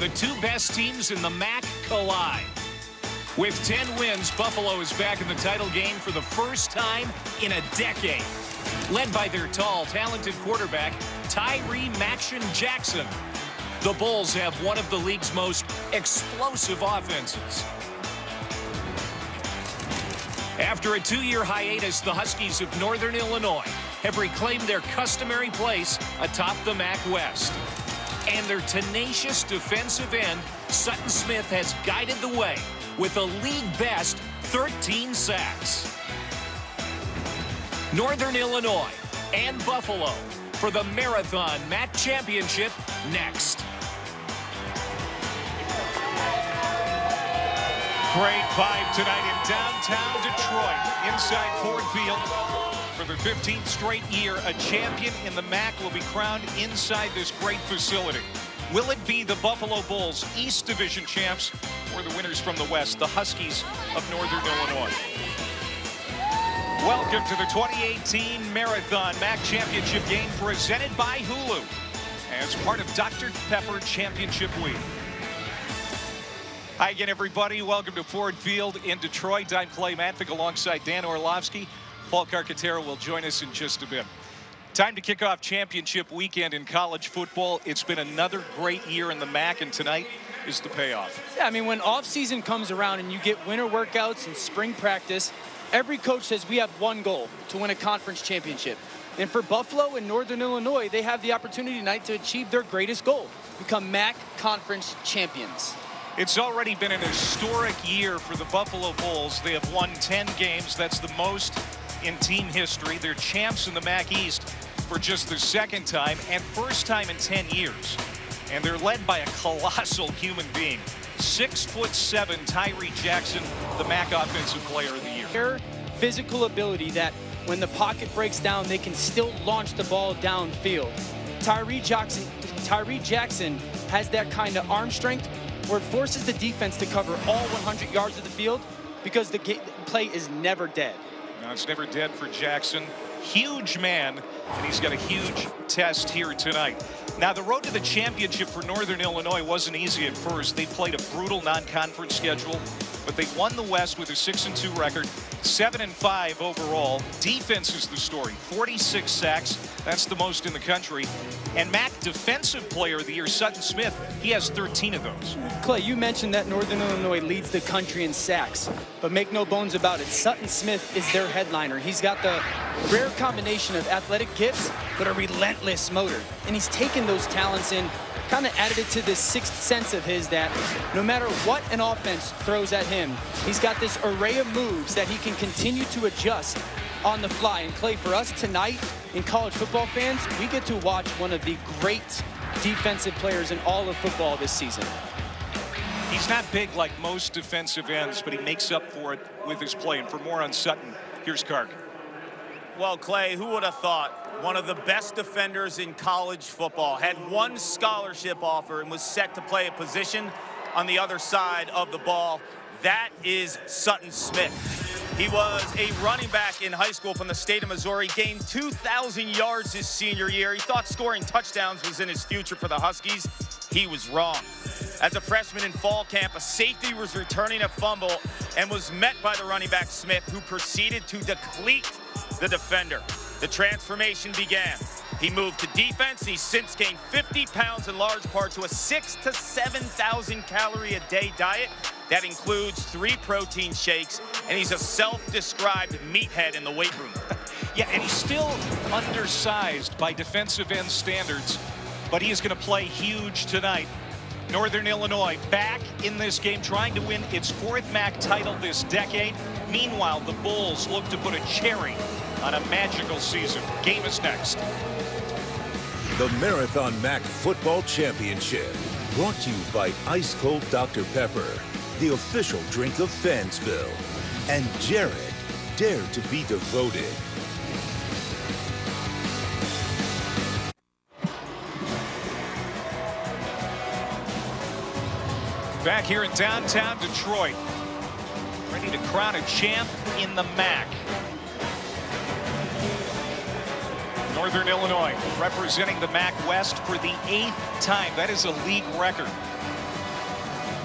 The two best teams in the MAC collide. With 10 wins, Buffalo is back in the title game for the first time in a decade. Led by their tall, talented quarterback, Tyree Jackson. The Bulls have one of the league's most explosive offenses. After a 2-year hiatus, the Huskies of Northern Illinois have reclaimed their customary place atop the MAC West. And their tenacious defensive end, Sutton Smith, has guided the way with a league-best 13 sacks. Northern Illinois and Buffalo for the Marathon MAC Championship next. Great vibe tonight in downtown Detroit, inside Ford Field. For the 15th straight year, a champion in the MAC will be crowned inside this great facility. Will it be the Buffalo Bulls, East Division champs, or the winners from the West, the Huskies of Northern Illinois? Welcome to the 2018 Marathon MAC Championship game presented by Hulu as part of Dr. Pepper Championship Week. Hi again, everybody. Welcome to Ford Field in Detroit. I'm Clay Matvick alongside Dan Orlovsky. Paul Carcaterra will join us in just a bit. Time to kick off championship weekend in college football. It's been another great year in the MAC, and tonight is the payoff. Yeah, I mean, when off-season comes around and you get winter workouts and spring practice, every coach says we have one goal, to win a conference championship. And for Buffalo and Northern Illinois, they have the opportunity tonight to achieve their greatest goal, become MAC conference champions. It's already been an historic year for the Buffalo Bulls. They have won 10 games. That's the most in team history. They're champs in the MAC East for just the second time and first time in 10 years. And they're led by a colossal human being. 6'7" Tyree Jackson, the MAC Offensive Player of the Year. Their physical ability that when the pocket breaks down, they can still launch the ball downfield. Tyree Jackson has that kind of arm strength where it forces the defense to cover all 100 yards of the field because the play is never dead. No, it's never dead for Jackson. Huge man, and he's got a huge test here tonight. Now, the road to the championship for Northern Illinois wasn't easy at first. They played a brutal non-conference schedule, but they won the West with a 6-2 record, 7-5 overall. Defense is the story. 46 sacks. That's the most in the country. And MAC Defensive Player of the Year, Sutton Smith, he has 13 of those. Clay, you mentioned that Northern Illinois leads the country in sacks, but make no bones about it, Sutton Smith is their headliner. He's got the rare combination of athletic gifts, but a relentless motor. And he's taken those talents in, kind of added it to this sixth sense of his that no matter what an offense throws at him, he's got this array of moves that he can continue to adjust on the fly. And Clay, for us tonight, in college football fans, we get to watch one of the great defensive players in all of football this season. He's not big like most defensive ends, but he makes up for it with his play. And for more on Sutton, here's Karg. Well, Clay, who would have thought one of the best defenders in college football had one scholarship offer and was set to play a position on the other side of the ball? That is Sutton Smith. He was a running back in high school from the state of Missouri, gained 2,000 yards his senior year. He thought scoring touchdowns was in his future for the Huskies. He was wrong. As a freshman in fall camp, a safety was returning a fumble and was met by the running back Smith, who proceeded to deplete the defender. The transformation began. He moved to defense. He's since gained 50 pounds in large part to a 6,000 to 7,000 calorie a day diet. That includes 3 protein shakes, and he's a self-described meathead in the weight room. Yeah, and he's still undersized by defensive end standards, but he is going to play huge tonight. Northern Illinois back in this game, trying to win its 4th MAC title this decade. Meanwhile, the Bulls look to put a cherry on a magical season. Game is next. The Marathon MAC Football Championship, brought to you by Ice Cold Dr. Pepper, the official drink of Fansville, and Jared, dare to be devoted. Back here in downtown Detroit, ready to crown a champ in the MAC. Northern Illinois representing the MAC West for the 8th time. That is a league record.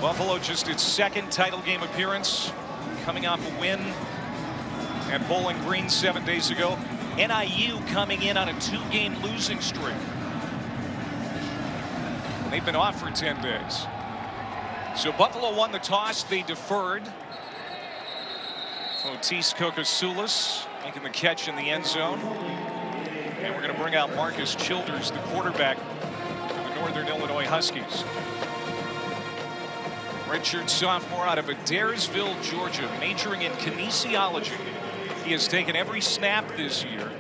Buffalo just its second title game appearance, coming off a win at Bowling Green 7 days ago. NIU coming in on a 2-game losing streak. They've been off for 10 days. So Buffalo won the toss. They deferred. Fotis Kokosoulis making the catch in the end zone. And we're going to bring out Marcus Childers, the quarterback for the Northern Illinois Huskies. Redshirt sophomore out of Adairsville, Georgia, majoring in kinesiology. He has taken every snap this year.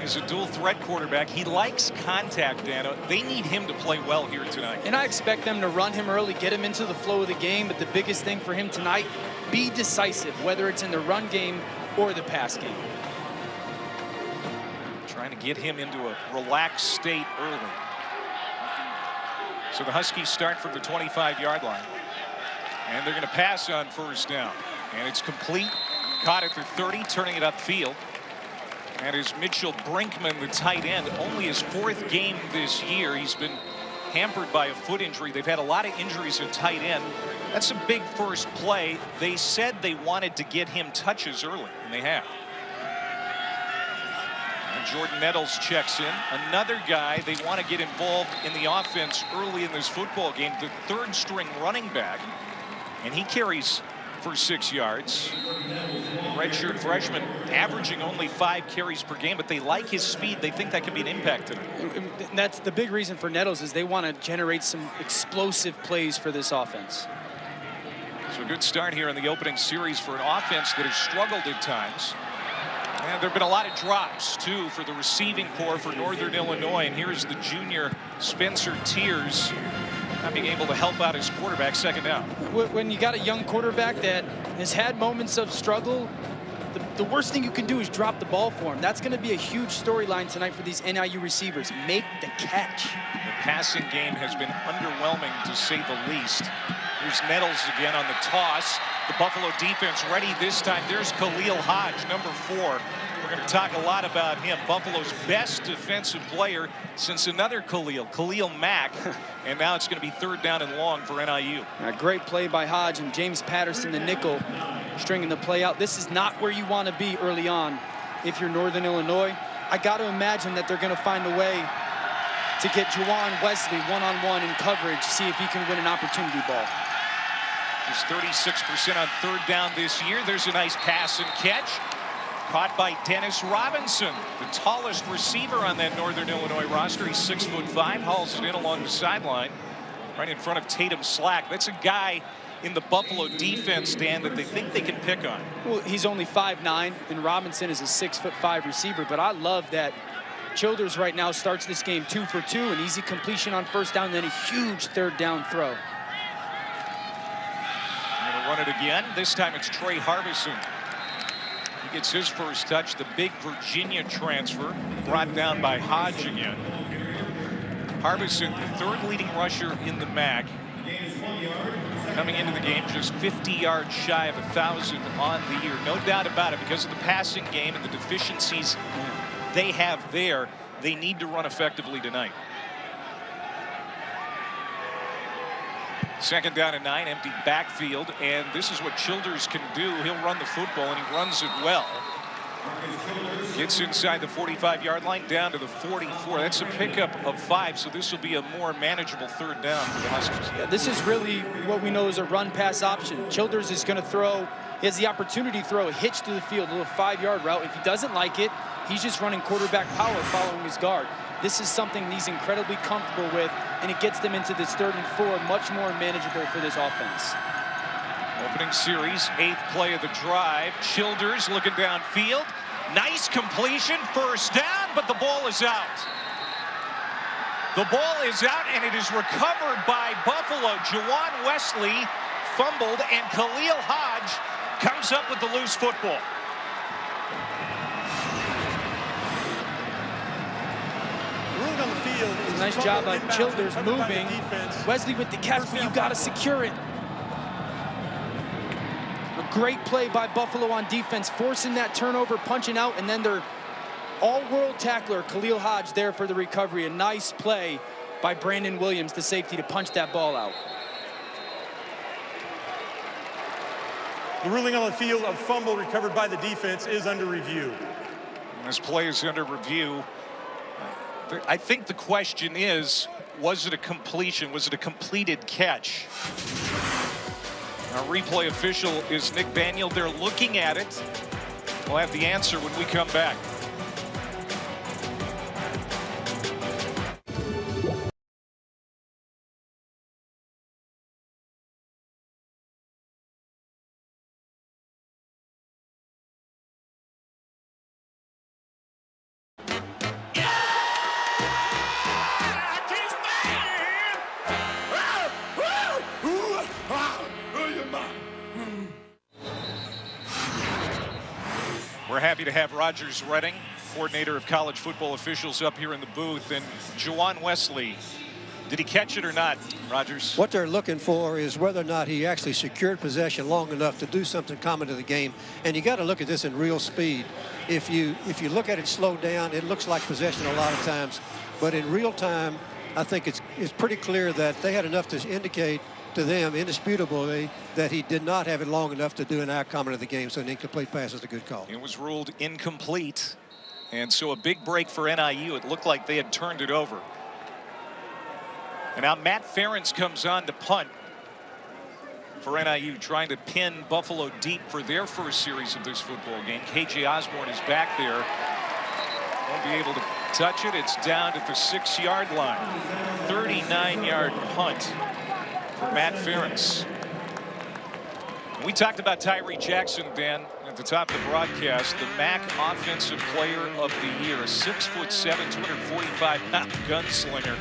He's a dual threat quarterback. He likes contact, Dano. They need him to play well here tonight. And I expect them to run him early, get him into the flow of the game. But the biggest thing for him tonight, be decisive, whether it's in the run game or the pass game. Trying to get him into a relaxed state early. So the Huskies start from the 25-yard line. And they're going to pass on first down. And it's complete. Caught at the 30, turning it upfield. And is Mitchell Brinkman, the tight end, only his 4th game this year. He's been hampered by a foot injury. They've had a lot of injuries at tight end. That's a big first play. They said they wanted to get him touches early, and they have. And Jordan Nettles checks in. Another guy they want to get involved in the offense early in this football game, the 3rd-string running back. And he carries for 6 yards. Redshirt freshman averaging only 5 carries per game, but they like his speed. They think that could be an impact tonight. That's the big reason for Nettles, is they want to generate some explosive plays for this offense. So a good start here in the opening series for an offense that has struggled at times. And there have been a lot of drops, too, for the receiving corps for Northern Illinois. And here's the junior Spencer Tears not being able to help out his quarterback second down. When you got a young quarterback that has had moments of struggle, the worst thing you can do is drop the ball for him. That's going to be a huge storyline tonight for these NIU receivers. Make the catch. The passing game has been underwhelming, to say the least. Here's Nettles again on the toss. The Buffalo defense ready this time. There's Khalil Hodge, number 4. We're going to talk a lot about him. Buffalo's best defensive player since another Khalil Mack. And now it's going to be 3rd down and long for NIU. A great play by Hodge, and James Patterson, the nickel, stringing the play out. This is not where you want to be early on if you're Northern Illinois. I got to imagine that they're going to find a way to get Juwan Wesley one-on-one in coverage, see if he can win an opportunity ball. He's 36% on 3rd down this year. There's a nice pass and catch. Caught by Dennis Robinson, the tallest receiver on that Northern Illinois roster. He's 6'5", hauls it in along the sideline, right in front of Tatum Slack. That's a guy in the Buffalo defense, Dan, that they think they can pick on. Well, he's only 5'9", and Robinson is a 6'5" receiver, but I love that Childers right now starts this game 2 for 2, an easy completion on first down, and then a huge 3rd down throw. Going to run it again. This time it's Trey Harbison. He gets his first touch, the big Virginia transfer, brought down by Hodge again. Harbison, the 3rd leading rusher in the MAC. Coming into the game just 50 yards shy of 1,000 on the year. No doubt about it, because of the passing game and the deficiencies they have there, they need to run effectively tonight. 2nd down and 9, empty backfield, and this is what Childers can do. He'll run the football, and he runs it well. Gets inside the 45-yard line, down to the 44. That's a pickup of 5, so this will be a more manageable 3rd down for the Huskies. Yeah, this is really what we know is a run-pass option. Childers is going to throw, he has the opportunity to throw a hitch to the field, a little 5-yard route. If he doesn't like it, he's just running quarterback power following his guard. This is something he's incredibly comfortable with, and it gets them into this 3rd and 4, much more manageable for this offense. Opening series, 8th play of the drive. Childers looking downfield. Nice completion, first down, but the ball is out. The ball is out, and it is recovered by Buffalo. Juwan Wesley fumbled, and Khalil Hodge comes up with the loose football. On the field. Nice job by Childers moving. Wesley with the catch, but you got to secure it. A great play by Buffalo on defense, forcing that turnover, punching out, and then their all-world tackler, Khalil Hodge, there for the recovery. A nice play by Brandon Williams, the safety, to punch that ball out. The ruling on the field of fumble recovered by the defense is under review. This play is under review. I think the question is, was it a completion? Was it a completed catch? Our replay official is Nick Baniel. They're looking at it. We'll have the answer when we come back. We're happy to have Rogers Redding, coordinator of college football officials, up here in the booth. And Juwan Wesley, did he catch it or not, Rogers? What they're looking for is whether or not he actually secured possession long enough to do something common to the game. And you got to look at this in real speed. If you look at it slowed down, it looks like possession a lot of times. But in real time, I think it's pretty clear that they had enough to indicate to them indisputably that he did not have it long enough to do an outcome of the game, so an incomplete pass is a good call. It was ruled incomplete, and so a big break for NIU. It looked like they had turned it over. And now Matt Ferentz comes on to punt for NIU, trying to pin Buffalo deep for their first series of this football game. KJ Osborne is back there. Won't be able to touch it. It's down at the 6-yard line. 39-yard punt for Matt Ferentz. We talked about Tyree Jackson, Dan, at the top of the broadcast, the MAC Offensive Player of the Year, a 6'7", 245-pound gunslinger.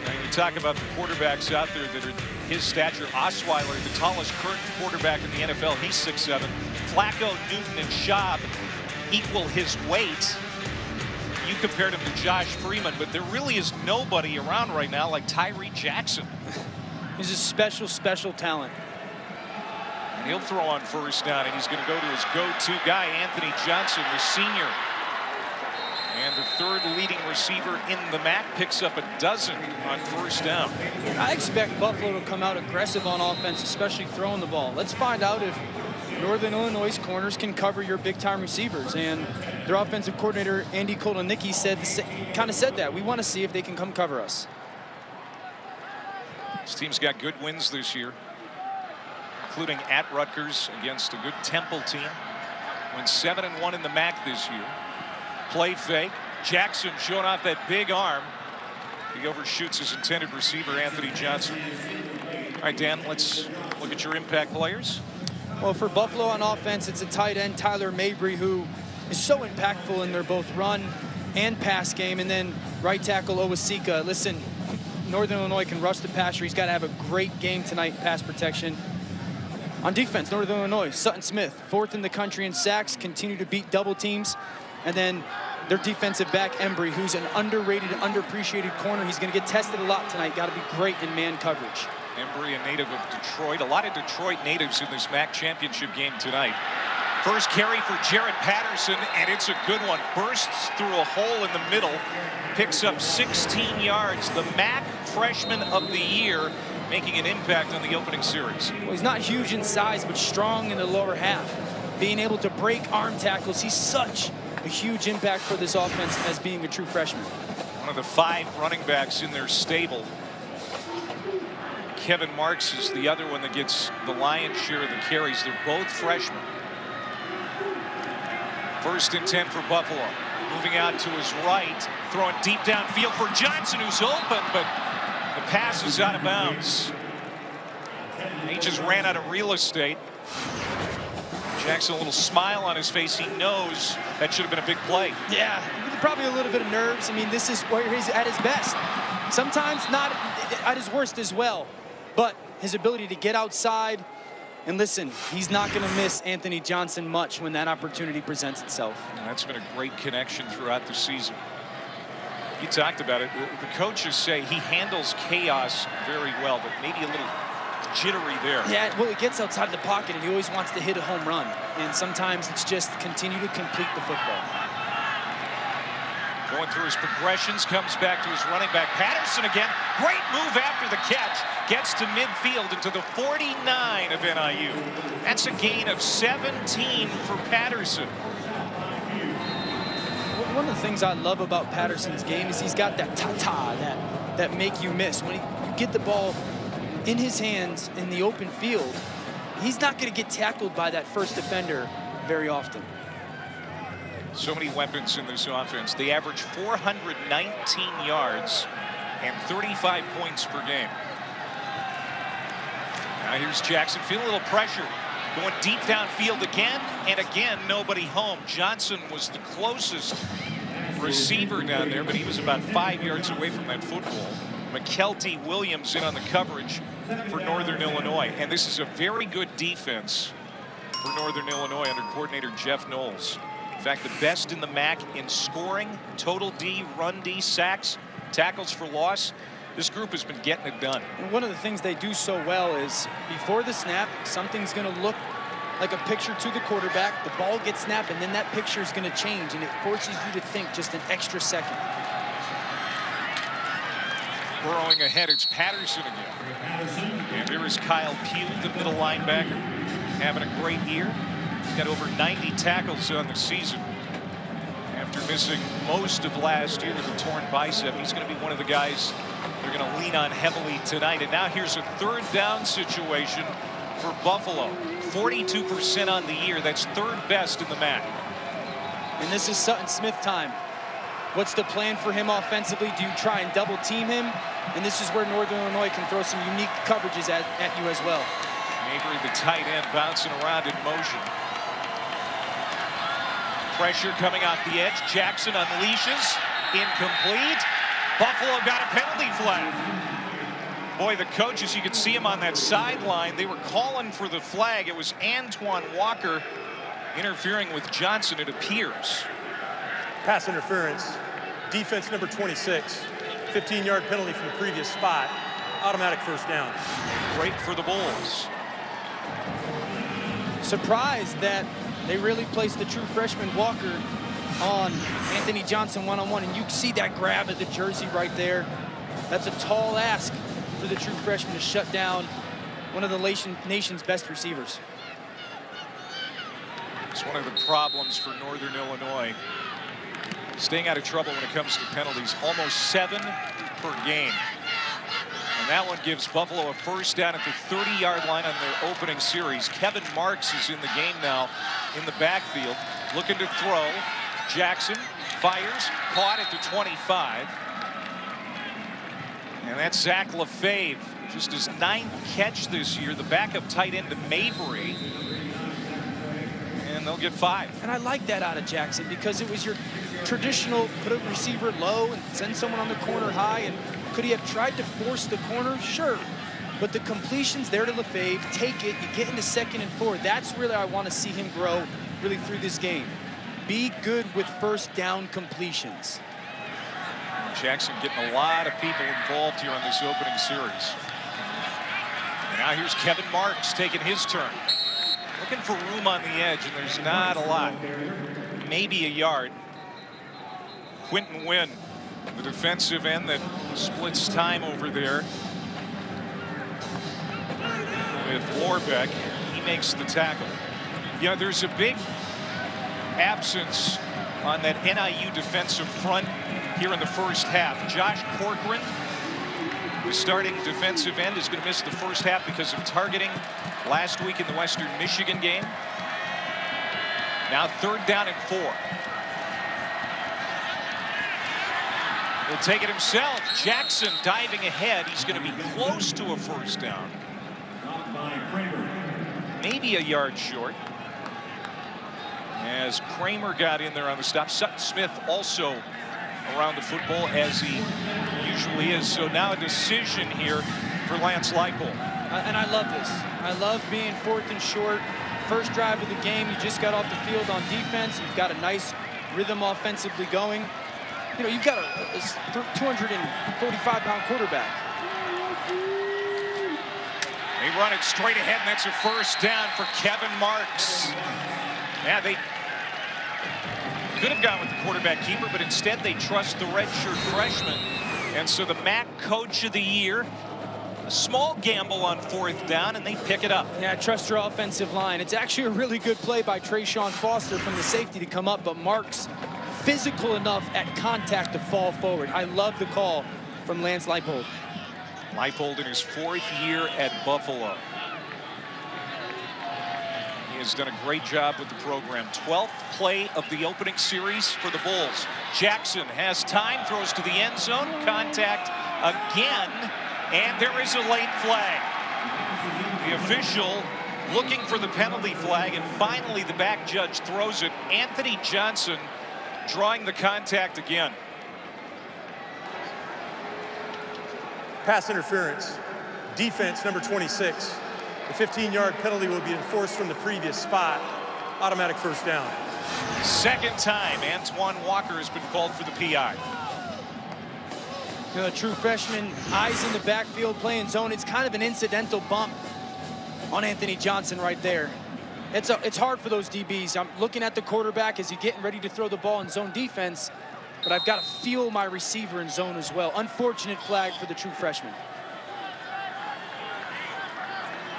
And you talk about the quarterbacks out there that are his stature. Osweiler, the tallest current quarterback in the NFL, he's 6'7". Flacco, Newton, and Schaub equal his weight. You compared him to Josh Freeman, but there really is nobody around right now like Tyree Jackson. He's a special, special talent. And he'll throw on first down, and he's going to go to his go-to guy, Anthony Johnson, the senior. And the third leading receiver in the MAC picks up a dozen on first down. I expect Buffalo to come out aggressive on offense, especially throwing the ball. Let's find out if Northern Illinois' corners can cover your big-time receivers. And their offensive coordinator, Andy Kotelnicki, kind of said that. We want to see if they can come cover us. This team's got good wins this year, including at Rutgers against a good Temple team. Went 7-1 in the MAC this year. Play fake. Jackson showing off that big arm. He overshoots his intended receiver, Anthony Johnson. All right, Dan, let's look at your impact players. Well, for Buffalo on offense, it's a tight end, Tyler Mabry, who is so impactful in their both run and pass game. And then right tackle Owasika. Listen, Northern Illinois can rush the passer. He's got to have a great game tonight, pass protection. On defense, Northern Illinois, Sutton Smith, 4th in the country in sacks, continue to beat double teams. And then their defensive back, Embry, who's an underrated, underappreciated corner. He's going to get tested a lot tonight. Got to be great in man coverage. Embry, a native of Detroit. A lot of Detroit natives in this MAC championship game tonight. First carry for Jared Patterson, and it's a good one. Bursts through a hole in the middle, picks up 16 yards. The MAC Freshman of the Year, making an impact on the opening series. Well, he's not huge in size, but strong in the lower half. Being able to break arm tackles, he's such a huge impact for this offense as being a true freshman. One of the 5 running backs in their stable. Kevin Marks is the other one that gets the lion's share of the carries. They're both freshmen. 1st and 10 for Buffalo. Moving out to his right, throwing deep downfield for Johnson, who's open, but the pass is out of bounds. He just ran out of real estate. Jackson, a little smile on his face. He knows that should have been a big play. Yeah, probably a little bit of nerves. I mean, this is where he's at his best. Sometimes not at his worst as well, but his ability to get outside. And listen, he's not going to miss Anthony Johnson much when that opportunity presents itself. And that's been a great connection throughout the season. You talked about it. The coaches say he handles chaos very well, but maybe a little jittery there. Yeah, well, he gets outside the pocket, and he always wants to hit a home run. And sometimes it's just continue to complete the football. Going through his progressions, comes back to his running back. Patterson again. Great move after the catch. Gets to midfield into the 49 of NIU. That's a gain of 17 for Patterson. One of the things I love about Patterson's game is he's got that ta-ta, that make you miss. When you get the ball in his hands in the open field, he's not going to get tackled by that first defender very often. So many weapons in this offense. They average 419 yards and 35 points per game. Now here's Jackson, feeling a little pressure. Going deep downfield again, and again, nobody home. Johnson was the closest receiver down there, but he was about 5 yards away from that football. McKelty Williams in on the coverage for Northern Illinois. And this is a very good defense for Northern Illinois under coordinator Jeff Knowles. In fact, the best in the MAC in scoring, total D, run D, sacks, tackles for loss. This group has been getting it done. And one of the things they do so well is before the snap, something's going to look like a picture to the quarterback. The ball gets snapped, and then that picture is going to change, and it forces you to think just an extra second. Burrowing ahead, it's Patterson again. And here is Kyle Pugh, the middle linebacker, having a great year. He's got over 90 tackles on the season. After missing most of last year with a torn bicep, he's going to be one of the guys they're going to lean on heavily tonight. And now here's a third down situation for Buffalo. 42% on the year. That's third best in the MAC. And this is Sutton Smith time. What's the plan for him offensively? Do you try and double team him? And this is where Northern Illinois can throw some unique coverages at you as well. Mabry, the tight end, bouncing around in motion. Pressure coming off the edge. Jackson unleashes. Incomplete. Buffalo got a penalty flag. Boy, the coaches, you could see him on that sideline. They were calling for the flag. It was Antoine Walker interfering with Johnson, it appears. Pass interference. Defense number 26. 15-yard penalty from the previous spot. Automatic first down. Great for the Bulls. Surprised that they really placed the true freshman Walker on Anthony Johnson one-on-one, and you see that grab of the jersey right there. That's a tall ask for the true freshman to shut down one of the nation's best receivers. It's one of the problems for Northern Illinois. Staying out of trouble when it comes to penalties. Almost 7 per game. And that one gives Buffalo a first down at the 30-yard line on their opening series. Kevin Marks is in the game now in the backfield, looking to throw. Jackson fires, caught at the 25. And that's Zach Lefebvre, just his 9th catch this year. The backup tight end to Mabry. And they'll get 5. And I like that out of Jackson because it was your traditional put a receiver low and send someone on the corner high. And could he have tried to force the corner? Sure. But the completion's there to Lefebvre. Take it. You get into 2nd and 4. That's really I want to see him grow really through this game. Be good with first down completions. Jackson getting a lot of people involved here on this opening series. And now here's Kevin Marks taking his turn. Looking for room on the edge, and there's not a lot. Maybe a yard. Quentin Wynn, the defensive end that splits time over there with Warbeck. He makes the tackle. Yeah, there's a big absence on that NIU defensive front here in the first half. Josh Corcoran, the starting defensive end, is going to miss the first half because of targeting last week in the Western Michigan game. Now 3rd down and 4. He'll take it himself. Jackson diving ahead. He's going to be close to a first down. Maybe a yard short. As Kramer got in there on the stop. Sutton Smith also around the football as he usually is. So now a decision here for Lance Leipold. And I love this. I love being 4th and short. First drive of the game, you just got off the field on defense. You've got a nice rhythm offensively going. You know, you've got a 245-pound quarterback. They run it straight ahead, and that's a first down for Kevin Marks. Yeah, could have gone with the quarterback keeper, but instead they trust the redshirt freshman. And so the MAC Coach of the Year, a small gamble on 4th down, and they pick it up. Yeah, trust your offensive line. It's actually a really good play by Trayshawn Foster from the safety to come up, but Marks physical enough at contact to fall forward. I love the call from Lance Leipold. Leipold in his 4th year at Buffalo. He has done a great job with the program. 12th play of the opening series for the Bulls. Jackson has time, throws to the end zone, contact again, and there is a late flag. The official looking for the penalty flag, and finally the back judge throws it. Anthony Johnson drawing the contact again. Pass interference. Defense number 26. The 15-yard penalty will be enforced from the previous spot. Automatic first down. Second time Antoine Walker has been called for the PI. You know, the true freshman, eyes in the backfield, playing zone. It's kind of an incidental bump on Anthony Johnson right there. It's hard for those DBs. I'm looking at the quarterback as he's getting ready to throw the ball in zone defense, but I've got to feel my receiver in zone as well. Unfortunate flag for the true freshman.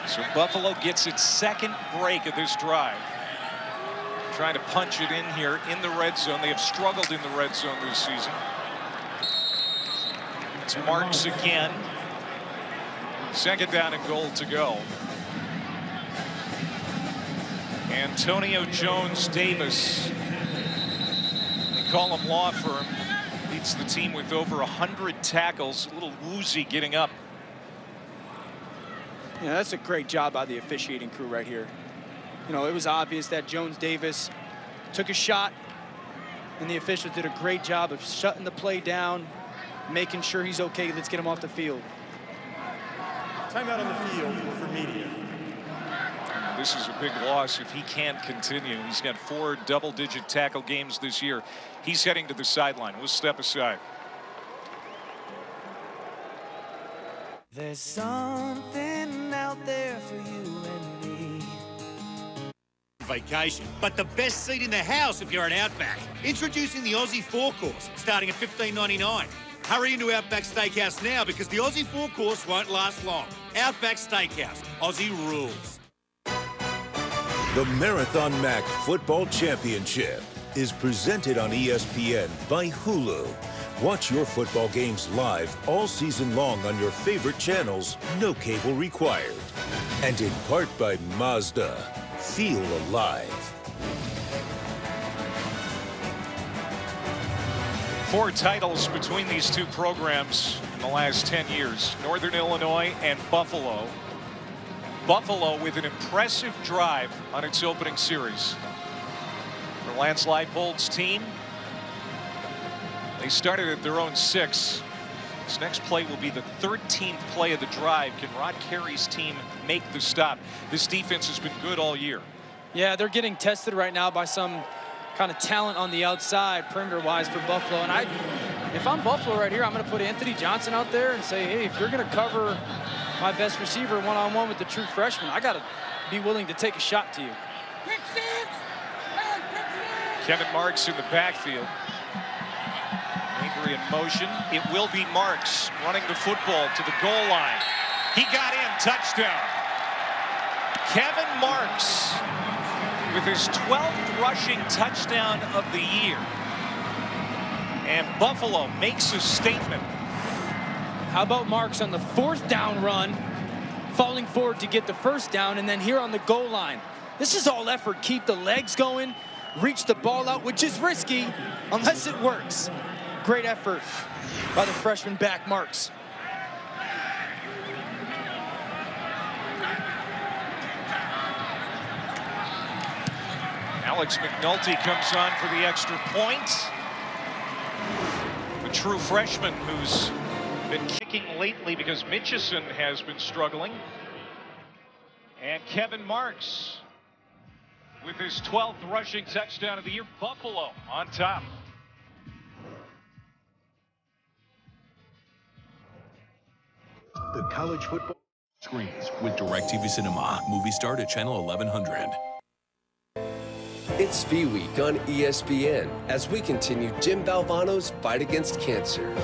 So Buffalo gets its second break of this drive. Trying to punch it in here in the red zone. They have struggled in the red zone this season. It's Marks again. Second down and goal to go. Antonio Jones Davis, they call him law firm, leads the team with over 100 tackles. A little woozy getting up. Yeah, that's a great job by the officiating crew right here. You know, it was obvious that Jones Davis took a shot, and the officials did a great job of shutting the play down, making sure he's okay. Let's get him off the field. Timeout on the field for media. This is a big loss if he can't continue. He's got 4 double-digit tackle games this year. He's heading to the sideline. We'll step aside. There's something out there for you and me. Vacation, but the best seat in the house if you're an Outback. Introducing the Aussie Four-Course, starting at $15.99. Hurry into Outback Steakhouse now because the Aussie Four-Course won't last long. Outback Steakhouse, Aussie rules. The Marathon MAC Football Championship is presented on ESPN by Hulu. Watch your football games live all season long on your favorite channels, no cable required. And in part by Mazda. Feel alive. 4 titles between these two programs in the last 10 years. Northern Illinois and Buffalo. Buffalo with an impressive drive on its opening series. For Lance Leipold's team, they started at their own 6. This next play will be the 13th play of the drive. Can Rod Carey's team make the stop? This defense has been good all year. Yeah, they're getting tested right now by some kind of talent on the outside, perimeter-wise for Buffalo. And if I'm Buffalo right here, I'm going to put Anthony Johnson out there and say, hey, if you're going to cover my best receiver one-on-one with the true freshman, I got to be willing to take a shot to you. Kevin Marks in the backfield. Avery in motion. It will be Marks running the football to the goal line. He got in, touchdown. Kevin Marks with his 12th rushing touchdown of the year. And Buffalo makes a statement. How about Marks on the 4th down run, falling forward to get the 1st down, and then here on the goal line. This is all effort. Keep the legs going, reach the ball out, which is risky unless it works. Great effort by the freshman back, Marks. Alex McNulty comes on for the extra point. The true freshman who's been kicking lately because Mitchison has been struggling. And Kevin Marks with his 12th rushing touchdown of the year. Buffalo on top. The college football screens with DirecTV Cinema. Movie start at channel 1100. It's Fee Week on ESPN as we continue Jim Valvano's fight against cancer.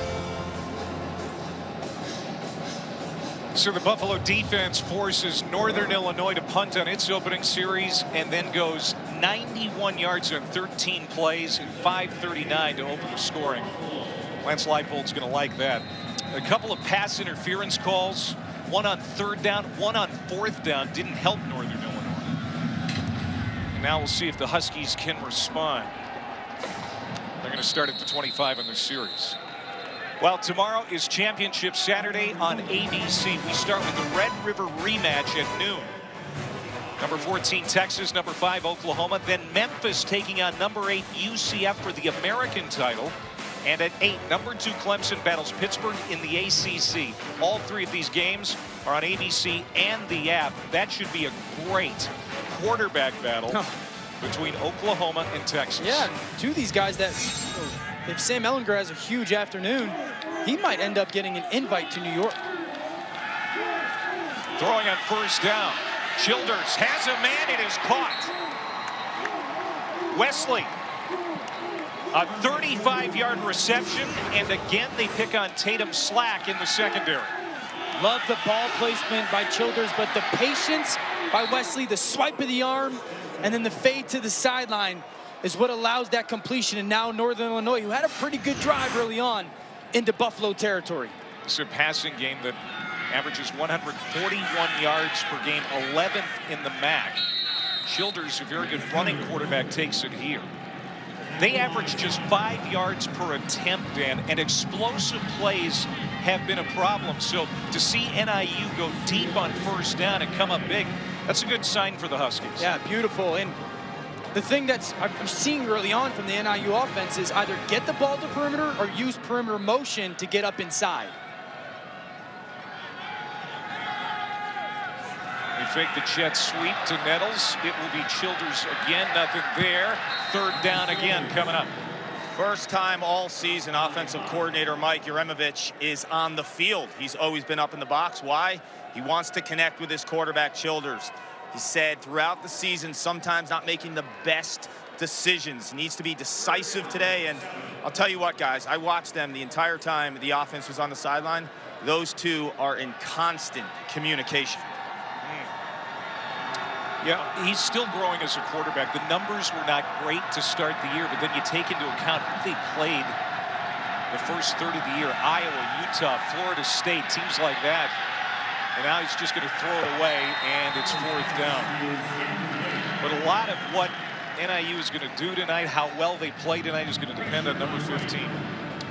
So the Buffalo defense forces Northern Illinois to punt on its opening series and then goes 91 yards on 13 plays and 5:39 to open the scoring. Lance Leipold's going to like that. A couple of pass interference calls, one on 3rd down, one on 4th down, didn't help Northern Illinois. And now we'll see if the Huskies can respond. They're going to start at the 25 in this series. Well, tomorrow is Championship Saturday on ABC. We start with the Red River rematch at noon. Number 14, Texas. Number 5, Oklahoma. Then Memphis taking on number 8, UCF for the American title. And at 8, number 2, Clemson battles Pittsburgh in the ACC. All 3 of these games are on ABC and the app. That should be a great quarterback battle between Oklahoma and Texas. Yeah, 2 of these guys that, if Sam Ehlinger has a huge afternoon, he might end up getting an invite to New York. Throwing on 1st down. Childers has a man, it is caught. Wesley, a 35-yard reception, and again they pick on Tatum Slack in the secondary. Love the ball placement by Childers, but the patience by Wesley, the swipe of the arm, and then the fade to the sideline is what allows that completion. And now Northern Illinois, who had a pretty good drive early on, into Buffalo territory. It's a passing game that averages 141 yards per game, 11th in the MAC. Childers, a very good running quarterback, takes it here. They average just 5 yards per attempt, Dan, and explosive plays have been a problem. So to see NIU go deep on 1st down and come up big, that's a good sign for the Huskies. Yeah, beautiful. And the thing that's I'm seeing early on from the NIU offense is either get the ball to perimeter or use perimeter motion to get up inside. They fake the jet sweep to Nettles. It will be Childers again, nothing there. 3rd down again coming up. First time all season, offensive coordinator Mike Yuremovich is on the field. He's always been up in the box. Why? He wants to connect with his quarterback, Childers. He said throughout the season, sometimes not making the best decisions. He needs to be decisive today. And I'll tell you what, guys, I watched them the entire time the offense was on the sideline. Those 2 are in constant communication. Yeah, he's still growing as a quarterback. The numbers were not great to start the year, but then you take into account who they played the first third of the year. Iowa, Utah, Florida State, teams like that. And now he's just going to throw it away, and it's 4th down. But a lot of what NIU is going to do tonight, how well they play tonight, is going to depend on number 15.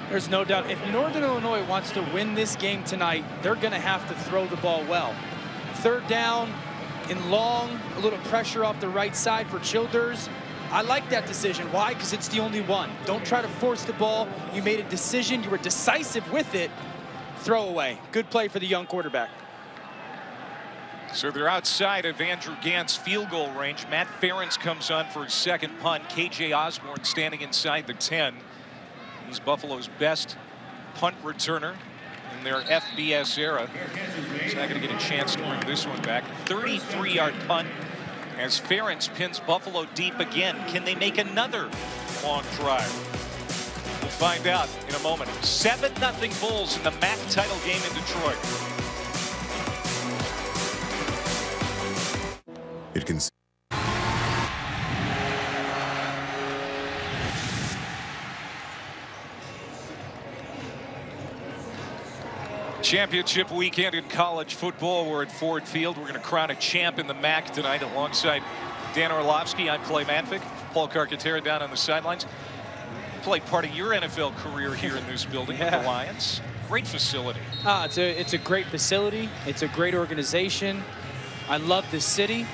There's no doubt. If Northern Illinois wants to win this game tonight, they're going to have to throw the ball well. 3rd down and long, a little pressure off the right side for Childers. I like that decision. Why? Because it's the only one. Don't try to force the ball. You made a decision. You were decisive with it. Throw away. Good play for the young quarterback. So they're outside of Andrew Gant's field goal range. Matt Ferentz comes on for his 2nd punt. KJ Osborne standing inside the 10. He's Buffalo's best punt returner in their FBS era. He's not going to get a chance to bring this one back. 33-yard punt as Ferentz pins Buffalo deep again. Can they make another long drive? We'll find out in a moment. 7-0 Bulls in the MAC title game in Detroit. It can. Championship weekend in college football. We're at Ford Field. We're going to crown a champ in the MAC tonight alongside Dan Orlovsky. I'm Clay Manfick. Paul Carcaterra down on the sidelines. Played part of your NFL career here in this building with the Lions. Great facility. It's a great facility. It's a great organization. I love the city.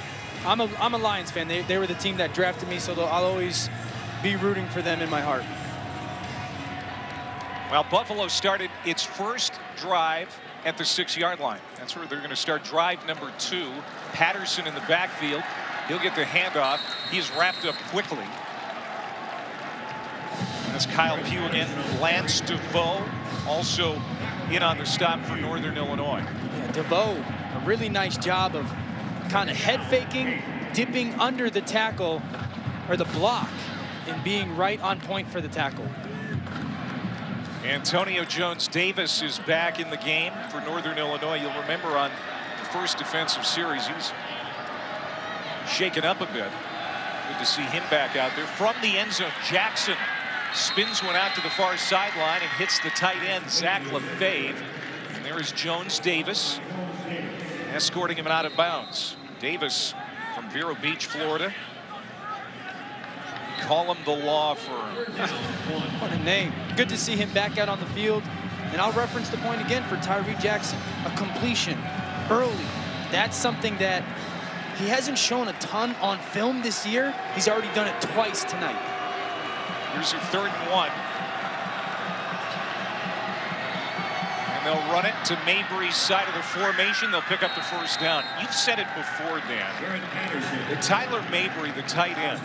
I'm a Lions fan. They were the team that drafted me, so I'll always be rooting for them in my heart. Well, Buffalo started its first drive at the 6-yard line. That's where they're going to start drive number 2. Patterson in the backfield. He'll get the handoff. He's wrapped up quickly. That's Kyle Pugh again. Lance DeVoe also in on the stop for Northern Illinois. Yeah, DeVoe, a really nice job of kind of head faking, dipping under the tackle. or the block and being right on point for the tackle. Antonio Jones-Davis is back in the game for Northern Illinois. You'll remember on the first defensive series, he was shaken up a bit. Good to see him back out there. From the end zone, Jackson spins one out to the far sideline and hits the tight end, Zach LaFave. And there is Jones-Davis escorting him out of bounds. Davis from Vero Beach, Florida. Call him the law firm. What a name. Good to see him back out on the field. And I'll reference the point again for Tyree Jackson. A completion early. That's something that he hasn't shown a ton on film this year. He's already done it twice tonight. Here's your 3rd and 1. And they'll run it to Mabry's side of the formation. They'll pick up the first down. You've said it before, Dan. That Tyler Mabry, the tight end,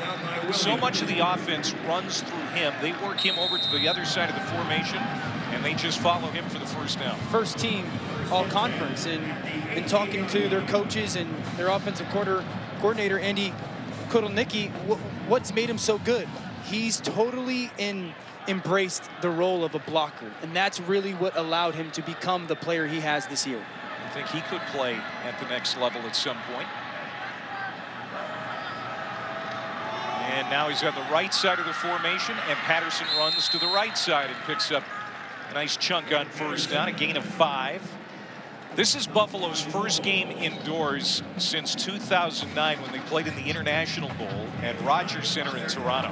so much of the offense runs through him. They work him over to the other side of the formation, and they just follow him for the first down. First team all-conference, and in talking to their coaches and their offensive coordinator, Andy Kotelnicki, what's made him so good? He's totally embraced the role of a blocker, and that's really what allowed him to become the player he has this year. I think he could play at the next level at some point. And now he's on the right side of the formation, and Patterson runs to the right side and picks up a nice chunk on first down, a gain of 5. This is Buffalo's first game indoors since 2009 when they played in the International Bowl at Rogers Center in Toronto.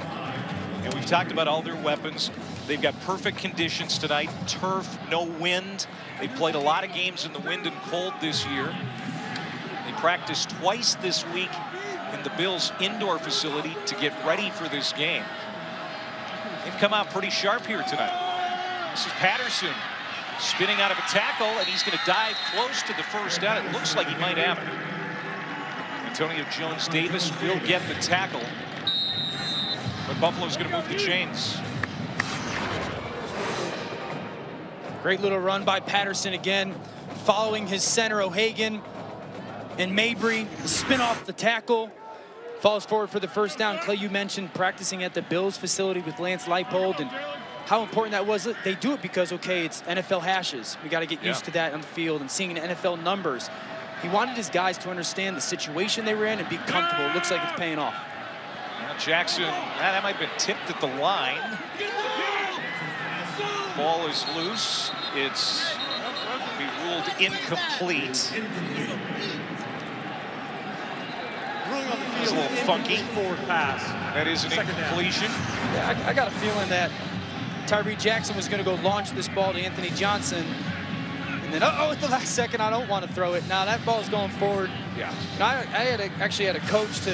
And we've talked about all their weapons. They've got perfect conditions tonight. Turf, no wind. They played a lot of games in the wind and cold this year. They practiced twice this week in the Bills' indoor facility to get ready for this game. They've come out pretty sharp here tonight. This is Patterson spinning out of a tackle, and he's going to dive close to the first down. It looks like he might have it. Antonio Jones-Davis will get the tackle, but Buffalo's going to move the chains. Great little run by Patterson again, following his center O'Hagan, and Mabry, the spin off the tackle, falls forward for the first down. Clay, you mentioned practicing at the Bills facility with Lance Leipold and how important that was. They do it because, okay, it's NFL hashes. We got to get used to that on the field and seeing the NFL numbers. He wanted his guys to understand the situation they were in and be comfortable. It looks like it's paying off. Now Jackson, that might have been tipped at the line. Ball is loose. It's going to be ruled incomplete. Ruling on the field, it's a little funky. Forward pass. That is an incompletion. Yeah, I got a feeling that Tyree Jackson was going to go launch this ball to Anthony Johnson. And then, at the last second, I don't want to throw it. Now that ball's going forward. Yeah. And I actually had a coach to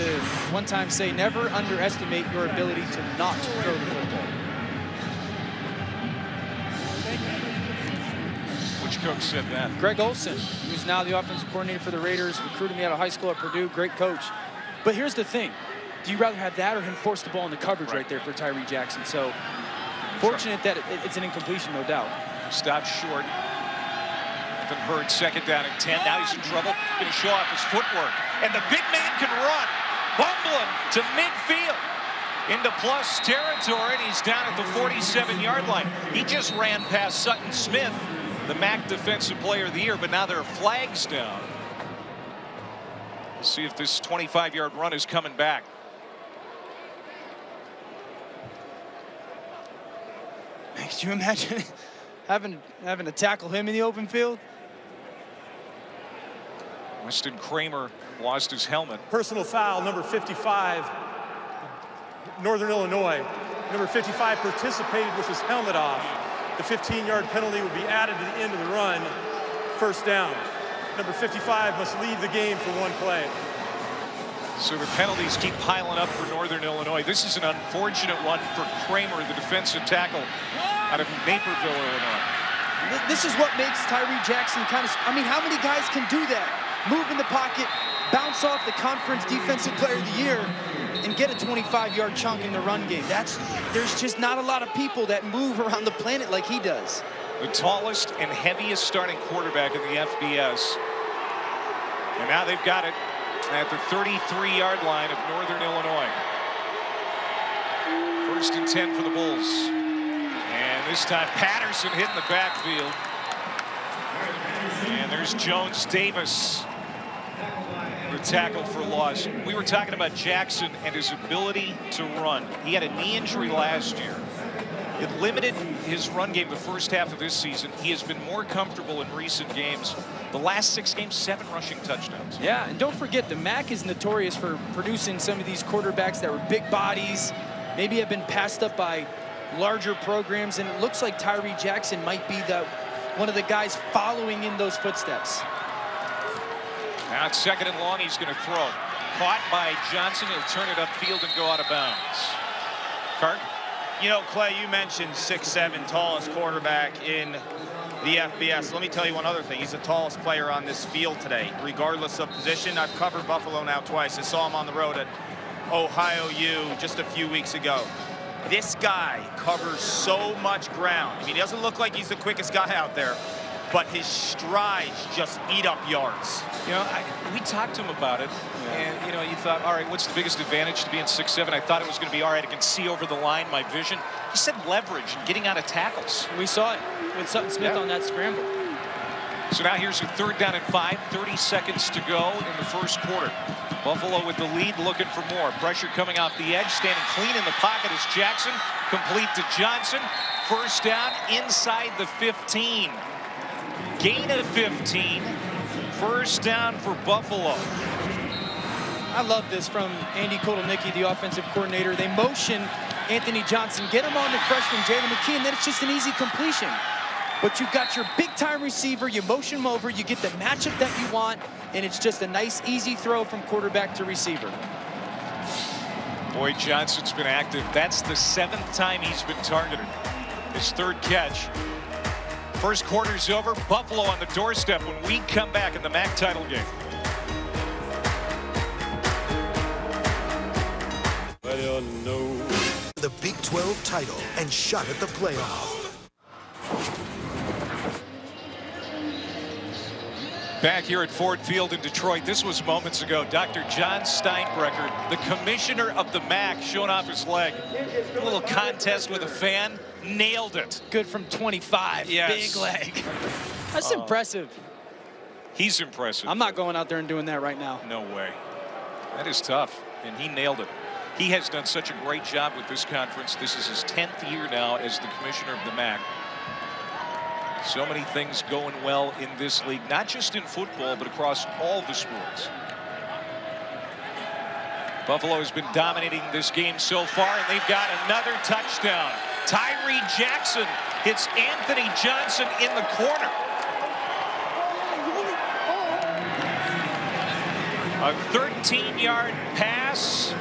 one time say, never underestimate your ability to not throw the football. Which coach said that? Greg Olson, who's now the offensive coordinator for the Raiders, recruited me out of high school at Purdue, great coach. But here's the thing. Do you rather have that or him force the ball in the coverage right there for Tyree Jackson? So fortunate that it's an incompletion, no doubt. Stopped short. Evan Hurd, 2nd down and 10. Now he's in trouble. Going to show off his footwork. And the big man can run. Bumbling to midfield. Into plus territory, and he's down at the 47-yard line. He just ran past Sutton Smith, the MAC Defensive Player of the Year, but now there are flags down. We'll see if this 25-yard run is coming back. Could you imagine having to tackle him in the open field? Weston Kramer lost his helmet. Personal foul, number 55, Northern Illinois. Number 55 participated with his helmet off. The 15-yard penalty will be added to the end of the run. First down. Number 55 must leave the game for one play. So the penalties keep piling up for Northern Illinois. This is an unfortunate one for Kramer, the defensive tackle out of Naperville, Illinois. This is what makes Tyree Jackson kind of, how many guys can do that? Move in the pocket, bounce off the conference defensive player of the year, and get a 25-yard chunk in the run game. There's just not a lot of people that move around the planet like he does. The tallest and heaviest starting quarterback in the FBS. And now they've got it at the 33-yard line of Northern Illinois. First and 10 for the Bulls. And this time Patterson hitting the backfield. And there's Jones Davis. The tackle for loss. We were talking about Jackson and his ability to run. He had a knee injury last year. It limited his run game the first half of this season. He has been more comfortable in recent games. The last 6 games, 7 rushing touchdowns. Yeah, and don't forget, the MAC is notorious for producing some of these quarterbacks that were big bodies, maybe have been passed up by larger programs, and it looks like Tyree Jackson might be one of the guys following in those footsteps. Now it's 2nd and long. He's going to throw. Caught by Johnson. He'll turn it upfield and go out of bounds. Kirk? You know, Clay, you mentioned 6'7", tallest quarterback in the FBS. Let me tell you one other thing. He's the tallest player on this field today, regardless of position. I've covered Buffalo now twice. I saw him on the road at Ohio U just a few weeks ago. This guy covers so much ground. I mean, he doesn't look like he's the quickest guy out there, but his strides just eat up yards. You know, we talked to him about it, and, you know, you thought, all right, what's the biggest advantage to being 6'7"? I thought it was going to be, all right, I can see over the line, my vision. He said leverage and getting out of tackles. We saw it with Sutton Smith on that scramble. So now here's a 3rd down and 5, 30 seconds to go in the first quarter. Buffalo with the lead, looking for more. Pressure coming off the edge, standing clean in the pocket is Jackson. Complete to Johnson. First down inside the 15. Gain of 15. First down for Buffalo. I love this from Andy Kotelnicki, the offensive coordinator. They motion Anthony Johnson, get him on the freshman Jalen McKee, and then it's just an easy completion. But you've got your big-time receiver, you motion him over, you get the matchup that you want, and it's just a nice, easy throw from quarterback to receiver. Boyd Johnson's been active. That's the 7th time he's been targeted. His 3rd catch. First quarter's over. Buffalo on the doorstep when we come back in the MAC title game. The Big 12 title and shot at the playoff. Back here at Ford Field in Detroit, this was moments ago. Dr. John Steinbrecher, the commissioner of the MAC, showing off his leg. A little contest with a fan, nailed it. Good from 25, yes. Big leg. That's impressive. He's impressive. I'm not going out there and doing that right now. No way. That is tough, and he nailed it. He has done such a great job with this conference. This is his 10th year now as the commissioner of the MAC. So many things going well in this league, not just in football, but across all the sports. Buffalo has been dominating this game so far, and they've got another touchdown. Tyree Jackson hits Anthony Johnson in the corner. A 13-yard pass.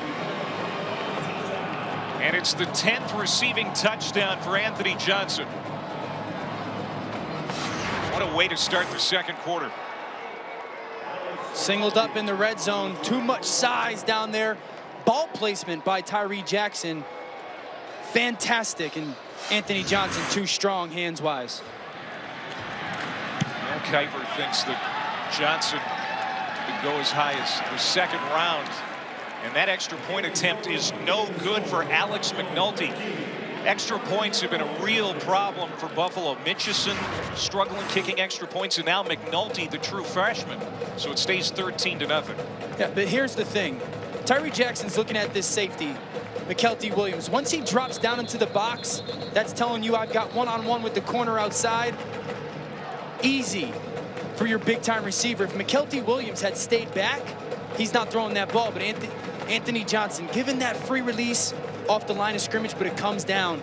And it's the 10th receiving touchdown for Anthony Johnson. What a way to start the second quarter. Singled up in the red zone. Too much size down there. Ball placement by Tyree Jackson. Fantastic. And Anthony Johnson too strong hands-wise. Mel Kiper thinks that Johnson could go as high as the 2nd round. And that extra point attempt is no good for Alex McNulty. Extra points have been a real problem for Buffalo. Mitchison struggling kicking extra points, and now McNulty, the true freshman. So it stays 13-0. Yeah, but here's the thing. Tyree Jackson's looking at this safety, McKelty Williams. Once he drops down into the box, that's telling you I've got one-on-one with the corner outside. Easy for your big-time receiver. If McKelty Williams had stayed back, he's not throwing that ball. But Anthony Johnson, given that free release off the line of scrimmage, but it comes down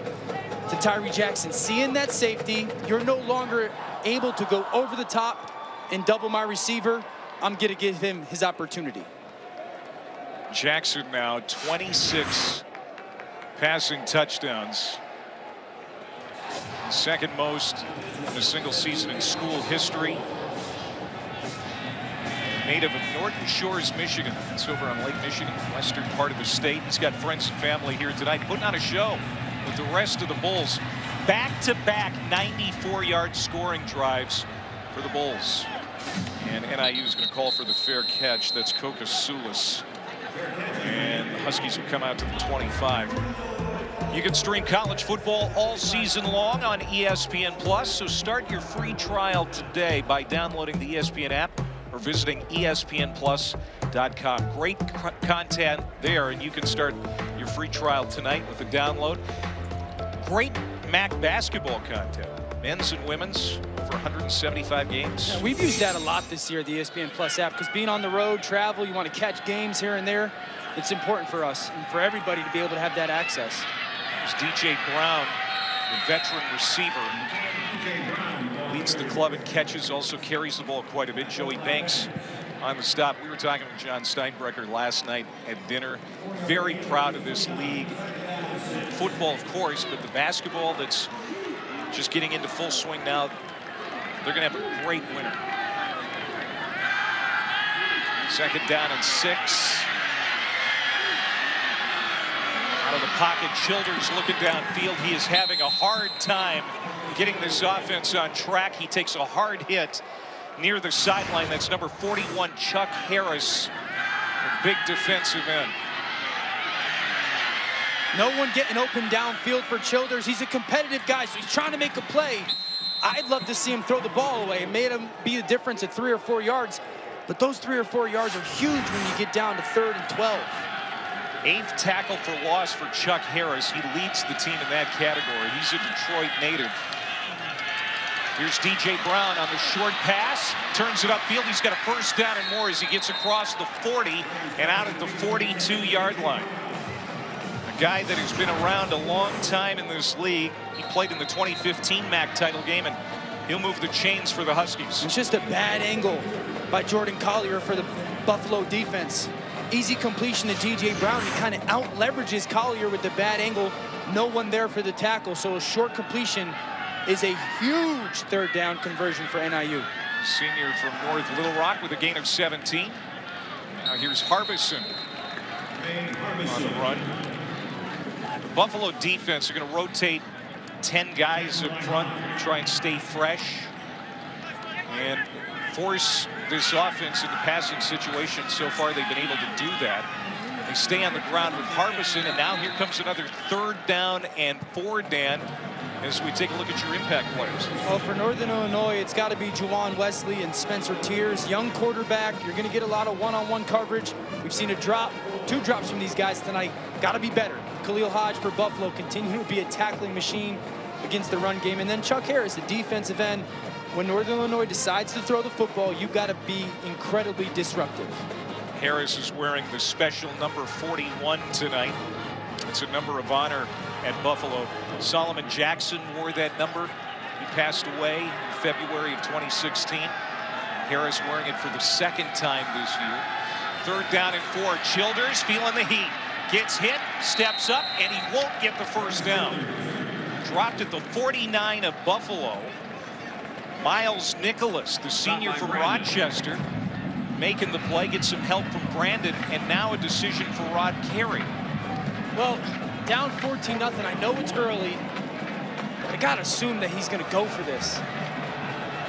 to Tyree Jackson. Seeing that safety, you're no longer able to go over the top and double my receiver. I'm going to give him his opportunity. Jackson now 26 passing touchdowns. Second most in a single season in school history. Native of Norton Shores, Michigan. It's over on Lake Michigan, western part of the state. He's got friends and family here tonight, putting on a show with the rest of the Bulls. Back-to-back 94-yard scoring drives for the Bulls. And NIU is going to call for the fair catch. That's Coca Sulis. And the Huskies will come out to the 25. You can stream college football all season long on ESPN+, so start your free trial today by downloading the ESPN app or visiting ESPNplus.com. Great content there, and you can start your free trial tonight with a download. Great MAC basketball content, men's and women's, for 175 games. Yeah, we've used that a lot this year, the ESPN Plus app, because being on the road, travel, you want to catch games here and there. It's important for us and for everybody to be able to have that access. There's DJ Brown, the veteran receiver. Leads the club in catches, also carries the ball quite a bit. Joey Banks on the stop. We were talking with John Steinbrecher last night at dinner. Very proud of this league. Football, of course, but the basketball that's just getting into full swing now. They're going to have a great winter. 2nd down and 6. Out of the pocket, Childers looking downfield. He is having a hard time getting this offense on track. He takes a hard hit near the sideline. That's number 41, Chuck Harris, a big defensive end. No one getting open downfield for Childers. He's a competitive guy, so he's trying to make a play. I'd love to see him throw the ball away. It made him be the difference at 3 or 4 yards, but those 3 or 4 yards are huge when you get down to 3rd and 12. 8th tackle for loss for Chuck Harris. He leads the team in that category. He's a Detroit native. Here's DJ Brown on the short pass. Turns it upfield. He's got a 1st down and more as he gets across the 40 and out at the 42-yard line. A guy that has been around a long time in this league. He played in the 2015 MAC title game, and he'll move the chains for the Huskies. It's just a bad angle by Jordan Collier for the Buffalo defense. Easy completion to DJ Brown. He kind of out-leverages Collier with the bad angle. No one there for the tackle, so a short completion is a huge 3rd down conversion for NIU. Senior from North Little Rock with a gain of 17. Now here's Harbison on the run. The Buffalo defense are going to rotate 10 guys up front, try and stay fresh and force this offense into passing situations. So far they've been able to do that. They stay on the ground with Harbison, and now here comes another 3rd down and 4 down as we take a look at your impact players. Well, for Northern Illinois, it's got to be Juwan Wesley and Spencer Tears. Young quarterback. You're going to get a lot of one-on-one coverage. We've seen a drop, 2 drops from these guys tonight. Got to be better. Khalil Hodge for Buffalo continue to be a tackling machine against the run game. And then Chuck Harris, the defensive end. When Northern Illinois decides to throw the football, you've got to be incredibly disruptive. Harris is wearing the special number 41 tonight. It's a number of honor at Buffalo. Solomon Jackson wore that number. He passed away in February of 2016. Harris wearing it for the 2nd time this year. 3rd down and 4. Childers feeling the heat. Gets hit, steps up, and he won't get the 1st down. Dropped at the 49 of Buffalo. Miles Nicholas, the senior from Rochester, making the play, gets some help from Brandon, and now a decision for Rod Carey. Well, down 14-0. I know it's early, but I gotta assume that he's gonna go for this.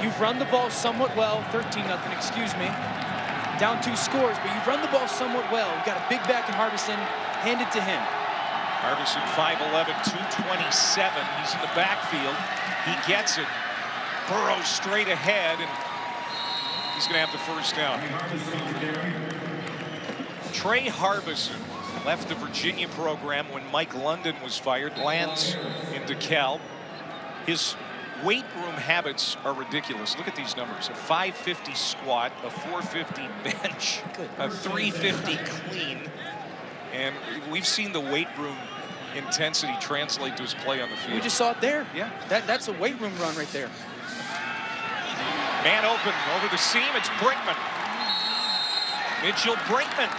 You've run the ball somewhat well, 13-0, excuse me. Down 2 scores, but you've run the ball somewhat well. You've got a big back in Harbison, hand it to him. Harbison 5'11", 227. He's in the backfield. He gets it. Burrows straight ahead, and he's going to have the 1st down. Trey Harbison left the Virginia program when Mike London was fired, lands in DeKalb. His weight room habits are ridiculous. Look at these numbers. A 550 squat, a 450 bench, a 350 clean. And we've seen the weight room intensity translate to his play on the field. We just saw it there. Yeah. That's a weight room run right there. Man open over the seam. It's Brinkman. Mitchell Brinkman,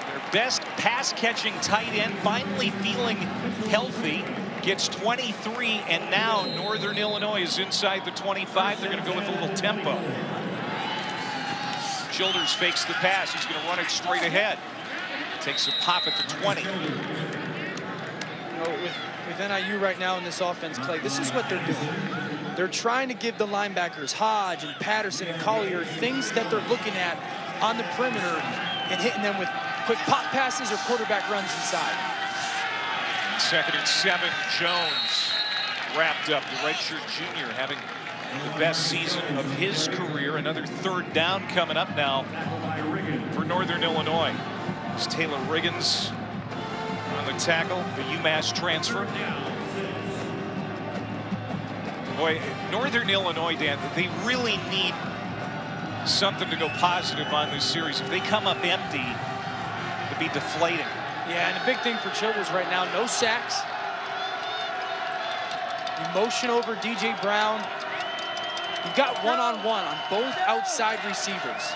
their best pass-catching tight end, finally feeling healthy. Gets 23, and now Northern Illinois is inside the 25. They're going to go with a little tempo. Childers fakes the pass. He's going to run it straight ahead. Takes a pop at the 20. You know, with NIU right now in this offense, Clay, this is what they're doing. They're trying to give the linebackers, Hodge and Patterson and Collier, things that they're looking at on the perimeter and hitting them with quick pop passes or quarterback runs inside. Second and 7, Jones wrapped up. The redshirt junior having the best season of his career. Another third down coming up now for Northern Illinois. It's Taylor Riggins on the tackle, the UMass transfer. Boy, Northern Illinois, Dan, they really need something to go positive on this series. If they come up empty, it'd be deflating. Yeah, and the big thing for Childers right now, no sacks. Motion over DJ Brown. You've got one-on-one on both outside receivers.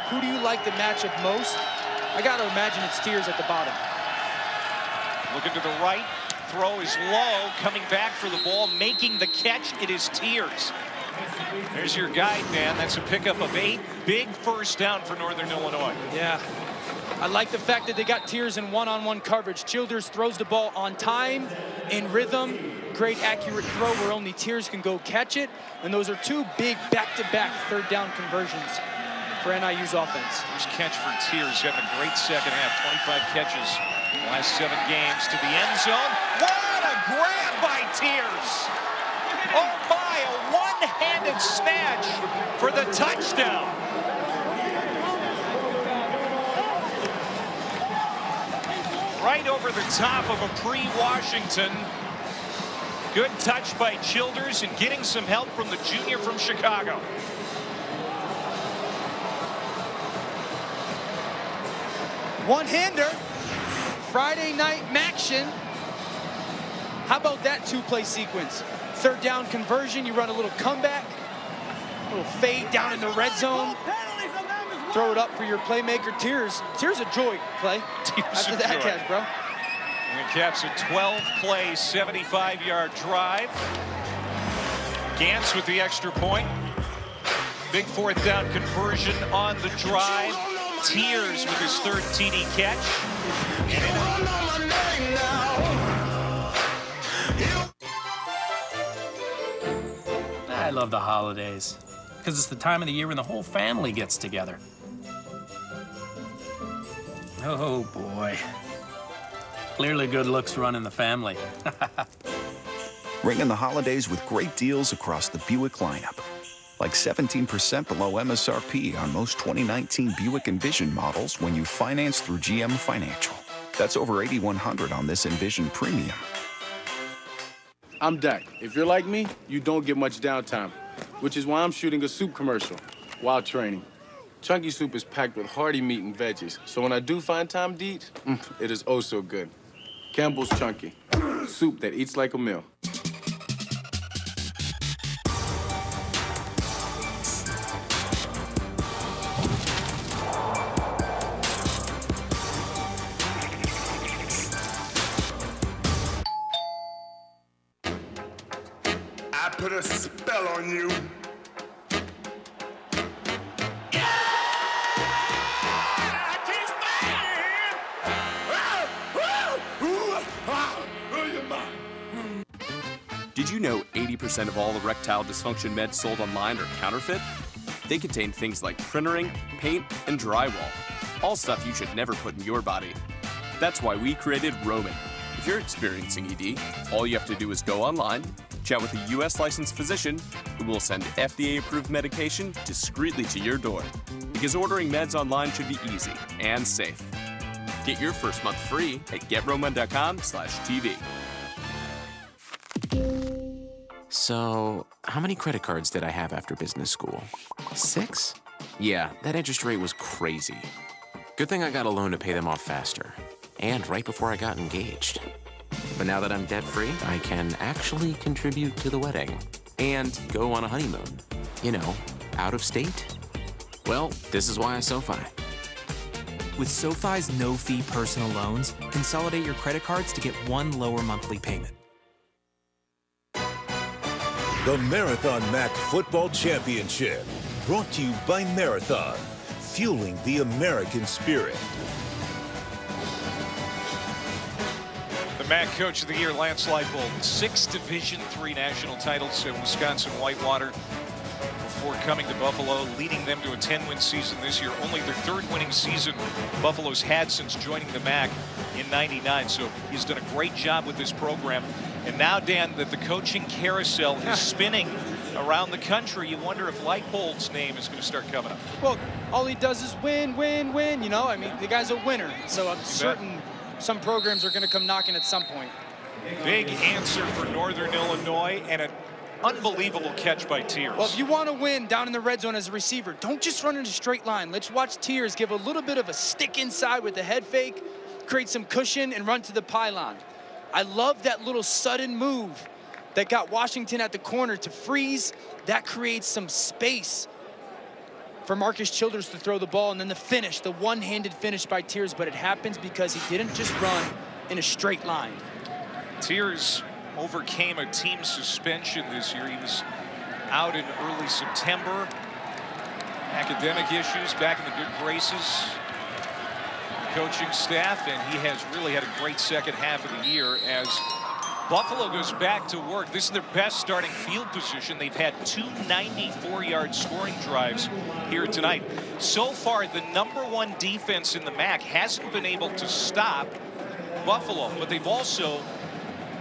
Who do you like to match up most? I got to imagine it's Tears at the bottom. Looking to the right. Throw is low. Coming back for the ball. Making the catch. It is Tears. There's your guide, man. That's a pickup of 8. Big first down for Northern Illinois. Yeah. I like the fact that they got Tears in one-on-one coverage. Childers throws the ball on time, in rhythm. Great accurate throw where only Tears can go catch it. And those are 2 big back-to-back third down conversions for NIU's offense. First catch for Tears, having a great second half. 25 catches in the last 7 games to the end zone. What a grab by Tears! Oh my, a one-handed snatch for the touchdown. Right over the top of a pre-Washington. Good touch by Childers and getting some help from the junior from Chicago. One-hander, Friday night action. How about that 2-play sequence? Third down conversion, you run a little comeback, a little fade down in the red zone. Throw it up for your playmaker, Tears. Tears a joy, Clay. After that catch, bro. And caps a 12-play, 75-yard drive. Gantz with the extra point. Big fourth down conversion on the drive. Tears with his 3rd TD catch. I love the holidays because it's the time of the year when the whole family gets together. Oh boy. Clearly good looks run in the family. Ring in the holidays with great deals across the Buick lineup. Like 17% below MSRP on most 2019 Buick Envision models when you finance through GM Financial. That's over $8,100 on this Envision Premium. I'm Dak. If you're like me, you don't get much downtime, which is why I'm shooting a soup commercial while training. Chunky soup is packed with hearty meat and veggies, so when I do find time to eat, it is oh so good. Campbell's Chunky, soup that eats like a meal. I put a spell on you. Did you know 80% of all erectile dysfunction meds sold online are counterfeit? They contain things like printering, paint, and drywall. All stuff you should never put in your body. That's why we created Roman. If you're experiencing ED, all you have to do is go online, chat with a U.S. licensed physician who will send FDA-approved medication discreetly to your door. Because ordering meds online should be easy and safe. Get your first month free at GetRoman.com/TV. So, how many credit cards did I have after business school? 6? Yeah, that interest rate was crazy. Good thing I got a loan to pay them off faster. And right before I got engaged. But now that I'm debt-free, I can actually contribute to the wedding. And go on a honeymoon. You know, out of state. Well, this is why I SoFi. With SoFi's no-fee personal loans, consolidate your credit cards to get one lower monthly payment. The Marathon Mac Football Championship, brought to you by Marathon, fueling the American spirit. The MAC Coach of the Year, Lance Leipold, 6 Division III national titles at Wisconsin Whitewater. before coming to Buffalo, leading them to a 10-win season this year. Only their 3rd winning season Buffalo's had since joining the MAC in '99. So he's done a great job with this program. And now, Dan, that the coaching carousel is spinning around the country, you wonder if Leipold's name is going to start coming up. Well, all he does is win, win, win. You know, I mean, the guy's a winner. So I'm certain some programs are going to come knocking at some point. Big answer for Northern Illinois, and an unbelievable catch by Tears. Well, if you want to win down in the red zone as a receiver, don't just run in a straight line. Let's watch Tears give a little bit of a stick inside with the head fake, create some cushion, and run to the pylon. I love that little sudden move that got Washington at the corner to freeze. That creates some space for Marcus Childers to throw the ball, and then the finish, the one-handed finish by Tears, but it happens because he didn't just run in a straight line. Tears overcame a team suspension this year. He was out in early September. Academic issues, back in the good graces. Coaching staff, and he has really had a great second half of the year as Buffalo goes back to work. This is their best starting field position. They've had 2 94-yard scoring drives here tonight. So far, the #1 defense in the MAC hasn't been able to stop Buffalo, but they've also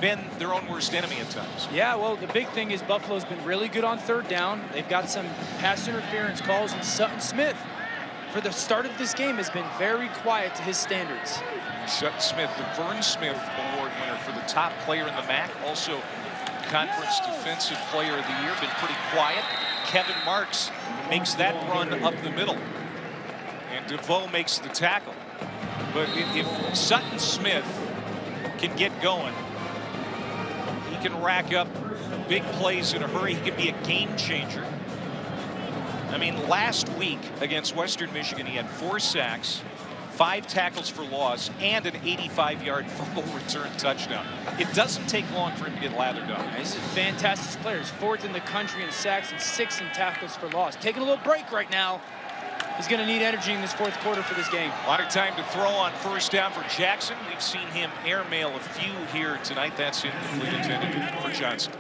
been their own worst enemy at times. Yeah, well, the big thing is Buffalo's been really good on 3rd down. They've got some pass interference calls, and Sutton Smith, for the start of this game, has been very quiet to his standards. Sutton Smith, the Vern Smith Award winner for the top player in the MAC, also Conference Defensive Player of the Year, been pretty quiet. Kevin Marks makes that run up the middle, and DeVoe makes the tackle. But if Sutton Smith can get going, he can rack up big plays in a hurry. He can be a game changer. I mean, last week against Western Michigan, he had 4 sacks, 5 tackles for loss, and an 85-yard fumble return touchdown. It doesn't take long for him to get lathered up. Yeah, he's a fantastic player. He's 4th in the country in sacks and 6th in tackles for loss. Taking a little break right now. He's going to need energy in this 4th quarter for this game. A lot of time to throw on 1st down for Jackson. We've seen him airmail a few here tonight. That's incomplete intended for Johnson.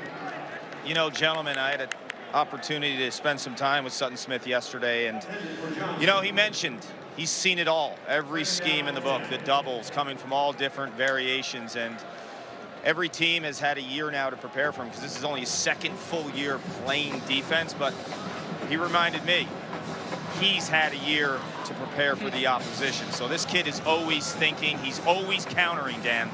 You know, gentlemen, I had an opportunity to spend some time with Sutton Smith yesterday, and, you know, he mentioned he's seen it all. Every scheme in the book, the doubles coming from all different variations, and every team has had a year now to prepare for him because this is only his 2nd full year playing defense, but he reminded me, he's had a year to prepare for the opposition. So this kid is always thinking, he's always countering, Dan.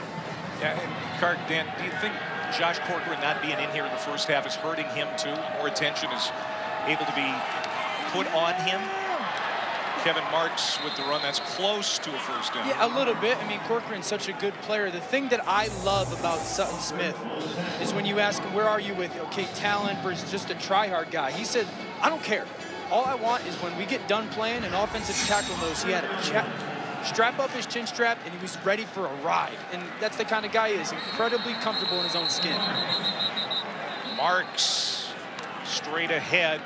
Yeah, and Dan, do you think Josh Corcoran not being in here in the first half is hurting him too? More attention is able to be put on him. Kevin Marks with the run, that's close to a 1st down. Yeah, a little bit. I mean, Corcoran's such a good player. The thing that I love about Sutton Smith is when you ask him, where are you with, okay, talent versus just a try-hard guy? He said, I don't care. All I want is when we get done playing an offensive tackle nose, he had a strap up his chin strap, and he was ready for a ride. And that's the kind of guy he is, incredibly comfortable in his own skin. Marks straight ahead.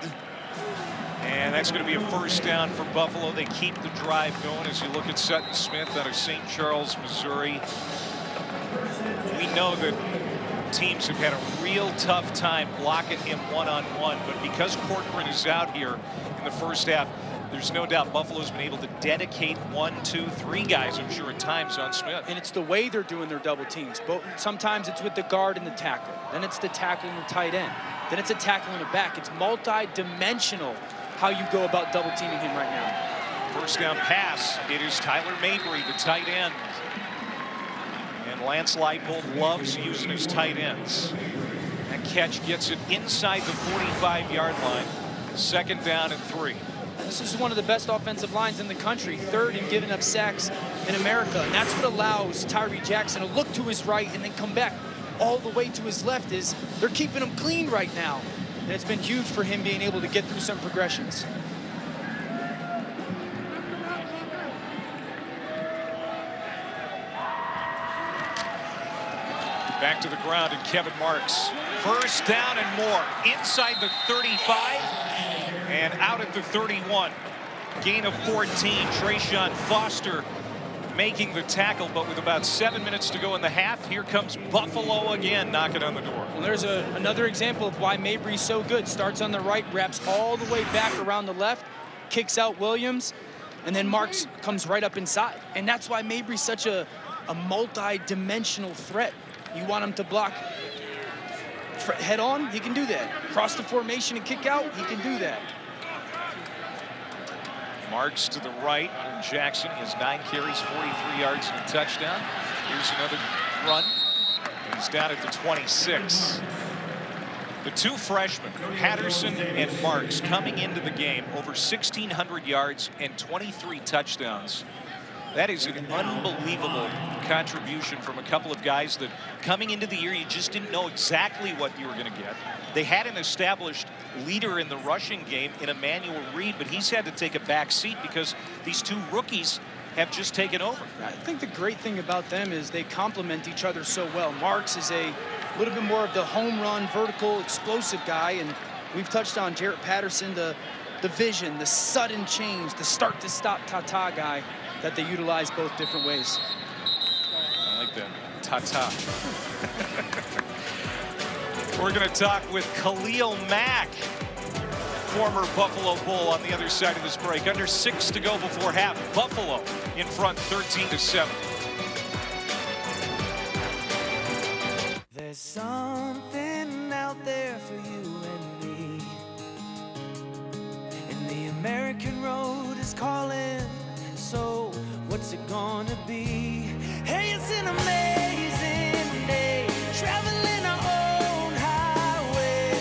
And that's going to be a 1st down for Buffalo. They keep the drive going as you look at Sutton Smith out of St. Charles, Missouri. We know that teams have had a real tough time blocking him one-on-one, but because Corcoran is out here in the 1st half, there's no doubt Buffalo's been able to dedicate 1, 2, 3 guys, I'm sure, at times on Smith. And it's the way they're doing their double teams. Sometimes it's with the guard and the tackle. Then it's the tackle and the tight end. Then it's a tackle and a back. It's multi-dimensional how you go about double teaming him right now. 1st down pass. It is Tyler Mabry, the tight end. And Lance Leipold loves using his tight ends. That catch gets it inside the 45-yard line. 2nd down and 3. This is one of the best offensive lines in the country, 3rd in giving up sacks in America. And that's what allows Tyree Jackson to look to his right and then come back all the way to his left. Is they're keeping him clean right now. And it's been huge for him being able to get through some progressions. Back to the ground, and Kevin Marks. 1st down and more. Inside the 35 and out at the 31. Gain of 14. Trayshawn Foster making the tackle, but with about 7 minutes to go in the half, here comes Buffalo again knocking on the door. Well, there's another example of why Mabry's so good. Starts on the right, wraps all the way back around the left, kicks out Williams, and then Marks comes right up inside. And that's why Mabry's such a multi-dimensional threat. You want him to block head on, he can do that. Cross the formation and kick out, he can do that. Marks to the right. Jackson has 9 carries, 43 yards, and a touchdown. Here's another run. He's down at the 26. The two freshmen, Patterson and Marks, coming into the game over 1,600 yards and 23 touchdowns. That is an unbelievable contribution from a couple of guys that coming into the year, you just didn't know exactly what you were going to get. They had an established leader in the rushing game in Emmanuel Reed, but he's had to take a back seat because these two rookies have just taken over. I think the great thing about them is they complement each other so well. Marks is a little bit more of the home run, vertical, explosive guy, and we've touched on Jarrett Patterson, the vision, the sudden change, the start-to-stop ta-ta guy that they utilize both different ways. I like that. Ta-ta. We're going to talk with Khalil Mack, former Buffalo Bull, on the other side of this break. Under 6 to go before half. Buffalo in front 13-7. There's something out there for you and me, and the American road is calling. So what's it gonna be? Hey, it's an amazing day, traveling our own highway.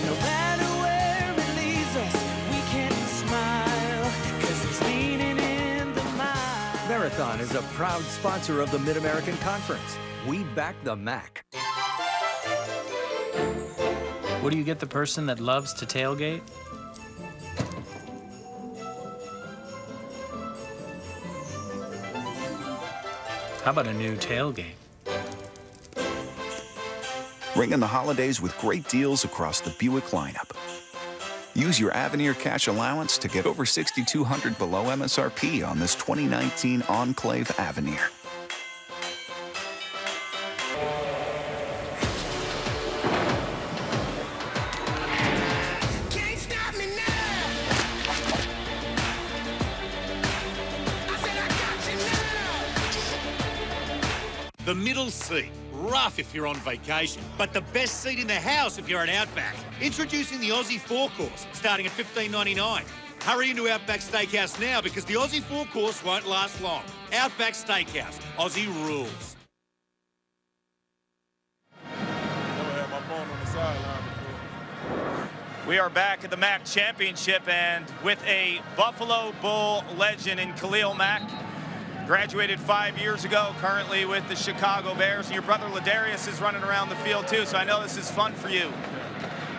No matter where it leads us, we can smile, 'cause it's leaning in the mile. Marathon is a proud sponsor of the Mid-American Conference. We back the MAC. What do you get the person that loves to tailgate? How about a new tailgate? Ring in the holidays with great deals across the Buick lineup. Use your Avenir cash allowance to get over $6,200 below MSRP on this 2019 Enclave Avenir. The middle seat, rough if you're on vacation, but the best seat in the house if you're at Outback. Introducing the Aussie 4-Course, starting at $15.99. Hurry into Outback Steakhouse now because the Aussie 4-Course won't last long. Outback Steakhouse, Aussie rules. We are back at the MAC Championship and with a Buffalo Bull legend in Khalil Mack. Graduated 5 years ago, currently with the Chicago Bears. And your brother Ladarius is running around the field too, so I know this is fun for you.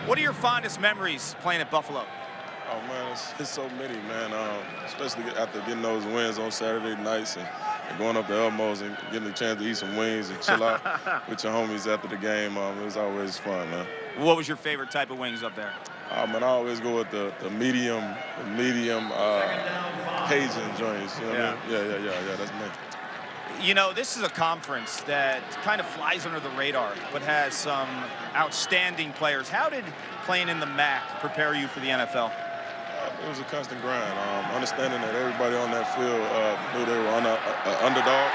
What are your fondest memories playing at Buffalo? Oh man, it's so many, man. Especially after getting those wins on Saturday nights and going up to Elmo's and getting the chance to eat some wings and chill out with your homies after the game. It was always fun, man. What was your favorite type of wings up there? Man, I always go with the medium Cajun joints. You know what I mean? Yeah, that's me. You know, this is a conference that kind of flies under the radar, but has some outstanding players. How did playing in the MAC prepare you for the NFL? It was a constant grind. Understanding that everybody on that field knew they were underdog.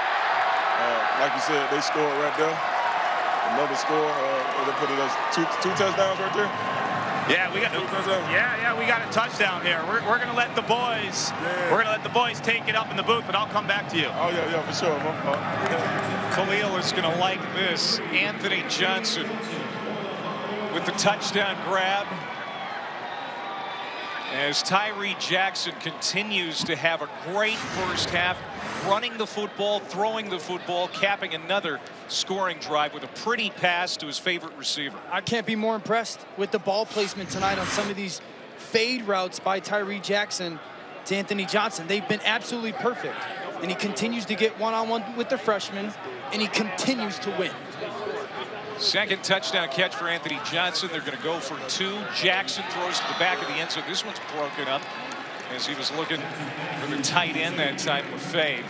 Like you said, they scored right there. Another score. They put it as two touchdowns right there. Yeah, we got we got a touchdown here. We're gonna let the boys we're gonna let the boys take it up in the booth, but I'll come back to you. Oh yeah, for sure. Khalil is gonna like this. Anthony Johnson with the touchdown grab. As Tyree Jackson continues to have a great first half, running the football, throwing the football, capping another scoring drive with a pretty pass to his favorite receiver. I can't be more impressed with the ball placement tonight on some of these fade routes by Tyree Jackson to Anthony Johnson. They've been absolutely perfect. And he continues to get one-on-one with the freshman, and he continues to win. Second touchdown catch for Anthony Johnson. They're going to go for 2. Jackson throws to the back of the end zone. This one's broken up as he was looking for the tight end that time with Fave.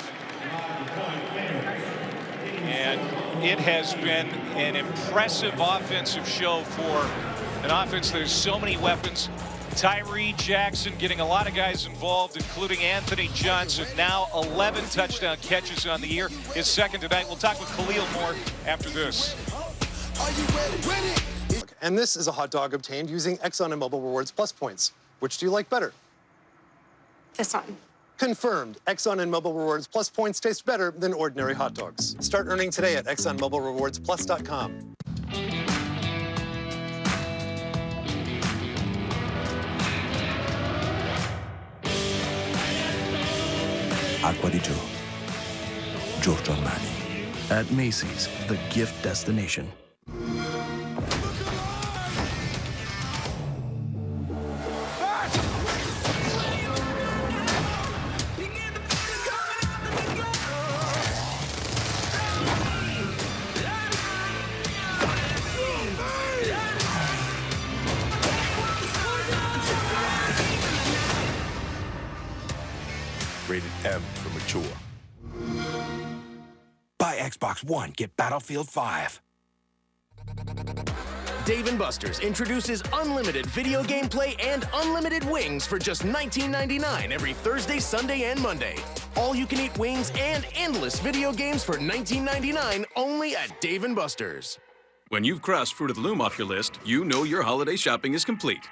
And it has been an impressive offensive show for an offense that has so many weapons. Tyree Jackson getting a lot of guys involved, including Anthony Johnson. Now 11 touchdown catches on the year. His second tonight. We'll talk with Khalil more after this. And this is a hot dog obtained using Exxon and Mobil Rewards Plus points. Which do you like better? This one. Confirmed. Exxon and Mobil Rewards Plus points taste better than ordinary hot dogs. Start earning today at ExxonMobilRewardsPlus.com. Acqua di Gio. Giorgio Armani. At Macy's, the gift destination. Rated M for mature. Buy Xbox One, get Battlefield 5. Dave & Buster's introduces unlimited video game play and unlimited wings for just $19.99 every Thursday, Sunday, and Monday. All-you-can-eat wings and endless video games for $19.99 only at Dave & Buster's. When you've crossed Fruit of the Loom off your list, you know your holiday shopping is complete.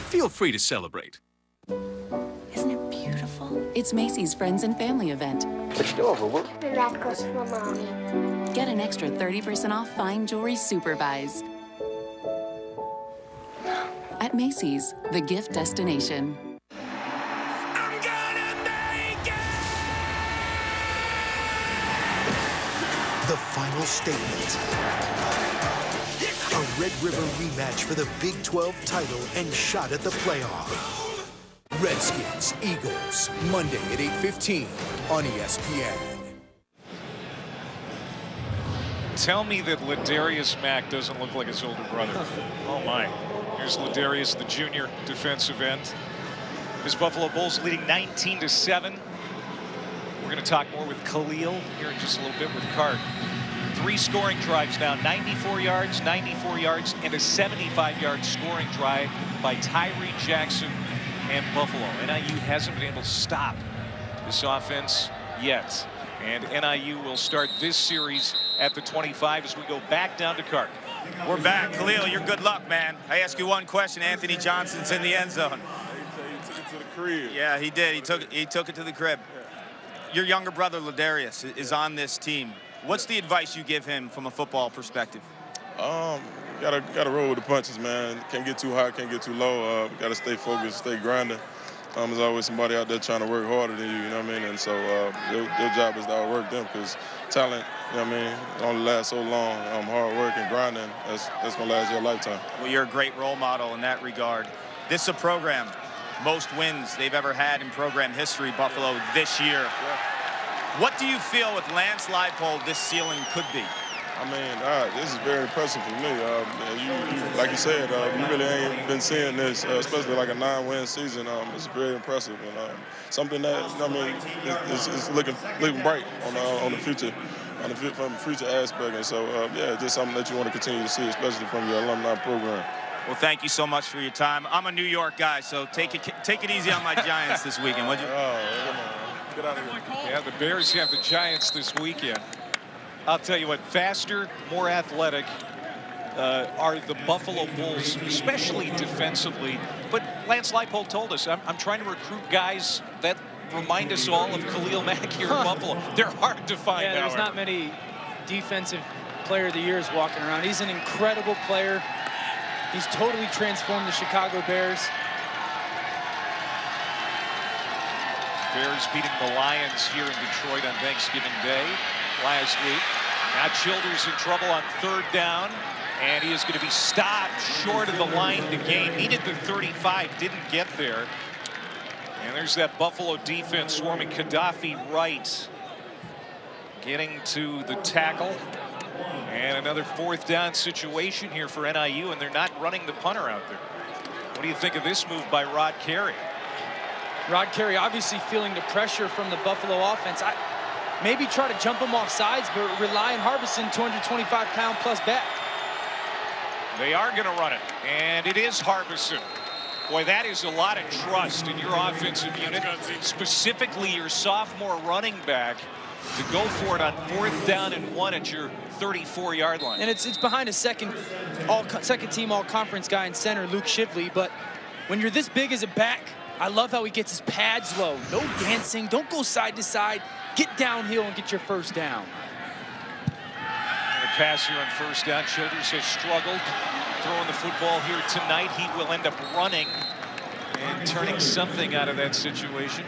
Feel free to celebrate. Isn't it beautiful? It's Macy's Friends and Family event. Get Get an extra 30% off fine jewelry Supervise. At Macy's, the gift destination. The final statement. A Red River rematch for the Big 12 title and shot at the playoff. Redskins, Eagles, Monday at 8:15 on ESPN. Tell me that Ladarius Mack doesn't look like his older brother. Oh my. Here's Ladarius, the junior defensive end. His Buffalo Bulls leading 19-7. We're going to talk more with Khalil here in just a little bit with Cart. 3 scoring drives now, 94 yards, and a 75-yard scoring drive by Tyree Jackson and Buffalo. NIU hasn't been able to stop this offense yet. And NIU will start this series at the 25 as we go back down to Cart. We're back. Khalil, you're good luck, man. I ask you one question. Anthony Johnson's in the end zone. He took it to the crib. Yeah, he did. He took it to the crib. Your younger brother, Ladarius, is on this team. What's the advice you give him from a football perspective? Gotta roll with the punches, man. Can't get too high, can't get too low. Gotta stay focused, stay grinding. There's always somebody out there trying to work harder than you know what I mean? And so their job is to outwork them because talent, you know what I mean, only lasts so long. Hard work and grinding, that's gonna last your lifetime. Well, you're a great role model in that regard. This is a program, most wins they've ever had in program history, Buffalo, this year. Yeah. What do you feel with Lance Leipold this ceiling could be? I mean, this is very impressive for me. Like you said, you really ain't been seeing this, especially like a 9-win season. It's very impressive and something that I mean is looking bright on the future, from a future aspect. And so, yeah, just something that you want to continue to see, especially from your alumni program. Well, thank you so much for your time. I'm a New York guy, so take it easy on my Giants this weekend, would you? Oh, come on. Get out of here. Yeah, the Bears have the Giants this weekend. I'll tell you what, faster, more athletic are the Buffalo Bulls, especially defensively. But Lance Leipold told us, I'm trying to recruit guys that remind us all of Khalil Mack here in Buffalo. They're hard to find. Yeah, there's not many defensive player of the years walking around. He's an incredible player. He's totally transformed the Chicago Bears. Bears beating the Lions here in Detroit on Thanksgiving Day last week. Now Childers in trouble on 3rd down, and he is going to be stopped short of the line to gain. Needed the 35, didn't get there. And there's that Buffalo defense swarming. Gaddafi right, getting to the tackle. And another 4th down situation here for NIU, and they're not running the punter out there. What do you think of this move by Rod Carey? Rod Carey obviously feeling the pressure from the Buffalo offense. Maybe try to jump him off sides, but rely on Harbison, 225-pound plus back. They are going to run it, and it is Harbison. Boy, that is a lot of trust in your offensive unit, specifically your sophomore running back, to go for it on 4th down and 1 at your 34-yard line. And it's behind a second team all-conference guy in center, Luke Shively. But when you're this big as a back, I love how he gets his pads low. No dancing. Don't go side to side. Get downhill and get your 1st down. The pass here on 1st down. Childers has struggled throwing the football here tonight. He will end up running and turning something out of that situation.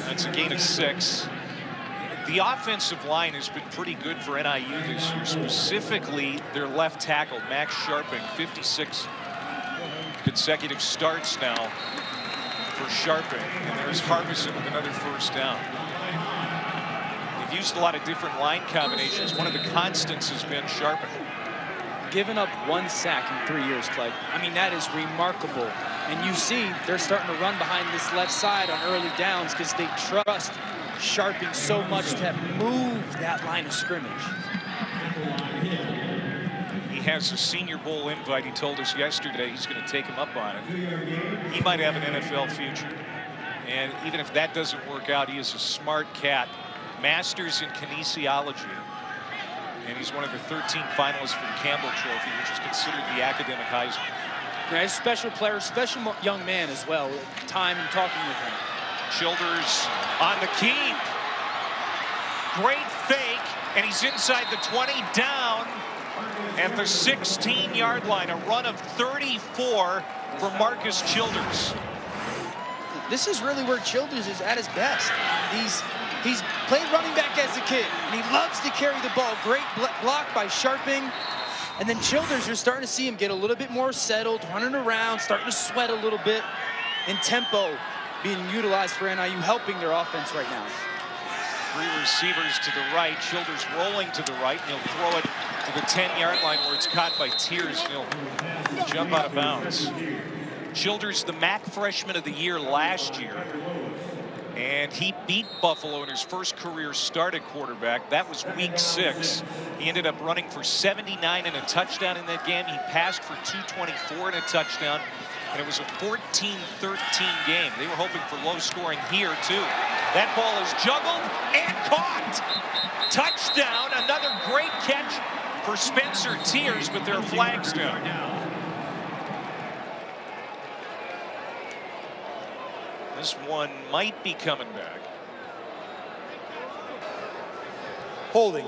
That's a gain of 6. The offensive line has been pretty good for NIU this year, specifically their left tackle, Max Sharping. 56 consecutive starts now for Sharping. And there's Harbison with another 1st down. They've used a lot of different line combinations. One of the constants has been Sharping. Given up 1 sack in 3 years, Clay. I mean, that is remarkable. And you see they're starting to run behind this left side on early downs because they trust Sharping so much to move that line of scrimmage. He has a Senior Bowl invite. He told us yesterday he's going to take him up on it. He might have an NFL future. And even if that doesn't work out, he is a smart cat. Masters in kinesiology. And he's one of the 13 finalists for the Campbell Trophy, which is considered the academic Heisman. Yeah, he's a special player, special young man as well. Time and talking with him. Childers on the key. Great fake, and he's inside the 20, down at the 16-yard line. A run of 34 for Marcus Childers. This is really where Childers is at his best. He's played running back as a kid, and he loves to carry the ball. Great block by Sharping. And then Childers, you're starting to see him get a little bit more settled, running around, starting to sweat a little bit, and tempo being utilized for NIU, helping their offense right now. 3 receivers to the right. Childers rolling to the right, and he'll throw it to the 10-yard line where it's caught by Tears, and he'll jump out of bounds. Childers, the MAC Freshman of the Year last year, and he beat Buffalo in his first career start at quarterback. That was week 6. He ended up running for 79 and a touchdown in that game. He passed for 224 and a touchdown, and it was a 14-13 game. They were hoping for low scoring here, too. That ball is juggled and caught. Touchdown, another great catch for Spencer Tears, but there are flags down. This one might be coming back. Holding.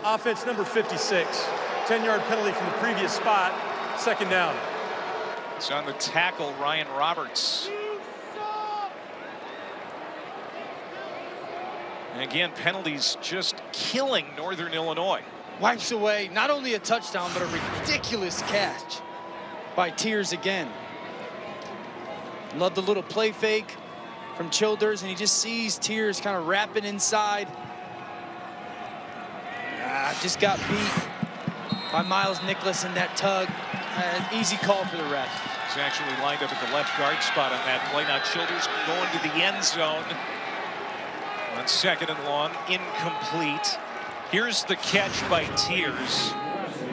Offense number 56. 10-yard penalty from the previous spot. 2nd down. It's on the tackle, Ryan Roberts. And again, penalties just killing Northern Illinois. Wipes away not only a touchdown, but a ridiculous catch by Tears again. Love the little play fake from Childers, and he just sees Tears kind of wrapping inside. Just got beat by Miles Nicholas in that tug. An easy call for the ref. He's actually lined up at the left guard spot on that play. Now Childers going to the end zone on 2nd and long, incomplete. Here's the catch by Tears.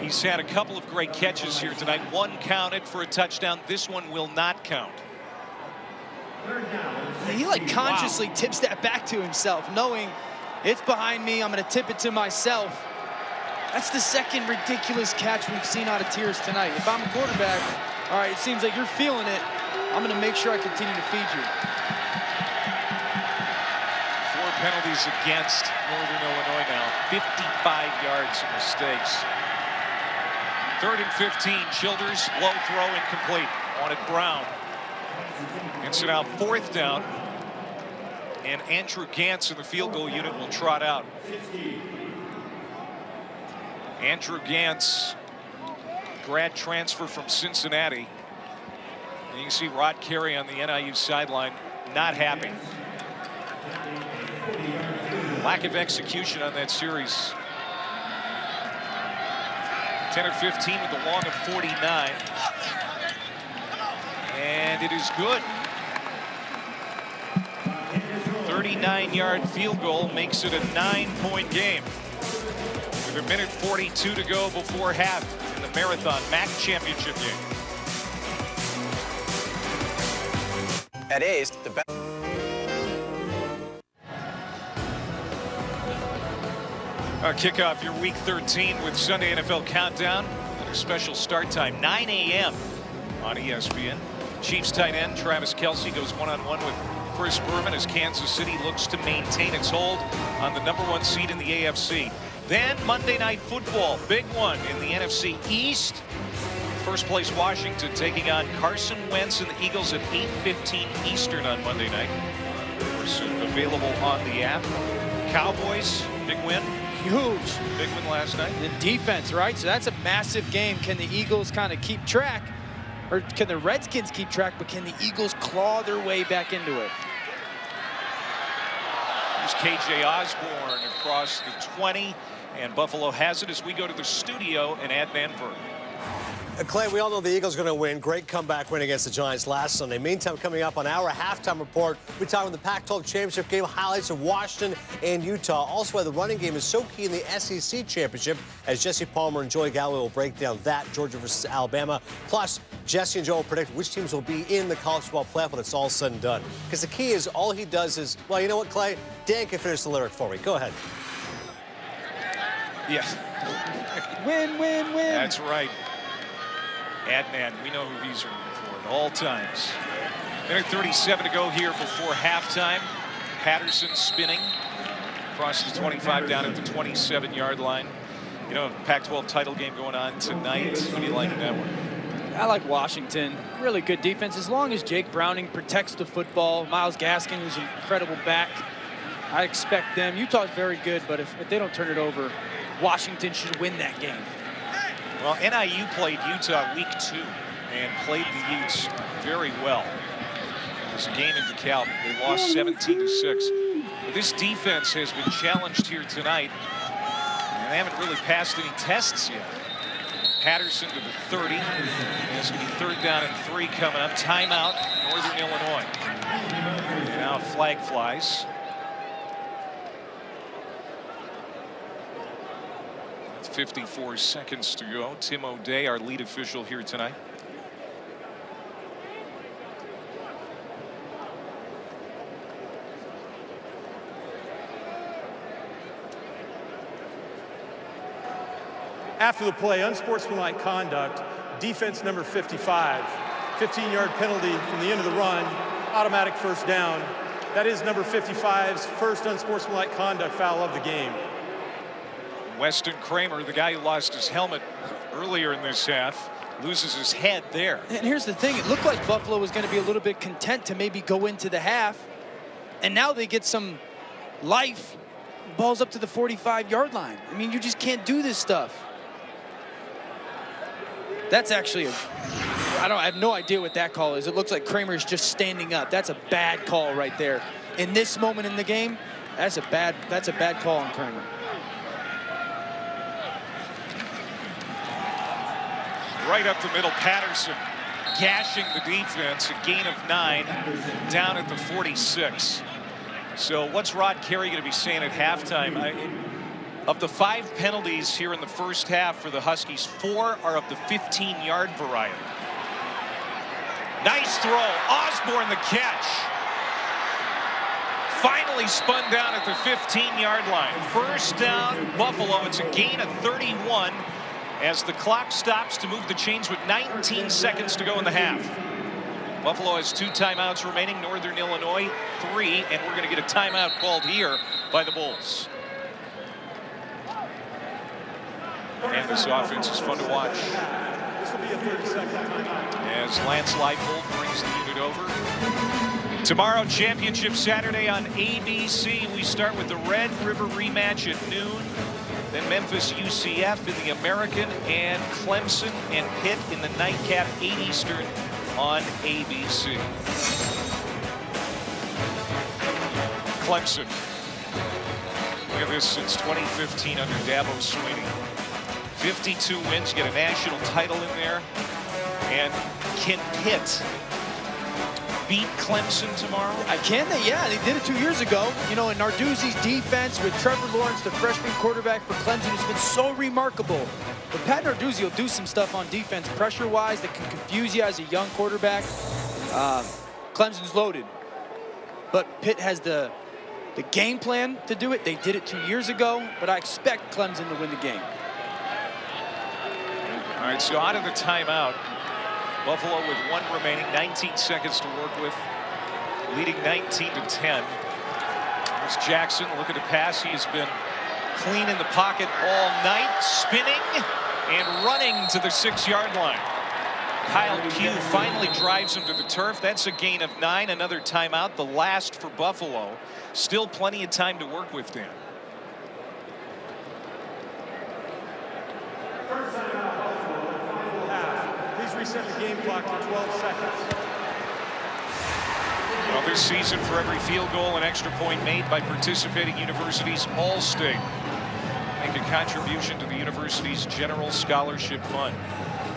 He's had a couple of great catches here tonight. One counted for a touchdown. This one will not count. He like consciously tips that back to himself, knowing it's behind me, I'm gonna tip it to myself. That's the 2nd ridiculous catch we've seen out of Tears tonight. If I'm a quarterback, all right, it seems like you're feeling it. I'm gonna make sure I continue to feed you. 4 penalties against Northern Illinois now. 55 yards of mistakes. 3rd and 15, Childers, low throw, incomplete. Wanted Brown. And so now 4th down, and Andrew Gantz in the field goal unit will trot out. Andrew Gantz, grad transfer from Cincinnati. And you can see Rod Carey on the NIU sideline, not happy. Lack of execution on that series 10 or 15 with a long of 49. And it is good. 39-yard field goal makes it a 9-point game. With a minute 42 to go before half in the Marathon MAC championship game. At A's, the best. Kick off your week 13 with Sunday NFL Countdown. And a special start time, 9 a.m. on ESPN. Chiefs tight end Travis Kelce goes one-on-one with Chris Berman as Kansas City looks to maintain its hold on the #1 seed in the AFC. Then Monday Night Football, big one in the NFC East. First place Washington taking on Carson Wentz and the Eagles at 8:15 Eastern on Monday night. Of course, available on the app. Cowboys, big win. Huge. Big win last night. The defense, right? So that's a massive game. Can the Eagles kind of keep track? Or can the Redskins keep track, but can the Eagles claw their way back into it? Here's KJ Osborne across the 20, and Buffalo has it as we go to the studio and Adnan Virk. Clay, we all know the Eagles are going to win. Great comeback win against the Giants last Sunday. Meantime, coming up on our halftime report, we talk about the Pac-12 championship game, highlights of Washington and Utah. Also, why the running game is so key in the SEC championship, as Jesse Palmer and Joey Galloway will break down that, Georgia versus Alabama. Plus, Jesse and Joe will predict which teams will be in the college football playoff when it's all said and done. Because the key is all he does is, well, you know what, Clay? Dan can finish the lyric for me. Go ahead. Yes. Win, win, win. That's right. Adnan, we know who he's rooting for at all times. Minute 37 to go here before halftime. Patterson spinning across the 25 down at the 27-yard line. You know, Pac-12 title game going on tonight. What do you like in that one? I like Washington. Really good defense. As long as Jake Browning protects the football, Myles Gaskin, who's an incredible back, I expect them. Utah's very good, but if they don't turn it over, Washington should win that game. Well, NIU played Utah week 2 and played the Utes very well. It was a game in DeKalb. They lost 17-6. But this defense has been challenged here tonight, and they haven't really passed any tests yet. Patterson to the 30. It's going to be 3rd down and 3 coming up. Timeout, Northern Illinois. Now flag flies. 54 seconds to go. Tim O'Day, our lead official here tonight. After the play, unsportsmanlike conduct, defense number 55, 15-yard penalty from the end of the run, automatic first down. That is number 55's first unsportsmanlike conduct foul of the game. Weston Kramer, the guy who lost his helmet earlier in this half, loses his head there. And here's the thing, it looked like Buffalo was going to be a little bit content to maybe go into the half, and now they get some life. Ball's up to the 45-yard line. I mean, you just can't do this stuff. That's actually I have no idea what that call is. It looks like Kramer's just standing up. That's a bad call right there. In this moment in the game, that's a bad call on Kramer. Right up the middle, Patterson gashing the defense, a gain of 9 down at the 46. So what's Rod Carey going to be saying at halftime? Of the 5 penalties here in the first half for the Huskies, 4 are of the 15-yard variety. Nice throw, Osborne the catch. Finally spun down at the 15-yard line. First down, Buffalo. It's a gain of 31 as the clock stops to move the chains with 19 seconds to go in the half. Buffalo has 2 timeouts remaining, Northern Illinois 3, and we're going to get a timeout called here by the Bulls. And this offense is fun to watch. This will be a 30-second timeout. As Lance Leipold brings the unit over. Tomorrow, Championship Saturday on ABC. We start with the Red River rematch at noon. Then Memphis UCF in the American, and Clemson and Pitt in the nightcap, 8 Eastern on ABC. Clemson. Look at this since 2015 under Dabo Swinney. 52 wins, get a national title in there. And can Pitt beat Clemson tomorrow? Can they? Yeah, they did it 2 years ago. You know, in Narduzzi's defense with Trevor Lawrence, the freshman quarterback for Clemson, has been so remarkable. But Pat Narduzzi will do some stuff on defense, pressure-wise, that can confuse you as a young quarterback. Clemson's loaded. But Pitt has the game plan to do it. They did it 2 years ago, but I expect Clemson to win the game. All right, so out of the timeout, Buffalo with 1 remaining, 19 seconds to work with, leading 19-10. There's Jackson, look at the pass. He has been clean in the pocket all night, spinning and running to the 6-yard line. Kyle Pugh finally drives him to the turf. That's a gain of 9, another timeout, the last for Buffalo. Still plenty of time to work with, Dan. Please reset the game clock to 12 seconds. Well, this season, for every field goal and extra point made by participating universities, All-State make a contribution to the university's general scholarship fund.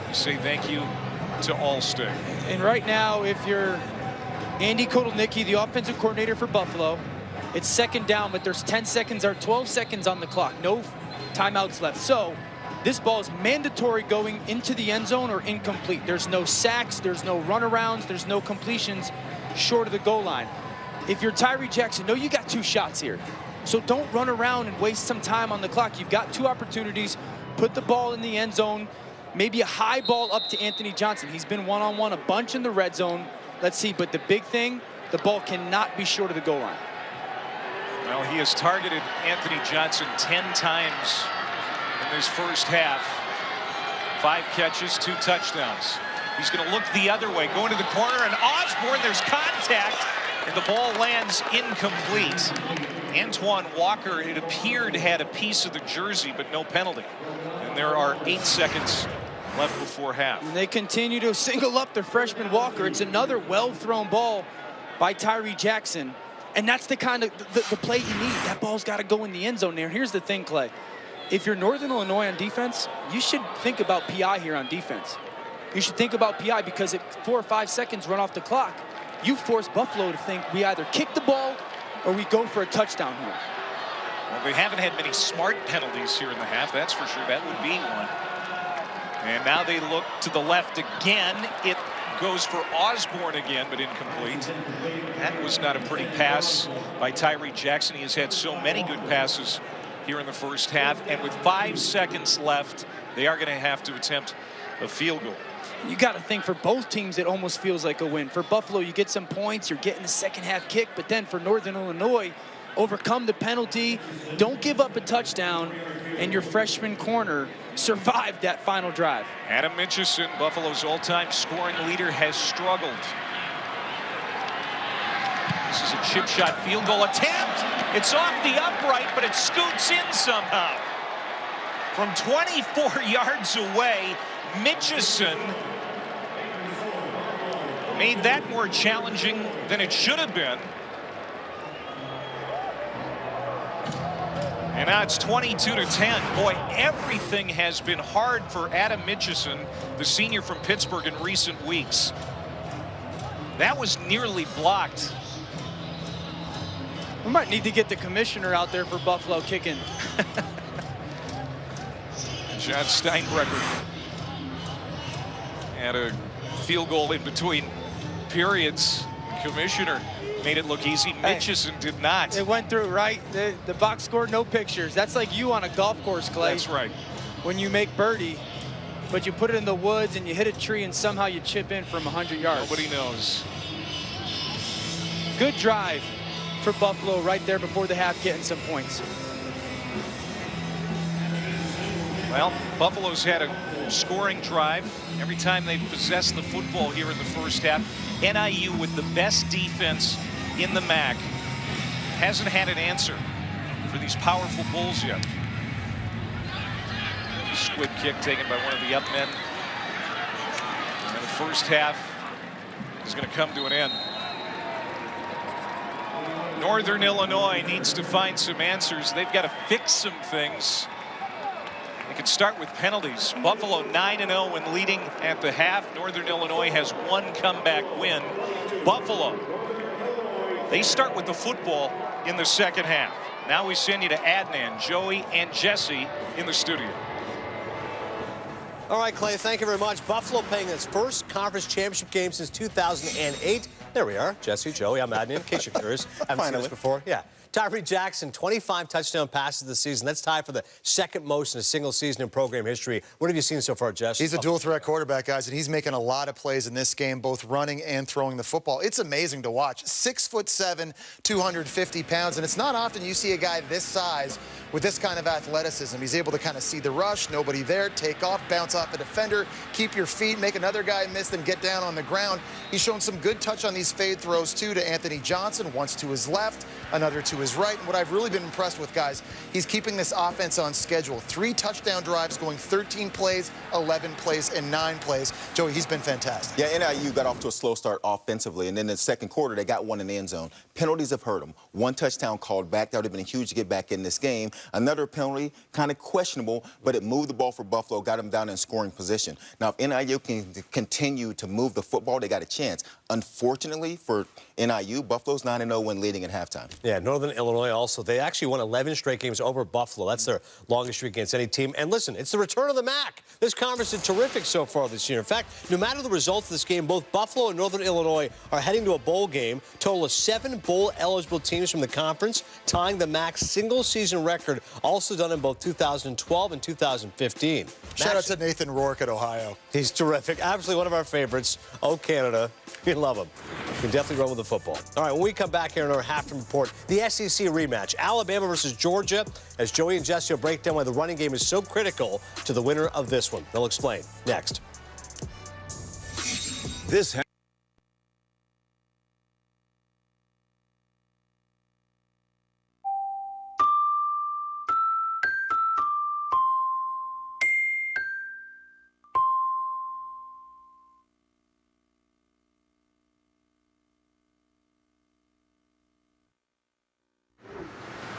We say thank you to All-State. And right now, if you're Andy Kotelnicki, the offensive coordinator for Buffalo, it's second down, but there's 10 seconds or 12 seconds on the clock. No timeouts left. So this ball is mandatory going into the end zone or incomplete. There's no sacks, there's no runarounds, there's no completions short of the goal line. If you're Tyree Jackson, know you got 2 shots here. So don't run around and waste some time on the clock. You've got 2 opportunities. Put the ball in the end zone. Maybe a high ball up to Anthony Johnson. He's been one-on-one a bunch in the red zone. Let's see, but the big thing, the ball cannot be short of the goal line. Well, he has targeted Anthony Johnson 10 times in this first half. 5 catches, 2 touchdowns. He's going to look the other way, going to the corner, and Osborne, there's contact, and the ball lands incomplete. Antoine Walker, it appeared, had a piece of the jersey, but no penalty. And there are 8 seconds left before half. And they continue to single up the freshman Walker. It's another well-thrown ball by Tyree Jackson. And that's the kind of the play you need. That ball's got to go in the end zone there. And here's the thing, Clay. If you're Northern Illinois on defense, you should think about PI here on defense. You should think about PI because if 4 or 5 seconds run off the clock, you force Buffalo to think we either kick the ball or we go for a touchdown here. Well, they haven't had many smart penalties here in the half, that's for sure. That would be one. And now they look to the left again. It goes for Osborne again, but incomplete. That was not a pretty pass by Tyree Jackson. He has had so many good passes here in the first half. And with 5 seconds left, they are going to have to attempt a field goal. You got to think for both teams, it almost feels like a win. For Buffalo, you get some points, you're getting the second half kick, but then for Northern Illinois, overcome the penalty, don't give up a touchdown, and your freshman corner survived that final drive. Adam Mitchison, Buffalo's all-time scoring leader, has struggled. This is a chip shot field goal attempt. It's off the upright, but it scoots in somehow. From 24 yards away, Mitchison made that more challenging than it should have been. And now it's 22-10. Boy, everything has been hard for Adam Mitchison, the senior from Pittsburgh, in recent weeks. That was nearly blocked. We might need to get the commissioner out there for Buffalo kicking. John Steinbrecher had a field goal in between periods. The commissioner made it look easy. Mitchison did not. It went through, right? The box score, no pictures. That's like you on a golf course, Clay. That's right. When you make birdie, but you put it in the woods and you hit a tree and somehow you chip in from 100 yards. Nobody knows. Good drive for Buffalo right there before the half, getting some points. Well, Buffalo's had a scoring drive every time they've possessed the football here in the first half. NIU, with the best defense in the MAC, hasn't had an answer for these powerful Bulls yet. Squib kick taken by one of the up men. And the first half is going to come to an end. Northern Illinois needs to find some answers. They've got to fix some things They can start with penalties. Buffalo 9-0 when leading at the half. Northern Illinois has one comeback win. Buffalo, they start with the football in the second half. Now we send you to Adnan, Joey, and Jesse in the studio. All right, Clay, thank you very much. Buffalo playing its first conference championship game since 2008. There we are. Jesse, Joey, I'm Adnan, in case you're curious. Haven't seen this before. Yeah. Tyree Jackson, 25 touchdown passes this season. That's tied for the second most in a single season in program history. What have you seen so far, Jess? He's a dual-threat quarterback, guys, and he's making a lot of plays in this game, both running and throwing the football. It's amazing to watch. 6'7", 250 pounds, and it's not often you see a guy this size with this kind of athleticism. He's able to kind of see the rush, nobody there, take off, bounce off the defender, keep your feet, make another guy miss, then get down on the ground. He's shown some good touch on these fade throws, too, to Anthony Johnson, once to his left, another to his right. And what I've really been impressed with, guys, he's keeping this offense on schedule. 3 touchdown drives, going 13 plays, 11 plays, and 9 plays. Joey, he's been fantastic. Yeah, NIU got off to a slow start offensively, and then in the second quarter, they got one in the end zone. Penalties have hurt them. 1 touchdown called back. That would have been huge to get back in this game. Another penalty, kind of questionable, but it moved the ball for Buffalo, got them down in scoring position. Now, if NIU can continue to move the football, they got a chance. Unfortunately for NIU, Buffalo's 9-0 when leading at halftime. Yeah, Northern Illinois also. They actually won 11 straight games over Buffalo. That's their longest streak against any team. And listen, it's the return of the MAC. This conference is terrific so far this year. In fact, no matter the results of this game, both Buffalo and Northern Illinois are heading to a bowl game. Total of 7 bowl-eligible teams from the conference, tying the MAC's single-season record, also done in both 2012 and 2015. Shout out to Nathan Rourke at Ohio. He's terrific. Absolutely one of our favorites. Oh, Canada. We love him. You can definitely run with the football. All right, when we come back here in our halftime report, the SEC rematch, Alabama versus Georgia, as Joey and Jesse will break down why the running game is so critical to the winner of this one. They'll explain next. This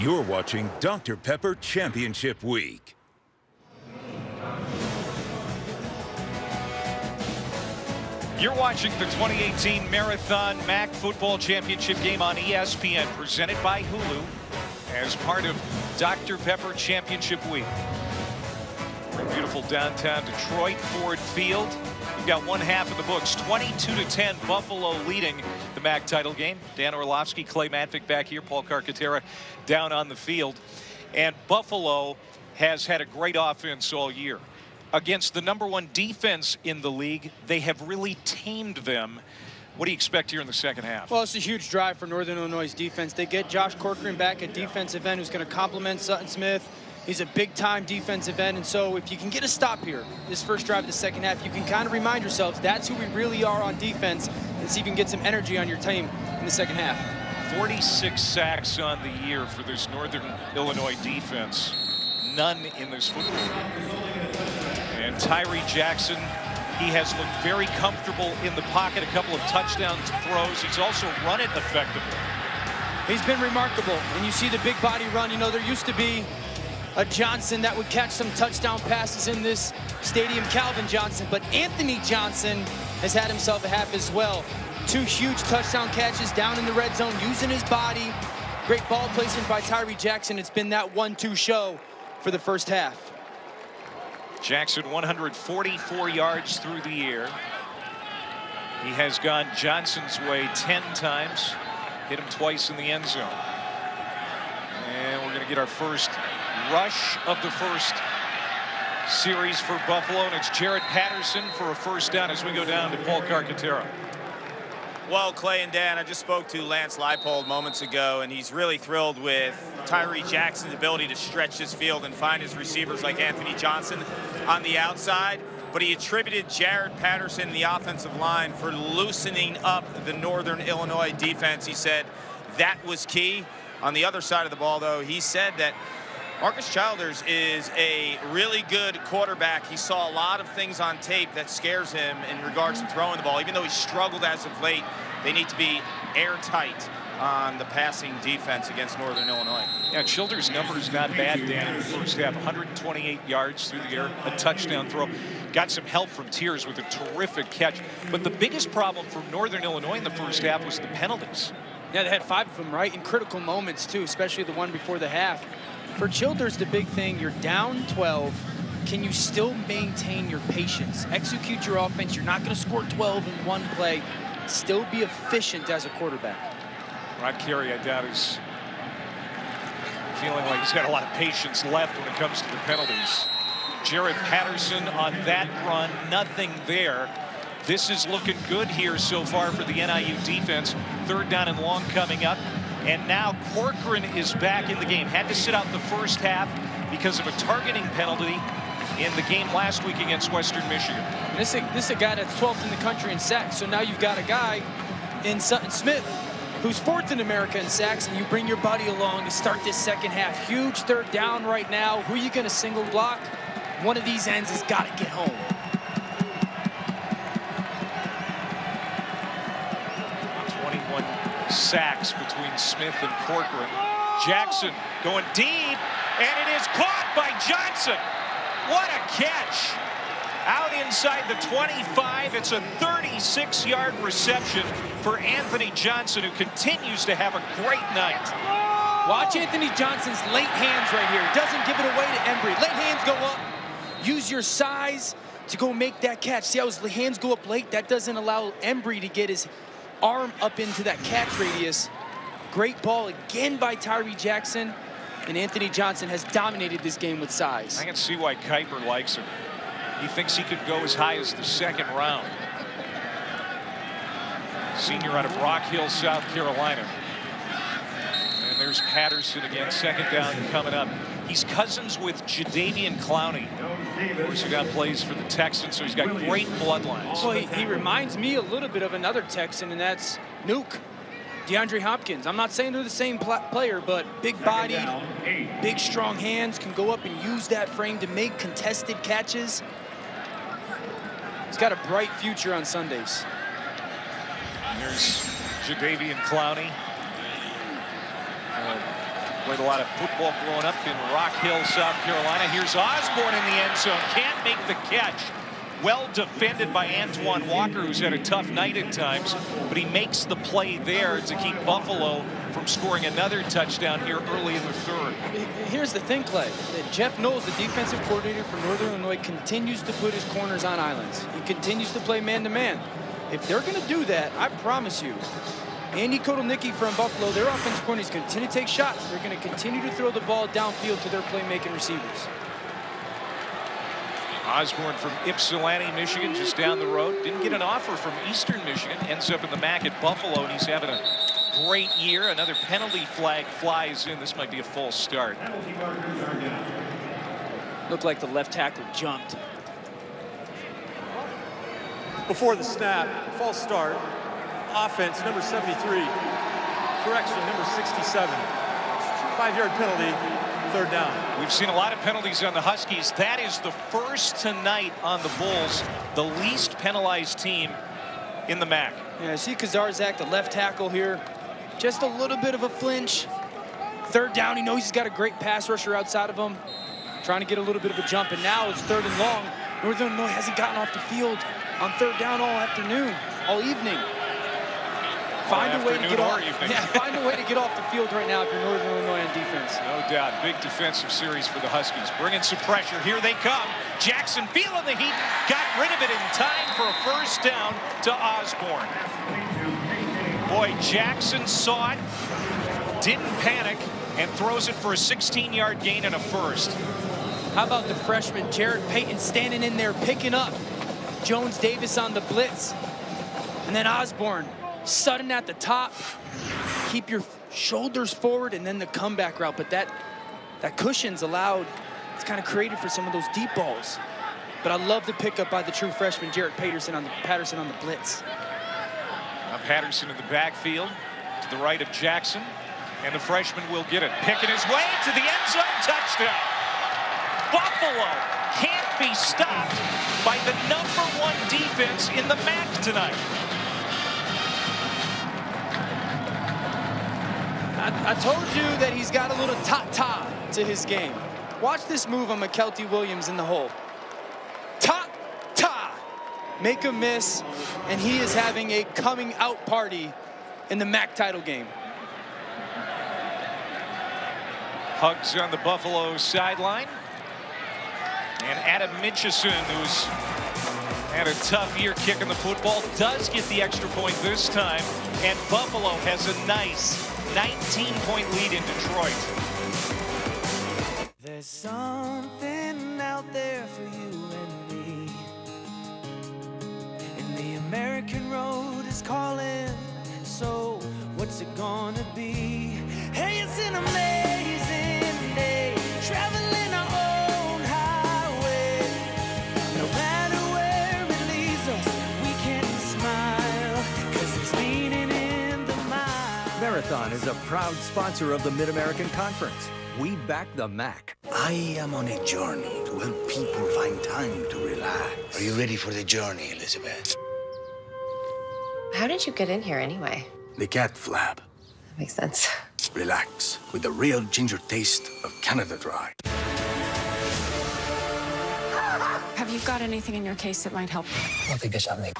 You're watching Dr. Pepper Championship Week. You're watching the 2018 Marathon MAC Football Championship game on ESPN, presented by Hulu as part of Dr. Pepper Championship Week. We're in beautiful downtown Detroit, Ford Field. We've got one half of the books, 22-10, Buffalo leading the MAC title game. Dan Orlovsky, Clay Matvick back here, Paul Carcaterra down on the field. And Buffalo has had a great offense all year. Against the #1 defense in the league, they have really tamed them. What do you expect here in the second half? Well, it's a huge drive for Northern Illinois' defense. They get Josh Corcoran back at defensive end, who's going to complement Sutton Smith. He's a big-time defensive end, and so if you can get a stop here, this first drive of the second half, you can kind of remind yourselves that's who we really are on defense, and see if you can get some energy on your team in the second half. 46 sacks on the year for this Northern Illinois defense. None in this football game. And Tyree Jackson, he has looked very comfortable in the pocket, a couple of touchdown throws. He's also run it effectively. He's been remarkable, and you see the big body run. You know, there used to be a Johnson that would catch some touchdown passes in this stadium, Calvin Johnson, but Anthony Johnson has had himself a half as well. 2 huge touchdown catches down in the red zone, using his body. Great ball placement by Tyree Jackson. It's been that 1-2 show for the first half. Jackson 144 yards through the air. He has gone Johnson's way 10 times, hit him twice in the end zone. And we're going to get our first rush of the first series for Buffalo, and it's Jared Patterson for a first down as we go down to Paul Carcaterra. Well, Clay and Dan, I just spoke to Lance Leipold moments ago, and he's really thrilled with Tyree Jackson's ability to stretch this field and find his receivers like Anthony Johnson on the outside. But he attributed Jared Patterson and the offensive line for loosening up the Northern Illinois defense. He said that was key. On the other side of the ball, though, he said that Marcus Childers is a really good quarterback. He saw a lot of things on tape that scares him in regards to throwing the ball. Even though he struggled as of late, they need to be airtight on the passing defense against Northern Illinois. Yeah, Childers' numbers not bad, Dan, in the first half. 128 yards through the air, a touchdown throw. Got some help from Tiers with a terrific catch. But the biggest problem for Northern Illinois in the first half was the penalties. Yeah, they had 5 of them, right? In critical moments, too, especially the one before the half. For Childers, the big thing, you're down 12. Can you still maintain your patience? Execute your offense. You're not going to score 12 in one play. Still be efficient as a quarterback. Rod Carey, I doubt, is feeling like he's got a lot of patience left when it comes to the penalties. Jared Patterson on that run, nothing there. This is looking good here so far for the NIU defense. 3rd down and long coming up. And now Corcoran is back in the game. Had to sit out the first half because of a targeting penalty in the game last week against Western Michigan. This is a guy that's 12th in the country in sacks. So now you've got a guy in Sutton Smith who's 4th in America in sacks, and you bring your buddy along to start this second half. Huge 3rd down right now. Who are you going to single block? One of these ends has got to get home. Sacks between Smith and Corcoran. Jackson going deep, and it is caught by Johnson. What a catch. Out inside the 25. It's a 36-yard reception for Anthony Johnson, who continues to have a great night. Watch Anthony Johnson's late hands right here. He doesn't give it away to Embry. Late hands go up. Use your size to go make that catch. See how his hands go up late? That doesn't allow Embry to get his arm up into that catch radius. Great ball again by Tyree Jackson, and Anthony Johnson has dominated this game with size. I can see why Kuiper likes him. He thinks he could go as high as the 2nd round. Senior out of Rock Hill, South Carolina. And there's Patterson again, 2nd down coming up. He's cousins with Jadeveon Clowney. Of course, he got plays for the Texans, so he's got great bloodlines. Well, he reminds me a little bit of another Texan, and that's Nuke, DeAndre Hopkins. I'm not saying they're the same player, but big-bodied, big, strong hands, can go up and use that frame to make contested catches. He's got a bright future on Sundays. And there's Jadeveon Clowney. Played a lot of football growing up in Rock Hill, South Carolina. Here's Osborne in the end zone. Can't make the catch. Well defended by Antoine Walker, who's had a tough night at times, but he makes the play there to keep Buffalo from scoring another touchdown here early in the 3rd. Here's the thing, Clay. Jeff Knowles, the defensive coordinator for Northern Illinois, continues to put his corners on islands. He continues to play man-to-man. If they're going to do that, I promise you, Andy Kotelnicki from Buffalo, their offensive corner is going to continue to take shots. They're going to continue to throw the ball downfield to their playmaking receivers. Osborne from Ypsilanti, Michigan, just down the road. Didn't get an offer from Eastern Michigan. Ends up in the MAC at Buffalo, and he's having a great year. Another penalty flag flies in. This might be a false start. Looked like the left tackle jumped. Before the snap, false start. Offense, number 73. Correction, number 67. 5-yard penalty, 3rd down. We've seen a lot of penalties on the Huskies. That is the first tonight on the Bulls, the least penalized team in the MAC. Yeah, see Kazarzak, the left tackle here. Just a little bit of a flinch. 3rd down, he knows he's got a great pass rusher outside of him. Trying to get a little bit of a jump, and now it's 3rd and long. Northern Illinois hasn't gotten off the field on 3rd down all afternoon, all evening. Find a way to get off. Yeah, find a way to get off the field right now if you're Northern Illinois on defense. No doubt. Big defensive series for the Huskies. Bringing some pressure. Here they come. Jackson feeling the heat. Got rid of it in time for a 1st down to Osborne. Boy, Jackson saw it, didn't panic, and throws it for a 16-yard gain and a 1st. How about the freshman Jarrett Payton standing in there picking up Jones Davis on the blitz, and then Osborne sudden at the top. Keep your shoulders forward, and then the comeback route. But that cushion's allowed. It's kind of created for some of those deep balls. But I love the pickup by the true freshman Jarrett Patterson on the blitz. Now Patterson in the backfield to the right of Jackson, and the freshman will get it. Picking his way to the end zone. Touchdown. Buffalo can't be stopped by the #1 defense in the MAC tonight. I told you that he's got a little ta-ta to his game. Watch this move on McKelty Williams in the hole. Ta-ta! Make a miss, and he is having a coming out party in the MAC title game. Hugs on the Buffalo sideline. And Adam Mitchison, who's had a tough year kicking the football, does get the extra point this time. And Buffalo has a nice 19-point lead in Detroit. There's something out there for you and me. And the American road is calling. So what's it gonna be? Hey, it's an amazing day. Traveling our own highway. No matter where it leads us, we can smile. 'Cause there's meaning in the mind. Marathon is a proud sponsor of the Mid-American Conference. We back the MAC. I am on a journey to help people find time to relax. Are you ready for the journey, Elizabeth? How did you get in here anyway? The cat flap. That makes sense. Relax with the real ginger taste of Canada Dry. Have you got anything in your case that might help? No te casarme.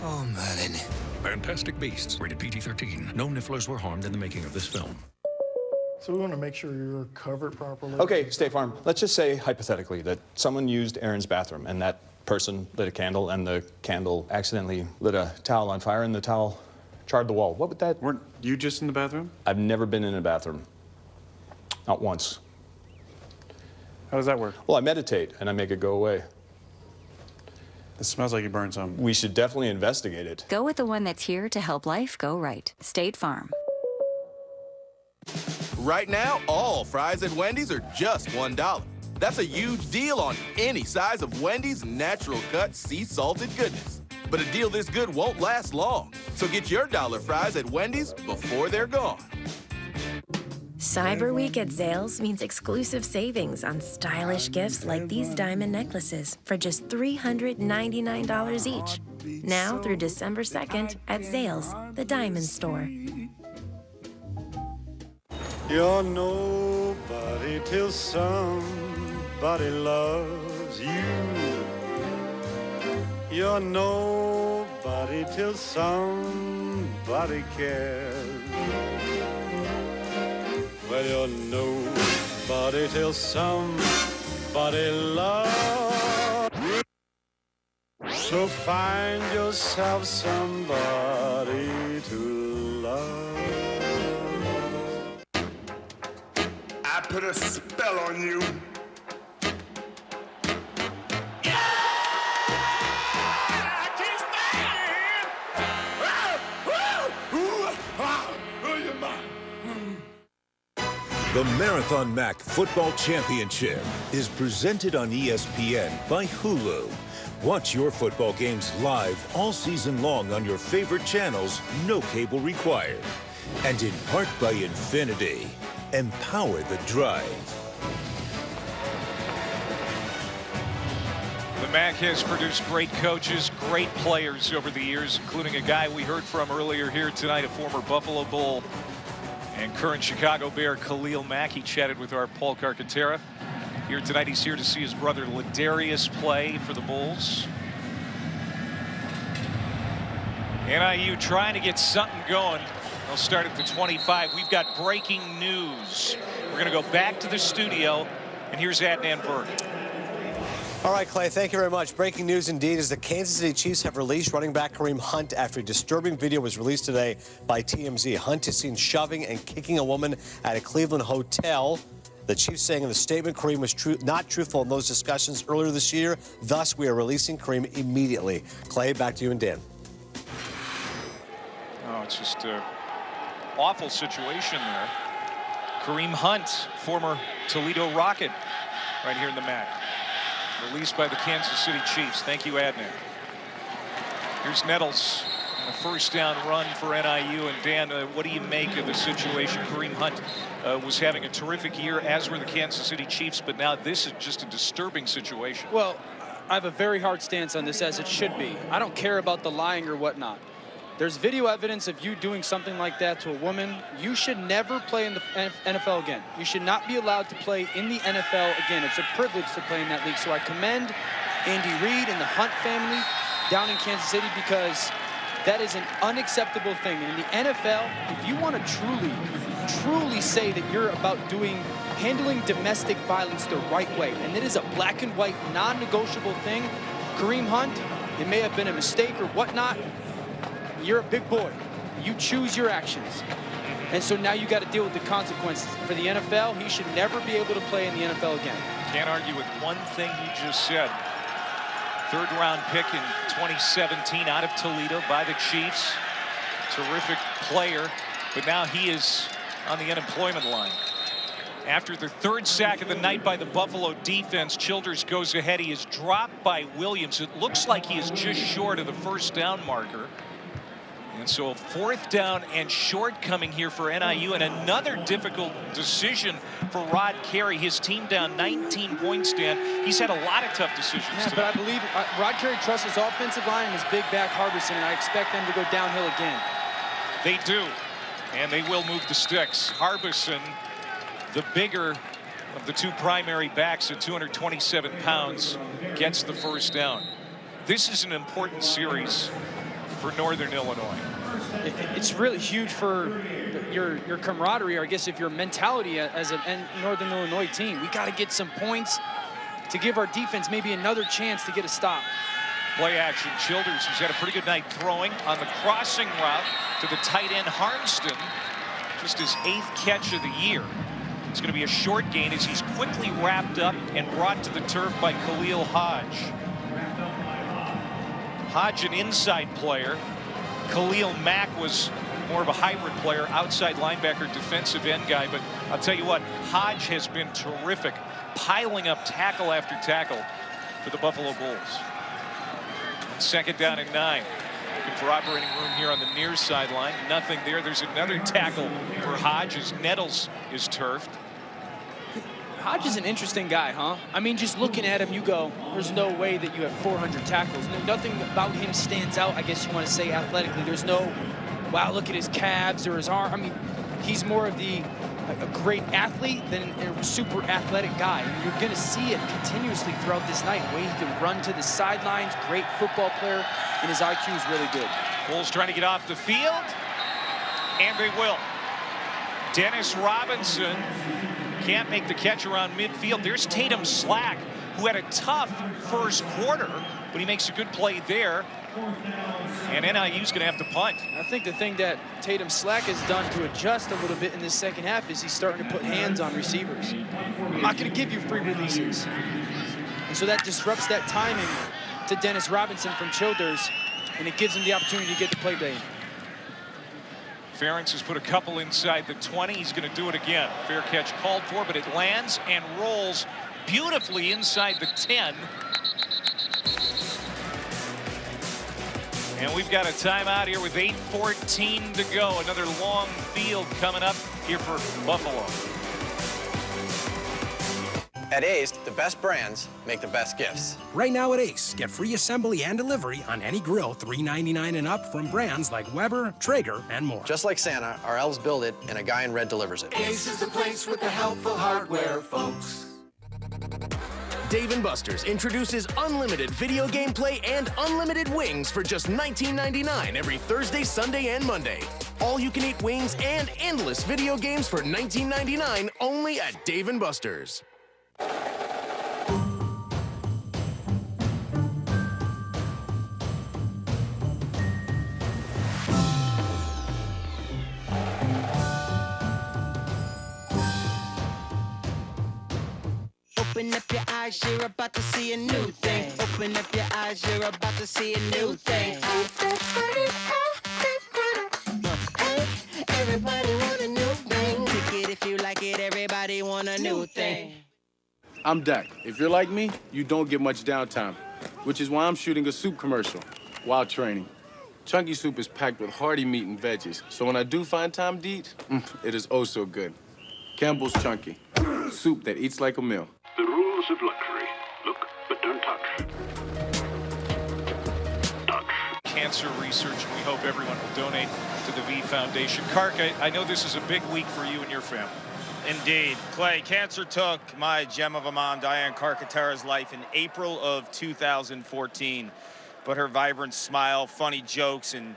Oh, Merlin. Fantastic Beasts, rated PG-13. No nifflers were harmed in the making of this film. So we want to make sure you're covered properly. Okay, State Farm, let's just say hypothetically that someone used Aaron's bathroom and that person lit a candle and the candle accidentally lit a towel on fire and the towel charred the wall. What would that... Weren't you just in the bathroom? I've never been in a bathroom. Not once. How does that work? Well, I meditate and I make it go away. It smells like you burned some. We should definitely investigate it. Go with the one that's here to help life go right. State Farm. Right now, all fries at Wendy's are just $1. That's a huge deal on any size of Wendy's natural cut sea salted goodness. But a deal this good won't last long. So get your dollar fries at Wendy's before they're gone. Cyber Week at Zales means exclusive savings on stylish gifts like these diamond necklaces for just $399 each. Now through December 2nd at Zales, the diamond store. You're nobody till somebody loves you. You're nobody till somebody cares. Well, you're nobody till somebody loves. So find yourself somebody to love. I put a spell on you. The Marathon MAC Football Championship is presented on ESPN by Hulu. Watch your football games live all season long on your favorite channels, no cable required. And in part by Infinity. Empower the drive. The MAC has produced great coaches, great players over the years, including a guy we heard from earlier here tonight, a former Buffalo Bull and current Chicago Bear, Khalil Mack. He chatted with our Paul Carcaterra. Here tonight, he's here to see his brother Ladarius play for the Bulls. NIU trying to get something going. They'll start at the 25. We've got breaking news. We're going to go back to the studio, and here's Adnan Berg. All right, Clay, thank you very much. Breaking news indeed as the Kansas City Chiefs have released running back Kareem Hunt after a disturbing video was released today by TMZ. Hunt is seen shoving and kicking a woman at a Cleveland hotel. The Chiefs saying in the statement Kareem was not truthful in those discussions earlier this year. Thus, we are releasing Kareem immediately. Clay, back to you and Dan. Oh, it's just an awful situation there. Kareem Hunt, former Toledo Rocket, right here in the MAC. Released by the Kansas City Chiefs. Thank you, Adnan. Here's Nettles on a first down run for NIU. And Dan, what do you make of the situation? Kareem Hunt was having a terrific year, as were the Kansas City Chiefs, but now this is just a disturbing situation. Well, I have a very hard stance on this, as it should be. I don't care about the lying or whatnot. There's video evidence of you doing something like that to a woman. You should never play in the NFL again. You should not be allowed to play in the NFL again. It's a privilege to play in that league. So I commend Andy Reid and the Hunt family down in Kansas City, because that is an unacceptable thing. And in the NFL, if you want to truly say that you're about handling domestic violence the right way, and it is a black and white, non-negotiable thing, Kareem Hunt, it may have been a mistake or whatnot. You're a big boy. You choose your actions. And so now you got to deal with the consequences. For the NFL, he should never be able to play in the NFL again. Can't argue with one thing you just said. Third-round pick in 2017 out of Toledo by the Chiefs. Terrific player, but now he is on the unemployment line. After the third sack of the night by the Buffalo defense, Childers goes ahead. He is dropped by Williams. It looks like he is just short of the first down marker. And so a fourth down and short coming here for NIU, and another difficult decision for Rod Carey. His team down 19 points, Dan. He's had a lot of tough decisions. Yeah, but I believe Rod Carey trusts his offensive line and his big back Harbison, and I expect them to go downhill again. They do, and they will move the sticks. Harbison, the bigger of the two primary backs at 227 pounds, gets the first down. This is an important series for Northern Illinois. It's really huge for your camaraderie, or I guess if your mentality as a Northern Illinois team. We got to get some points to give our defense maybe another chance to get a stop. Play action. Childers, who's had a pretty good night throwing on the crossing route to the tight end Harmston. Just his 8th catch of the year. It's going to be a short gain as he's quickly wrapped up and brought to the turf by Khalil Hodge. Hodge, an inside player. Khalil Mack was more of a hybrid player, outside linebacker, defensive end guy. But I'll tell you what, Hodge has been terrific, piling up tackle after tackle for the Buffalo Bulls. Second down and 9. Looking for operating room here on the near sideline. Nothing there. There's another tackle for Hodge as Nettles is turfed. Hodge is an interesting guy, huh? I mean, just looking at him, you go, there's no way that you have 400 tackles. Nothing about him stands out, I guess you want to say, athletically. There's no, wow, look at his calves or his arm. I mean, he's more of a great athlete than a super athletic guy. And you're going to see it continuously throughout this night. The way he can run to the sidelines, great football player, and his IQ is really good. Bulls trying to get off the field, and they will. Dennis Robinson can't make the catch around midfield. There's Tatum Slack, who had a tough first quarter, but he makes a good play there. And NIU's going to have to punt. I think the thing that Tatum Slack has done to adjust a little bit in this second half is he's starting to put hands on receivers. I'm not going to give you free releases. And so that disrupts that timing to Dennis Robinson from Childers, and it gives him the opportunity to get the play made. Ferentz has put a couple inside the 20. He's going to do it again. Fair catch called for, but it lands and rolls beautifully inside the 10. And we've got a timeout here with 8:14 to go. Another long field coming up here for Buffalo. At Ace, the best brands make the best gifts. Right now at Ace, get free assembly and delivery on any grill $3.99 and up from brands like Weber, Traeger, and more. Just like Santa, our elves build it and a guy in red delivers it. Ace is the place with the helpful hardware, folks. Dave & Buster's introduces unlimited video game play and unlimited wings for just $19.99 every Thursday, Sunday, and Monday. All-you-can-eat wings and endless video games for $19.99 only at Dave & Buster's. Open up your eyes, you're about to see a new thing. Open up your eyes, you're about to see a new thing. Everybody want a new thing. Take it if you like it, everybody want a new thing. I'm Dak. If you're like me, you don't get much downtime, which is why I'm shooting a soup commercial while training. Chunky soup is packed with hearty meat and veggies, so when I do find time to eat, it is oh so good. Campbell's Chunky, soup that eats like a meal. The rules of luxury. Look, but don't touch. cancer research, and we hope everyone will donate to the V Foundation. Kark, I know this is a big week for you and your family. Indeed. Clay, cancer took my gem of a mom, Diane Carcaterra's life in April of 2014. But her vibrant smile, funny jokes, and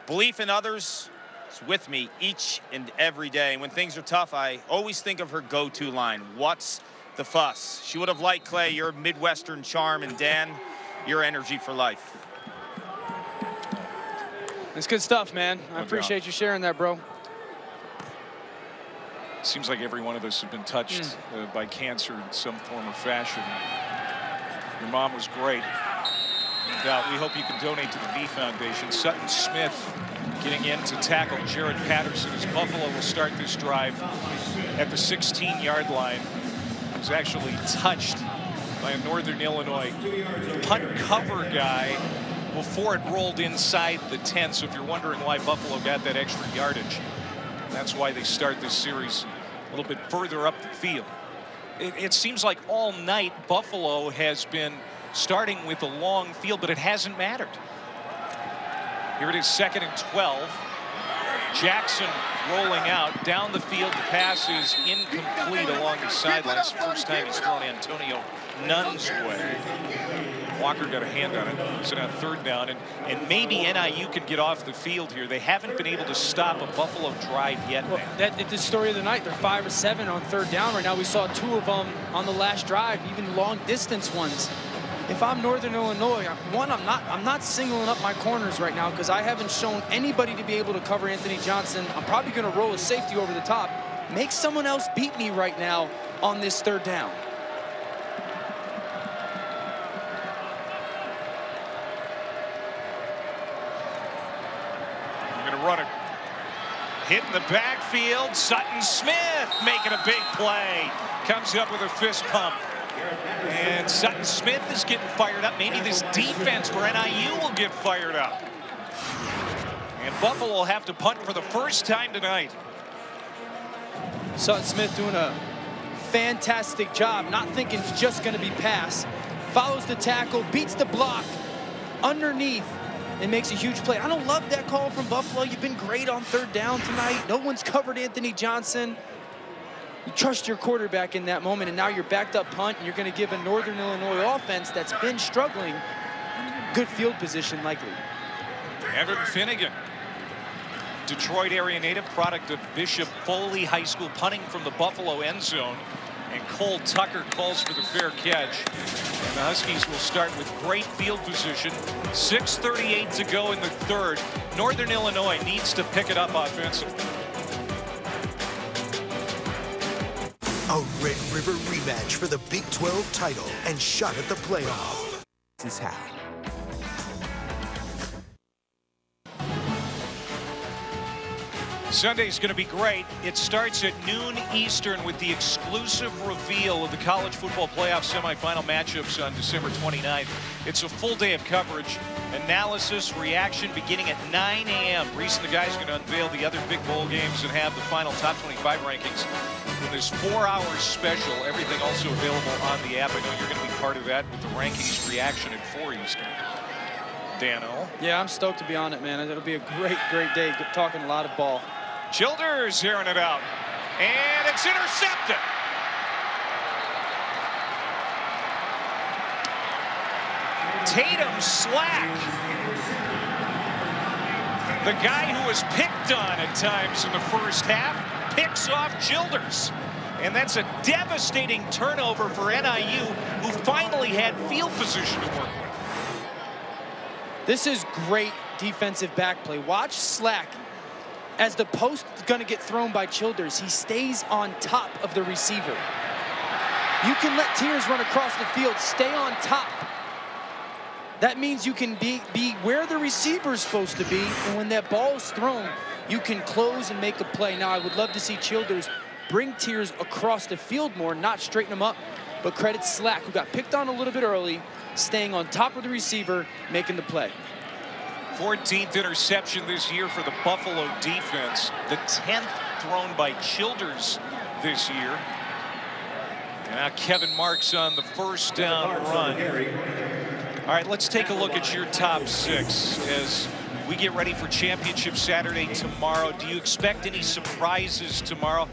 belief in others is with me each and every day. And when things are tough, I always think of her go-to line, "What's the fuss?" She would have liked, Clay, your Midwestern charm, and Dan, your energy for life. It's good stuff, man. I appreciate you sharing that, bro. Seems like every one of us have been touched by cancer in some form or fashion. Your mom was great. No doubt. We hope you can donate to the V Foundation. Sutton Smith getting in to tackle Jared Patterson as Buffalo will start this drive at the 16-yard line. He was actually touched by a Northern Illinois punt cover guy before it rolled inside the 10. So if you're wondering why Buffalo got that extra yardage, that's why they start this series a little bit further up the field. It seems like all night Buffalo has been starting with a long field, but it hasn't mattered. Here it is, 2nd and 12. Jackson rolling out down the field. The pass is incomplete along the sidelines. First time he's thrown Antonio Nunn's way. Walker got a hand on it. So now 3rd down, and maybe NIU could get off the field here. They haven't been able to stop a Buffalo drive yet. Well, that's the story of the night. They're 5 or 7 on 3rd down right now. We saw 2 of them on the last drive, even long distance ones. If I'm Northern Illinois, I'm not singling up my corners right now because I haven't shown anybody to be able to cover Anthony Johnson. I'm probably going to roll a safety over the top. Make someone else beat me right now on this 3rd down. We're going to run it. Hitting the backfield. Sutton Smith making a big play. Comes up with a fist pump. And Sutton Smith is getting fired up. Maybe this defense for NIU will get fired up. And Buffalo will have to punt for the first time tonight. Sutton Smith doing a fantastic job, not thinking it's just going to be pass. Follows the tackle, beats the block underneath, and makes a huge play. I don't love that call from Buffalo. You've been great on 3rd down tonight. No one's covered Anthony Johnson. You trust your quarterback in that moment, and now you're backed up punt, and you're going to give a Northern Illinois offense that's been struggling good field position likely. Evan Finnegan, Detroit area native, product of Bishop Foley High School, punting from the Buffalo end zone. And Cole Tucker calls for the fair catch. And the Huskies will start with great field position. 6:38 to go in the 3rd. Northern Illinois needs to pick it up offensively. A Red River rematch for the Big 12 title and shot at the playoff. This is how. Sunday's going to be great. It starts at noon Eastern with the exclusive reveal of the college football playoff semifinal matchups on December 29th. It's a full day of coverage, analysis, reaction beginning at 9 a.m. Reese and the guys are going to unveil the other big bowl games and have the final top 25 rankings. And this 4-hour special, everything also available on the app. I know you're going to be part of that with the rankings reaction at 4 Eastern. Dano. Yeah, I'm stoked to be on it, man. It'll be a great, great day. Talking a lot of ball. Childers airing it out. And it's intercepted. Tatum Slack. The guy who was picked on at times in the first half picks off Childers. And that's a devastating turnover for NIU, who finally had field position to work with. This is great defensive back play. Watch Slack. As the post is going to get thrown by Childers, he stays on top of the receiver. You can let Tears run across the field, stay on top. That means you can be where the receiver's supposed to be, and when that ball's thrown, you can close and make a play. Now, I would love to see Childers bring Tears across the field more, not straighten him up, but credit Slack, who got picked on a little bit early, staying on top of the receiver, making the play. 14th interception this year for the Buffalo defense. The 10th thrown by Childers this year. And now Kevin Marks on the first down run. All right, let's take a look at your top 6 as we get ready for Championship Saturday tomorrow. Do you expect any surprises tomorrow?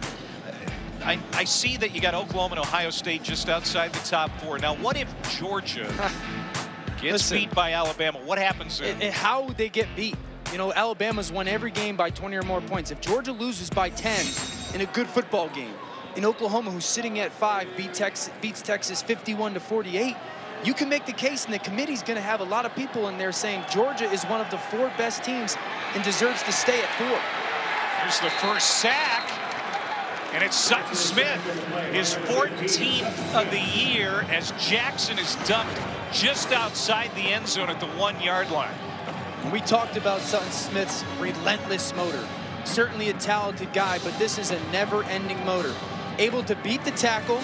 I see that you got Oklahoma and Ohio State just outside the top 4. Now, what if Georgia gets beat by Alabama? What happens there? How would they get beat? You know, Alabama's won every game by 20 or more points. If Georgia loses by 10 in a good football game, in Oklahoma, who's sitting at 5, beats Texas 51-48, you can make the case, and the committee's going to have a lot of people in there saying Georgia is one of the 4 best teams and deserves to stay at 4. Here's the first sack. And it's Sutton Smith, his 14th of the year, as Jackson is dumped just outside the end zone at the 1-yard line. We talked about Sutton Smith's relentless motor. Certainly a talented guy, but this is a never-ending motor. Able to beat the tackle,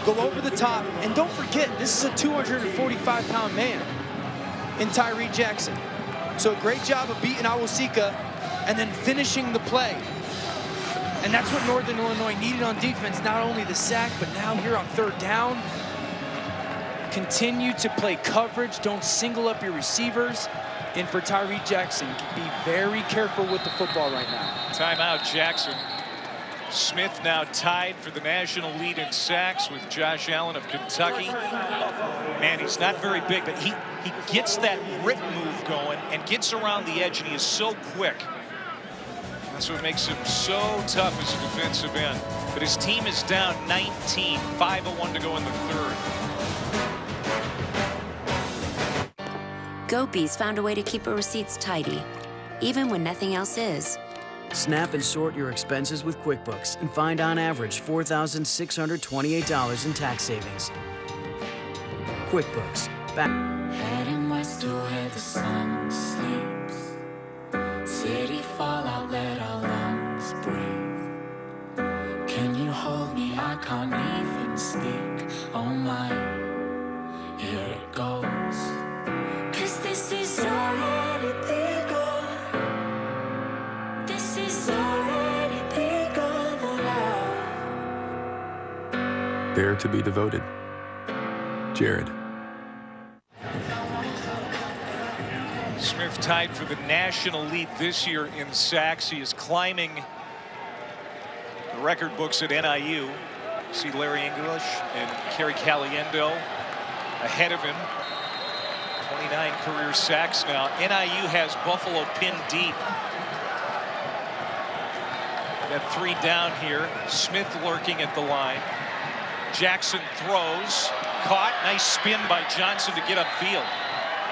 go over the top, and don't forget, this is a 245-pound man in Tyree Jackson. So a great job of beating Awosika and then finishing the play. And that's what Northern Illinois needed on defense, not only the sack, but now here on 3rd down. Continue to play coverage, don't single up your receivers. And for Tyree Jackson, be very careful with the football right now. Timeout, Jackson. Smith now tied for the national lead in sacks with Josh Allen of Kentucky. Man, he's not very big, but he gets that rip move going and gets around the edge, and he is so quick. That's what makes him so tough as a defensive end. But his team is down 19, 5:01 to go in the 3rd. GoBees found a way to keep our receipts tidy, even when nothing else is. Snap and sort your expenses with QuickBooks and find on average $4,628 in tax savings. QuickBooks. Heading west to where the sun sleeps. City fallout, let our lungs breathe. Can you hold me? I can't even speak. Oh my, here it goes. 'Cause this is already bigger. This is already bigger than love. Dare to be devoted. Jared. Smith tied for the national lead this year in sacks. He is climbing the record books at NIU. See Larry English and Kerry Caliendo ahead of him. 29 career sacks now. NIU has Buffalo pinned deep. Got 3 down here. Smith lurking at the line. Jackson throws. Caught. Nice spin by Johnson to get upfield.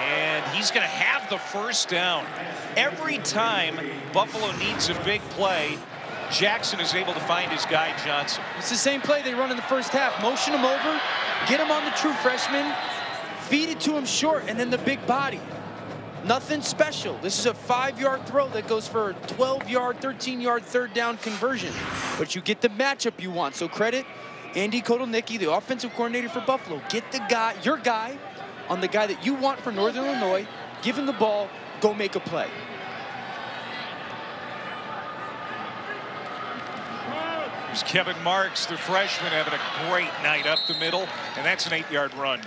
And he's going to have the first down. Every time Buffalo needs a big play, Jackson is able to find his guy, Johnson. It's the same play they run in the first half. Motion him over, get him on the true freshman, feed it to him short, and then the big body. Nothing special. This is a 5-yard throw that goes for a 12-yard, 13-yard 3rd down conversion. But you get the matchup you want. So credit Andy Kotelnicki, the offensive coordinator for Buffalo. Get the guy, your guy, on the guy that you want for Northern Illinois, give him the ball, go make a play. There's Kevin Marks, the freshman, having a great night up the middle, and that's an 8-yard run.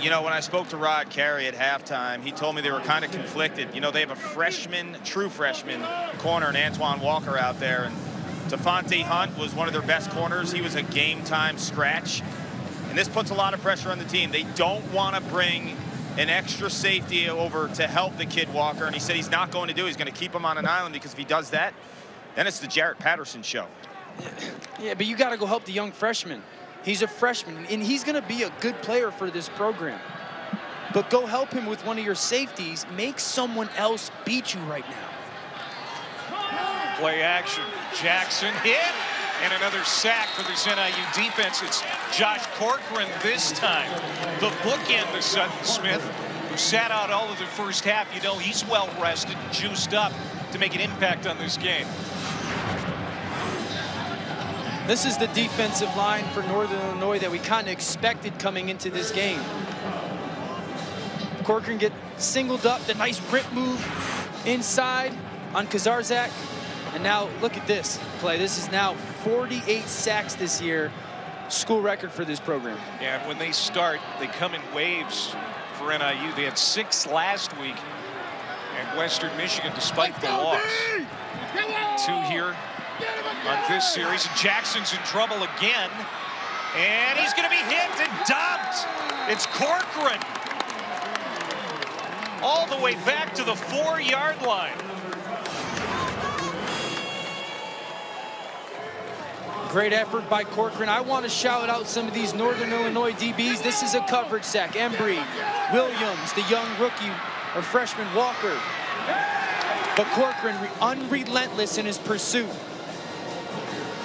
You know, when I spoke to Rod Carey at halftime, he told me they were kind of conflicted. You know, they have a freshman, true freshman corner, and Antoine Walker out there, and Devontae Hunt was one of their best corners. He was a game-time scratch. And this puts a lot of pressure on the team. They don't want to bring an extra safety over to help the kid Walker, and he said he's not going to do it. He's going to keep him on an island, because if he does that, then it's the Jarrett Patterson show. Yeah, but you got to go help the young freshman. He's a freshman, and he's going to be a good player for this program. But go help him with one of your safeties. Make someone else beat you right now. Play action. Jackson hit. And another sack for this NIU defense. It's Josh Corcoran this time. The bookend to Sutton Smith, who sat out all of the first half. You know, he's well rested and juiced up to make an impact on this game. This is the defensive line for Northern Illinois that we kind of expected coming into this game. Corcoran get singled up, the nice rip move inside on Kazarzak. And now look at this play. This is now 48 sacks this year, school record for this program. Yeah, when they start, they come in waves. for NIU. They had 6 last week at Western Michigan, despite the loss. 2 here on this series. Jackson's in trouble again. And he's going to be hit and dumped. It's Corcoran. All the way back to the 4-yard line. Great effort by Corcoran. I want to shout out some of these Northern Illinois DBs. This is a coverage sack. Embry, Williams, the young rookie or freshman Walker. But Corcoran unrelentless in his pursuit.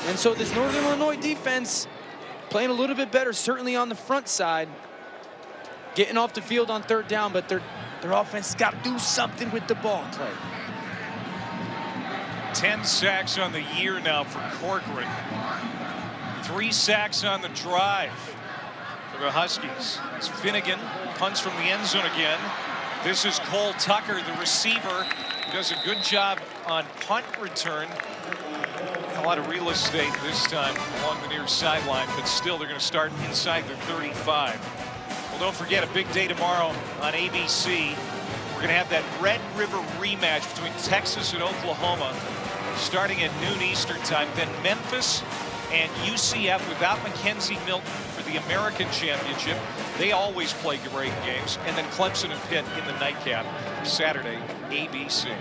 And so this Northern Illinois defense playing a little bit better, certainly on the front side. Getting off the field on 3rd down, but their offense has got to do something with the ball, Clay. 10 sacks on the year now for Corcoran. 3 sacks on the drive for the Huskies. It's Finnegan, punts from the end zone again. This is Cole Tucker, the receiver, who does a good job on punt return. A lot of real estate this time along the near sideline, but still they're going to start inside the 35. Well, don't forget, a big day tomorrow on ABC. We're going to have that Red River rematch between Texas and Oklahoma starting at noon Eastern time. Then Memphis and UCF without Mackenzie Milton for the American Championship. They always play great games. And then Clemson and Pitt in the nightcap Saturday, ABC.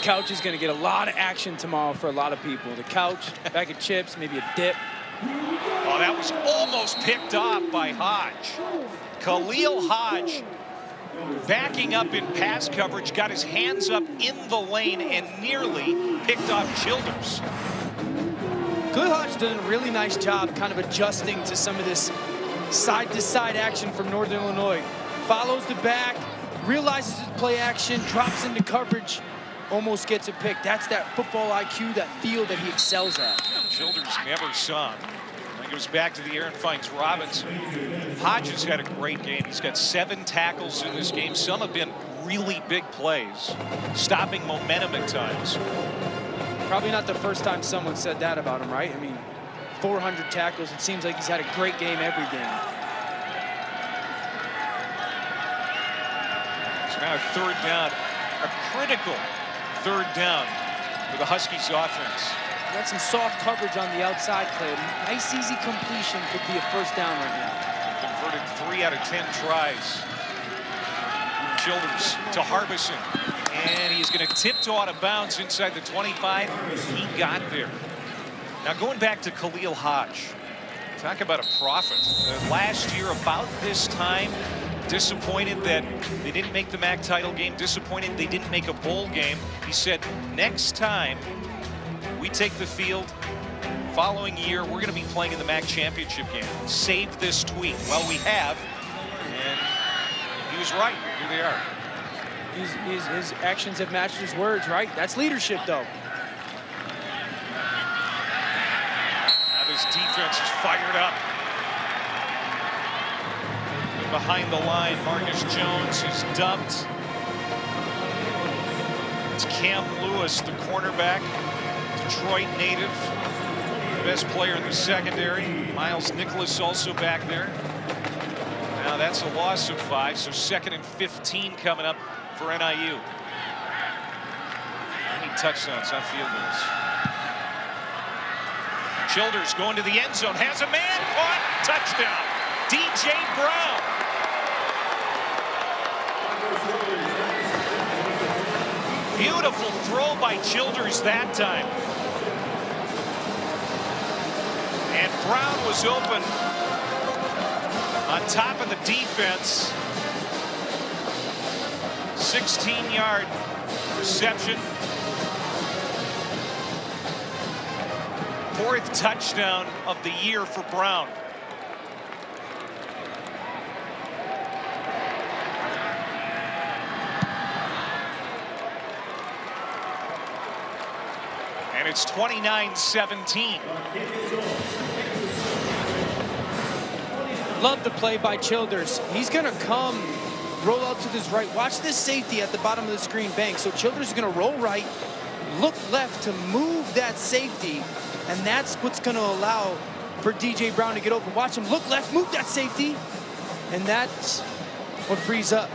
Couch is going to get a lot of action tomorrow for a lot of people. The couch, bag of chips, maybe a dip. Oh, that was almost picked off by Hodge. Khalil Hodge backing up in pass coverage, got his hands up in the lane and nearly picked off Childers. Khalil Hodge did a really nice job kind of adjusting to some of this side-to-side action from Northern Illinois. Follows the back, realizes his play action, drops into coverage, almost gets a pick. That's that football IQ, that feel that he excels at. Childers never saw him. He goes back to the air and finds Robinson. Hodges had a great game. He's got 7 tackles in this game. Some have been really big plays, stopping momentum at times. Probably not the first time someone said that about him, right? I mean, 400 tackles. It seems like he's had a great game every game. So now 3rd down, a critical 3rd down for the Huskies offense. Got some soft coverage on the outside, Clay. Nice, easy completion could be a 1st down right now. Converted 3 out of 10 tries. Childers to Harbison. And he's going to tiptoe out of bounds inside the 25. He got there. Now going back to Khalil Hodge. Talk about a prophet. Last year, about this time, disappointed that they didn't make the MAC title game. Disappointed they didn't make a bowl game. He said, next time we take the field, following year, we're going to be playing in the MAC championship game. Save this tweet. Well, we have. And he was right. Here they are. His actions have matched his words, right? That's leadership, though. Now this defense is fired up. Behind the line, Marcus Jones is dumped. It's Cam Lewis, the cornerback, Detroit native, best player in the secondary. Miles Nicholas also back there. Now that's a loss of 5, so 2nd and 15 coming up for NIU. Any touchdowns, not field goals. Childers going to the end zone, has a man caught, touchdown. DJ Brown. Beautiful throw by Childers that time. And Brown was open on top of the defense. 16-yard reception. 4th touchdown of the year for Brown. And it's 29-17. Love the play by Childers. He's going to come, roll out to this right. Watch this safety at the bottom of the screen bank. So Childers is going to roll right, look left to move that safety, and that's what's going to allow for DJ Brown to get open. Watch him look left, move that safety, and that's what frees up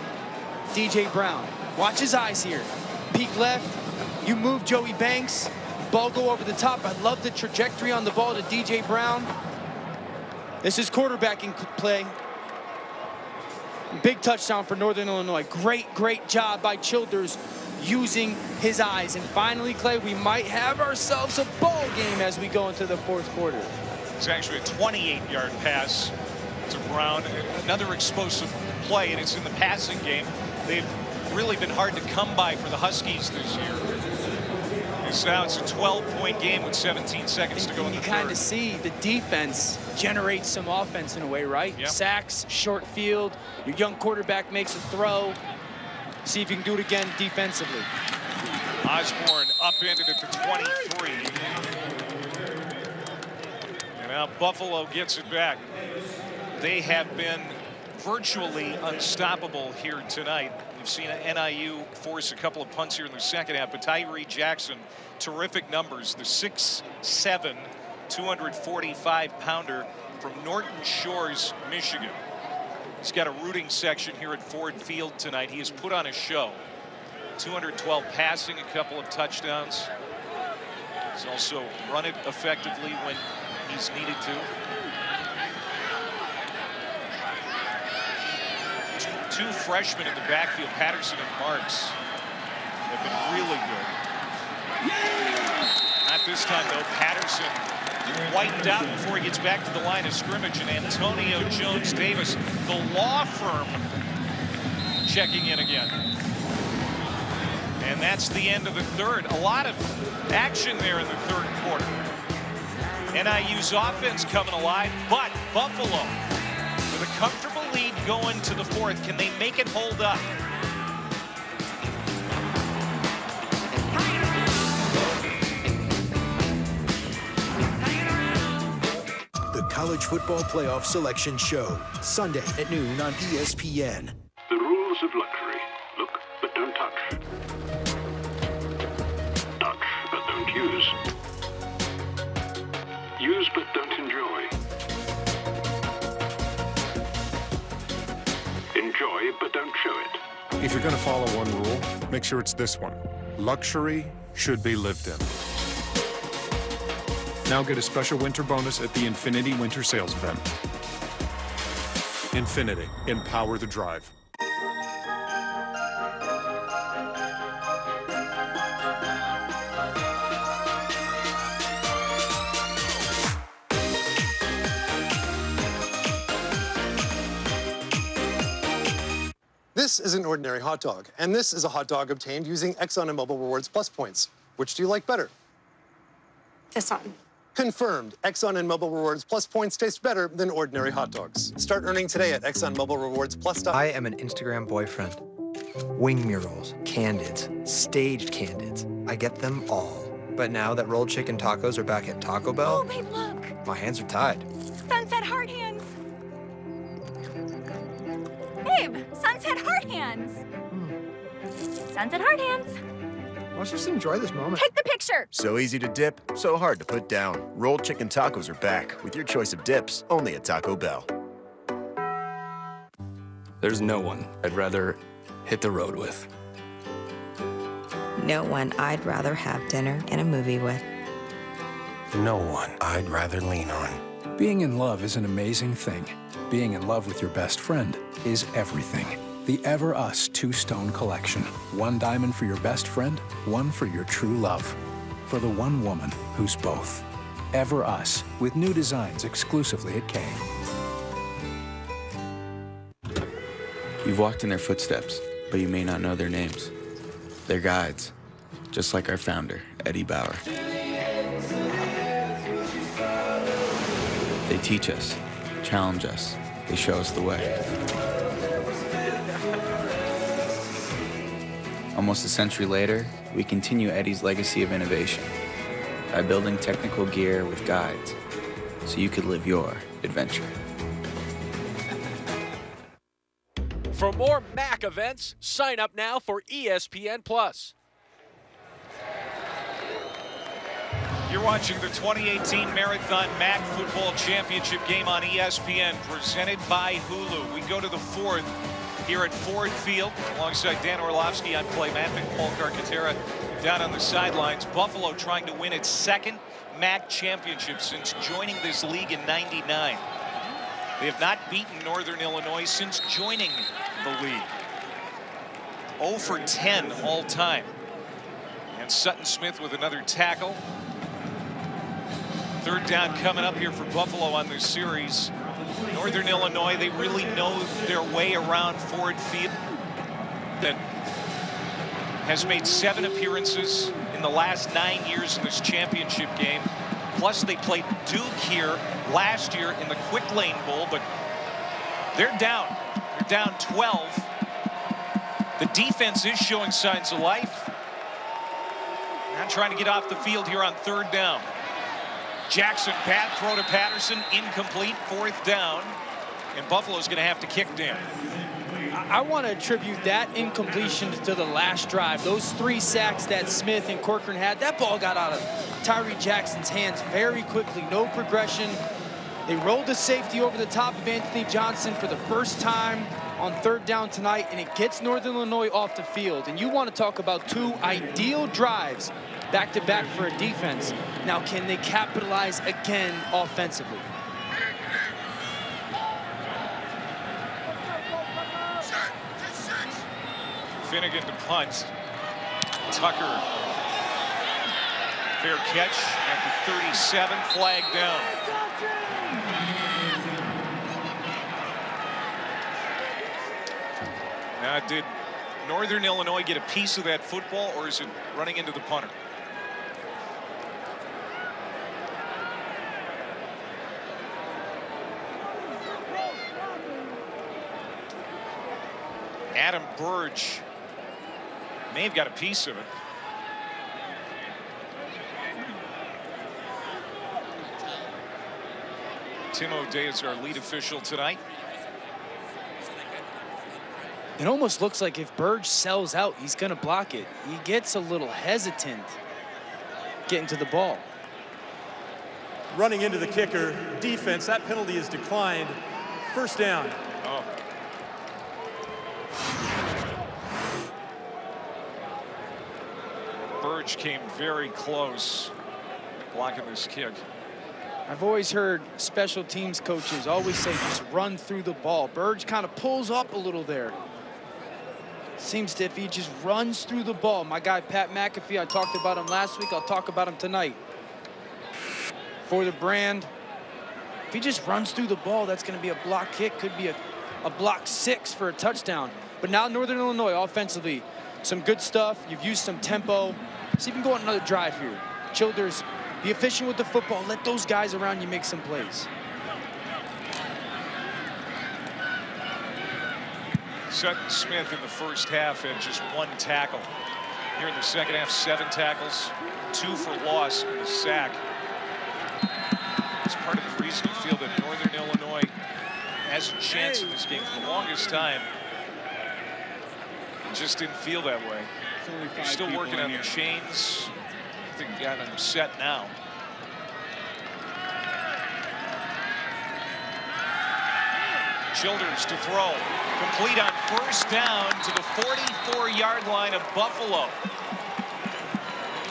DJ Brown. Watch his eyes here. Peek left, you move Joey Banks, ball go over the top. I love the trajectory on the ball to DJ Brown. This is quarterbacking play. Big touchdown for Northern Illinois. Great job by Childers using his eyes. And finally, Clay, we might have ourselves a ball game as we go into the fourth quarter. It's actually a 28-yard pass to Brown. Another explosive play, and it's in the passing game. They've really been hard to come by for the Huskies this year. So now it's a 12-point game with 17 seconds to go in the third. You kind of see the defense generate some offense in a way, right? Yep. Sacks, short field, your young quarterback makes a throw. See if you can do it again defensively. Osborne upended at the 23. And now Buffalo gets it back. They have been virtually unstoppable here tonight. We've seen NIU force a couple of punts here in the second half, but Tyree Jackson, terrific numbers. The 6'7", 245-pounder from Norton Shores, Michigan. He's got a rooting section here at Ford Field tonight. He has put on a show. 212 passing, a couple of touchdowns. He's also run it effectively when he's needed to. Two freshmen in the backfield, Patterson and Marks, have been really good. Not this time, though. Patterson whitened out before he gets back to the line of scrimmage, and Antonio Jones-Davis, the law firm, checking in again. And that's the end of the third. A lot of action there in the third quarter. NIU's offense coming alive, but Buffalo with a comfortable lead going to the fourth. Can they make it hold up? The College Football Playoff Selection Show, Sunday at noon on ESPN. The rules of luxury. Look, but don't touch. Touch, but don't use. Use, but don't enjoy. Enjoy, but don't show it. If you're going to follow one rule, make sure it's this one. Luxury should be lived in. Now get a special winter bonus at the Infiniti Winter Sales Event. Infiniti, empower the drive. This is an ordinary hot dog, and this is a hot dog obtained using Exxon and Mobil Rewards Plus points. Which do you like better? This one. Confirmed. Exxon and Mobil Rewards Plus points taste better than ordinary hot dogs. Start earning today at Exxon Mobil Rewards Plus. I am an Instagram boyfriend. Wing murals, candids, staged candids. I get them all. But now that rolled chicken tacos are back at Taco Bell, Oh, babe, look. my hands are tied. Sunset heart hands. Babe, sunset heart hands. Sunset heart hands. Let's just enjoy this moment. Take the picture. So easy to dip, so hard to put down. Rolled chicken tacos are back with your choice of dips, only at Taco Bell. There's no one I'd rather hit the road with. No one I'd rather have dinner and a movie with. No one I'd rather lean on. Being in love is an amazing thing. Being in love with your best friend is everything. The Ever Us two-stone collection. One diamond for your best friend, one for your true love. For the one woman who's both. Ever Us, with new designs exclusively at Kay. You've walked in their footsteps, but you may not know their names. They're guides, just like our founder, Eddie Bauer. They teach us, challenge us, they show us the way. Almost a century later, we continue Eddie's legacy of innovation by building technical gear with guides so you could live your adventure. For more MAC events, sign up now for ESPN Plus. You're watching the 2018 Marathon MAC Football Championship game on ESPN, presented by Hulu. We go to the fourth. here at Ford Field. Alongside Dan Orlovsky, I'm Clay Matthew, Paul Carcaterra down on the sidelines. Buffalo trying to win its second MAC championship since joining this league in '99. They have not beaten Northern Illinois since joining the league. 0 for 10 all time. And Sutton Smith with another tackle. Third down coming up here for Buffalo on this series. Northern Illinois, they really know their way around Ford Field. That has made 7 appearances in the last 9 years in this championship game. Plus they played Duke here last year in the Quick Lane Bowl, but they're down. They're down 12. The defense is showing signs of life. Now trying to get off the field here on third down. Jackson, bad throw to Patterson, incomplete, fourth down. And Buffalo's going to have to kick down. I want to attribute that incompletion to the last drive. Those 3 sacks that Smith and Corcoran had, that ball got out of Tyree Jackson's hands very quickly. No progression. They rolled the safety over the top of Anthony Johnson for the first time on third down tonight, and it gets Northern Illinois off the field. And you want to talk about 2 ideal drives back-to-back for a defense. Now, can they capitalize again offensively? Finnegan to punt. Tucker. Fair catch at the 37, flag down. Now, did Northern Illinois get a piece of that football, or is it running into the punter? Adam Burge may have got a piece of it. Tim O'Day is our lead official tonight. It almost looks like if Burge sells out, he's going to block it. He gets a little hesitant getting to the ball. Running into the kicker, defense, that penalty is declined. First down. Oh. Burge came very close blocking this kick. I've always heard special teams coaches always say just run through the ball. Burge kind of pulls up a little there. Seems that if he just runs through the ball. My guy Pat McAfee, I talked about him last week, I'll talk about him tonight. For the brand, if he just runs through the ball, that's going to be a block kick, could be a block 6 for a touchdown. But now Northern Illinois offensively, some good stuff. You've used some tempo. See if you can go on another drive here. Childers, be efficient with the football. Let those guys around you make some plays. Sutton Smith in the first half had just 1 tackle. Here in the second half, 7 tackles, 2 for loss and a sack. It's part of the reason you feel that Northern Illinois has a chance in this game for the longest time. It just didn't feel that way. They're still working on the chains. I think they got them set now. Childers to throw. Complete on first down to the 44-yard line of Buffalo.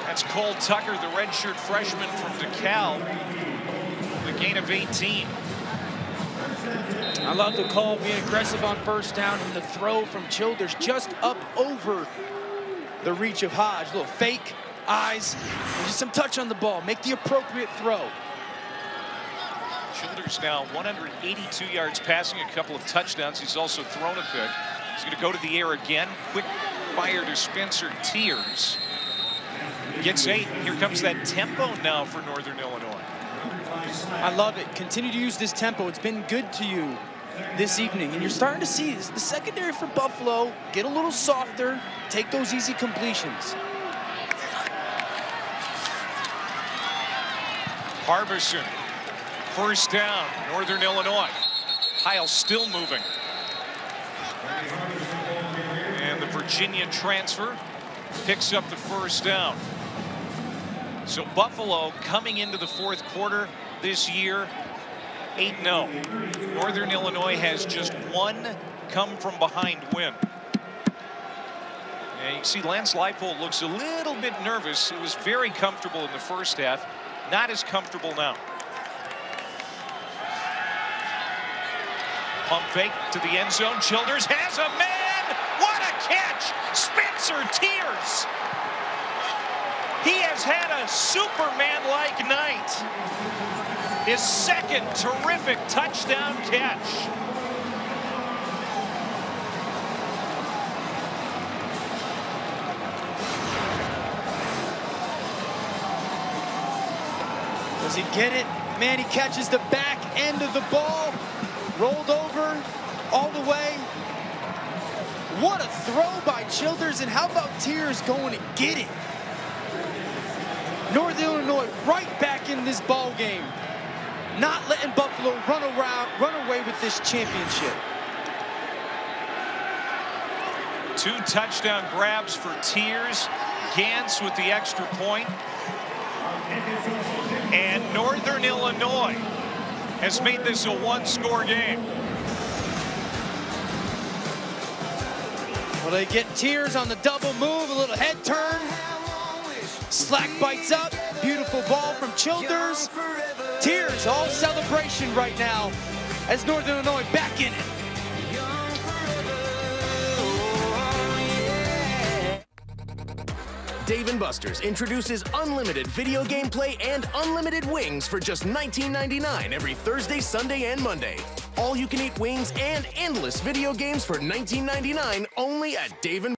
That's Cole Tucker, the redshirt freshman from DeKalb. The gain of 18. I love the call, being aggressive on first down, and the throw from Childers just up over the reach of Hodge. A little fake, eyes, and just some touch on the ball. Make the appropriate throw. Childers now 182 yards passing, a couple of touchdowns. He's also thrown a pick. He's going to go to the air again. Quick fire to Spencer Tears. Gets 8. Here comes that tempo now for Northern Illinois. I love it. Continue to use this tempo. It's been good to you this evening. And you're starting to see the secondary for Buffalo get a little softer, take those easy completions. Harbison, first down, Northern Illinois. Heil still moving. And the Virginia transfer picks up the first down. So Buffalo coming into the fourth quarter this year, 8-0. Northern Illinois has just 1 come-from-behind win. And you can see Lance Leipold looks a little bit nervous. He was very comfortable in the first half, not as comfortable now. Pump fake to the end zone. Childers has a man. What a catch! Spencer Tears. He has had a Superman-like night. His second terrific touchdown catch. Does he get it? Man, he catches the back end of the ball. Rolled over all the way. What a throw by Childers, and how about Tears going to get it? Northern Illinois right back in this ball game. Not letting Buffalo run away with this championship. 2 touchdown grabs for Tears. Gantz with the extra point. And Northern Illinois has made this a 1-score game. Well, they get Tears on the double move, a little head turn. Slack bites up, beautiful ball from Childers. Tears, all celebration right now as Northern Illinois back in it. Dave & Buster's introduces unlimited video game play and unlimited wings for just $19.99 every Thursday, Sunday, and Monday. All you can eat wings and endless video games for $19.99 only at Dave & Buster's.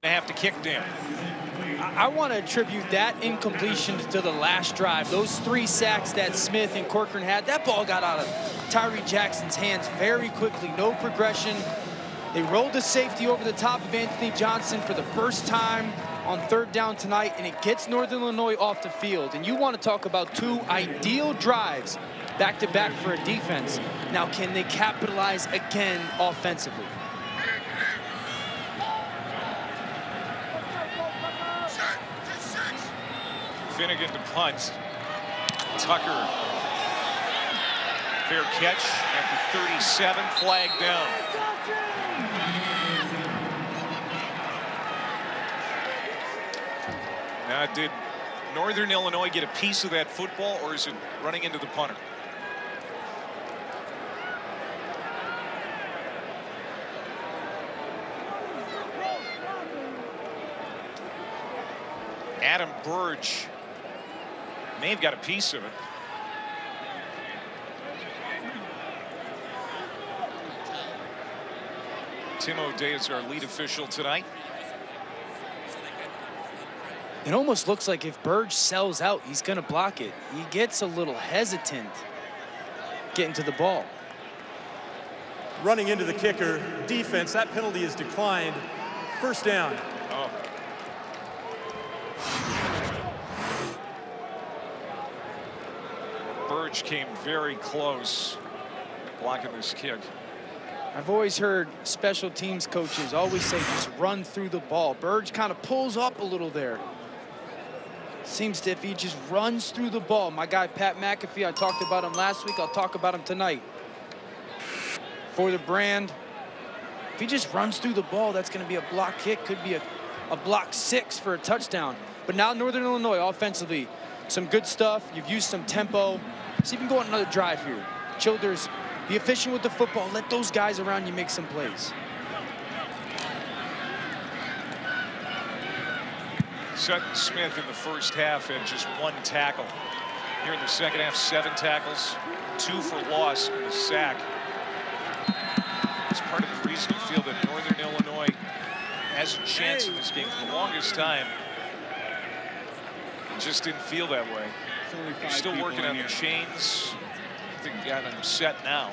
They have to kick down. I want to attribute that incompletion to the last drive. Those 3 sacks that Smith and Corcoran had, that ball got out of Tyree Jackson's hands very quickly. No progression. They rolled the safety over the top of Anthony Johnson for the first time on 3rd down tonight, and it gets Northern Illinois off the field. And you want to talk about 2 ideal drives back-to-back for a defense. Now, can they capitalize again offensively? Finnegan to punt. Tucker. Fair catch after 37, flag down. Now, did Northern Illinois get a piece of that football, or is it running into the punter? Adam Burge may have got a piece of it. Tim O'Day is our lead official tonight. It almost looks like if Burge sells out, he's going to block it. He gets a little hesitant getting to the ball. Running into the kicker, defense, that penalty is declined. 1st down. Oh. Burge came very close blocking this kick. I've always heard special teams coaches always say just run through the ball. Burge kind of pulls up a little there. Seems to if he just runs through the ball. My guy Pat McAfee, I talked about him last week. I'll talk about him tonight. For the brand, if he just runs through the ball, that's going to be a block kick. Could be a block 6 for a touchdown. But now Northern Illinois offensively, some good stuff. You've used some tempo. See if you can go on another drive here. Childers, be efficient with the football. Let those guys around you make some plays. Sutton Smith in the first half had just 1 tackle. Here in the second half, 7 tackles, 2 for loss and a sack. It's part of the reason you feel that Northern Illinois has a chance in this game for the longest time. It just didn't feel that way. They're still working on the chains. I think they got them set now.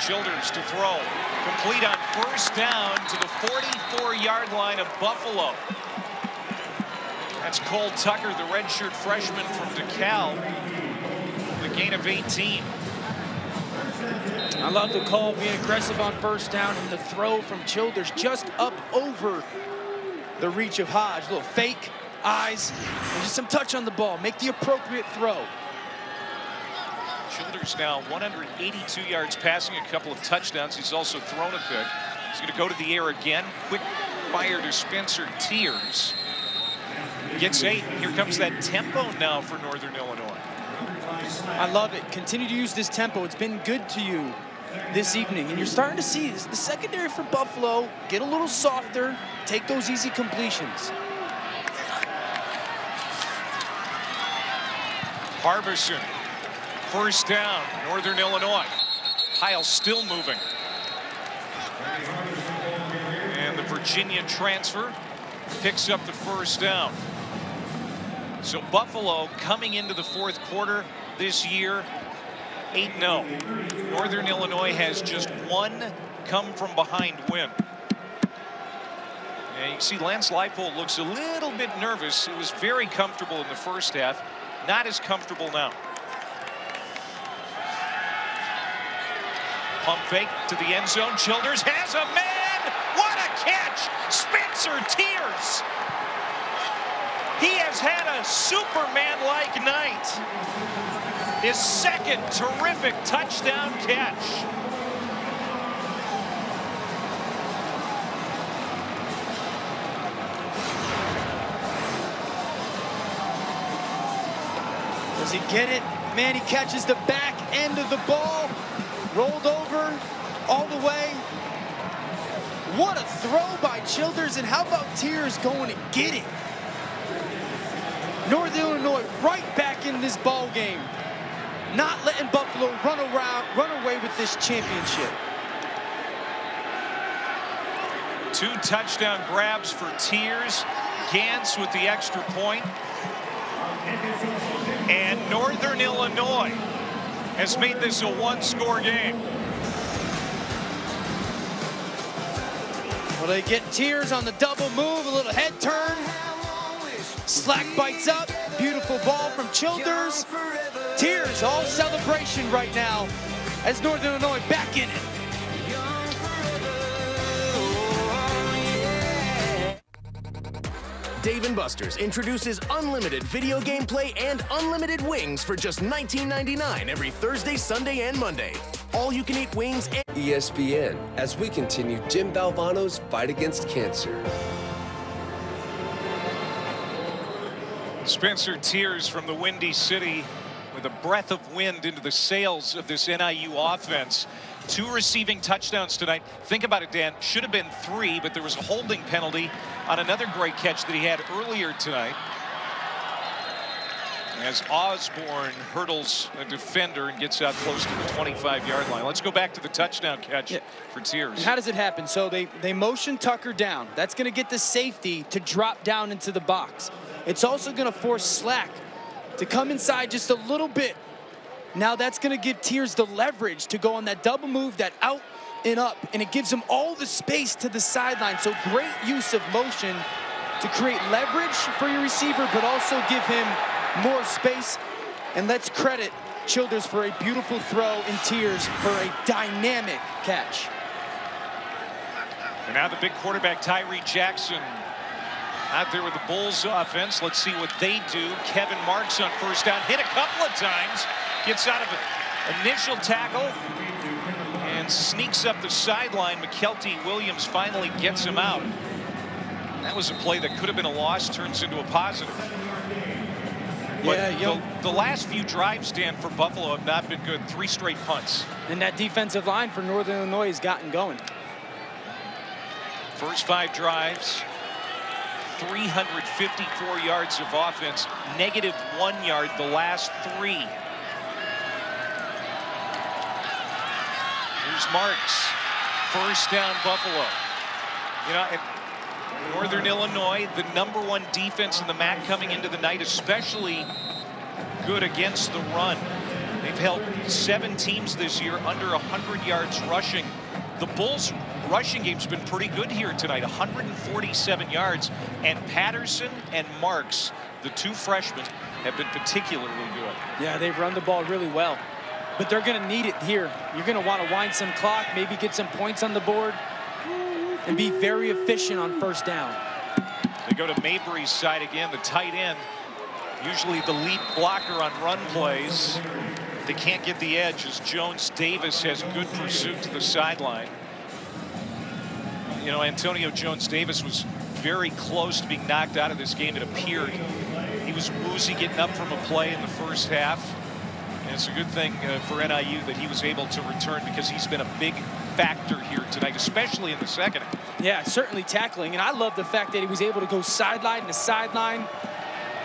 Childers to throw. Complete on first down to the 44-yard line of Buffalo. That's Cole Tucker, the redshirt freshman from DeKalb. The gain of 18. I love the call, being aggressive on first down, and the throw from Childers just up over the reach of Hodge. A little fake, eyes, and just some touch on the ball. Make the appropriate throw. Childers now 182 yards passing, a couple of touchdowns. He's also thrown a pick. He's going to go to the air again. Quick fire to Spencer Tears. Gets 8. Here comes that tempo now for Northern Illinois. I love it. Continue to use this tempo. It's been good to you this evening. And you're starting to see the secondary for Buffalo get a little softer, take those easy completions. Harbison, first down, Northern Illinois. Heil still moving. And the Virginian transfer picks up the first down. So Buffalo coming into the fourth quarter this year, 8-0. Northern Illinois has just one come from behind win. And you see Lance Leipold looks a little bit nervous. He was very comfortable in the first half, not as comfortable now. Pump fake to the end zone. Childers has a man. What a catch! Spencer Tears. He has had a Superman-like night. His second terrific touchdown catch. Does he get it? Man, he catches the back end of the ball. Rolled over all the way. What a throw by Childers, and how about Tears going to get it? Northern Illinois right back in this ball game. Not letting Buffalo run away with this championship. 2 touchdown grabs for Tears. Gantz with the extra point. And Northern Illinois has made this a 1-score game. Well, they get Tears on the double move, a little head turn. Slack bites up, beautiful ball from Childers. Tears all celebration right now as Northern Illinois back in it. Dave & Buster's introduces unlimited video game play and unlimited wings for just $19.99 every Thursday, Sunday, and Monday. All-you-can-eat wings and ESPN, as we continue Jim Valvano's fight against cancer. Spencer Tears from the Windy City with a breath of wind into the sails of this NIU offense. 2 receiving touchdowns tonight. Think about it, Dan. Should have been 3, but there was a holding penalty on another great catch that he had earlier tonight. As Osborne hurdles a defender and gets out close to the 25-yard line. Let's go back to the touchdown catch for Tears. And how does it happen? So they motion Tucker down. That's going to get the safety to drop down into the box. It's also going to force Slack to come inside just a little bit. Now that's going to give Tears the leverage to go on that double move, that out and up, and it gives him all the space to the sideline. So great use of motion to create leverage for your receiver, but also give him more space. And let's credit Childers for a beautiful throw and Tears for a dynamic catch. And now the big quarterback, Tyree Jackson, out there with the Bulls offense. Let's see what they do. Kevin Marks on first down, hit a couple of times, gets out of an initial tackle and sneaks up the sideline. McKelty Williams finally gets him out. That was a play that could have been a loss, turns into a positive. But the last few drives, Dan, for Buffalo have not been good. 3 straight punts. And that defensive line for Northern Illinois has gotten going. First 5 drives, 354 yards of offense, -1 yard the last 3. Here's Marks. First down, Buffalo. You know, Northern Illinois, the #1 defense in the MAC coming into the night, especially good against the run. They've held 7 teams this year under 100 yards rushing. The Bulls' rushing game's been pretty good here tonight, 147 yards. And Patterson and Marks, the 2 freshmen, have been particularly good. Yeah, they've run the ball really well. But they're going to need it here. You're going to want to wind some clock, maybe get some points on the board, and be very efficient on first down. They go to Mabry's side again, the tight end. Usually the lead blocker on run plays. They can't get the edge as Jones Davis has good pursuit to the sideline. You know, Antonio Jones Davis was very close to being knocked out of this game, it appeared. He was woozy getting up from a play in the first half. And it's a good thing for NIU that he was able to return, because he's been a big factor here tonight, especially in the second. Yeah, certainly tackling. And I love the fact that he was able to go sideline to sideline,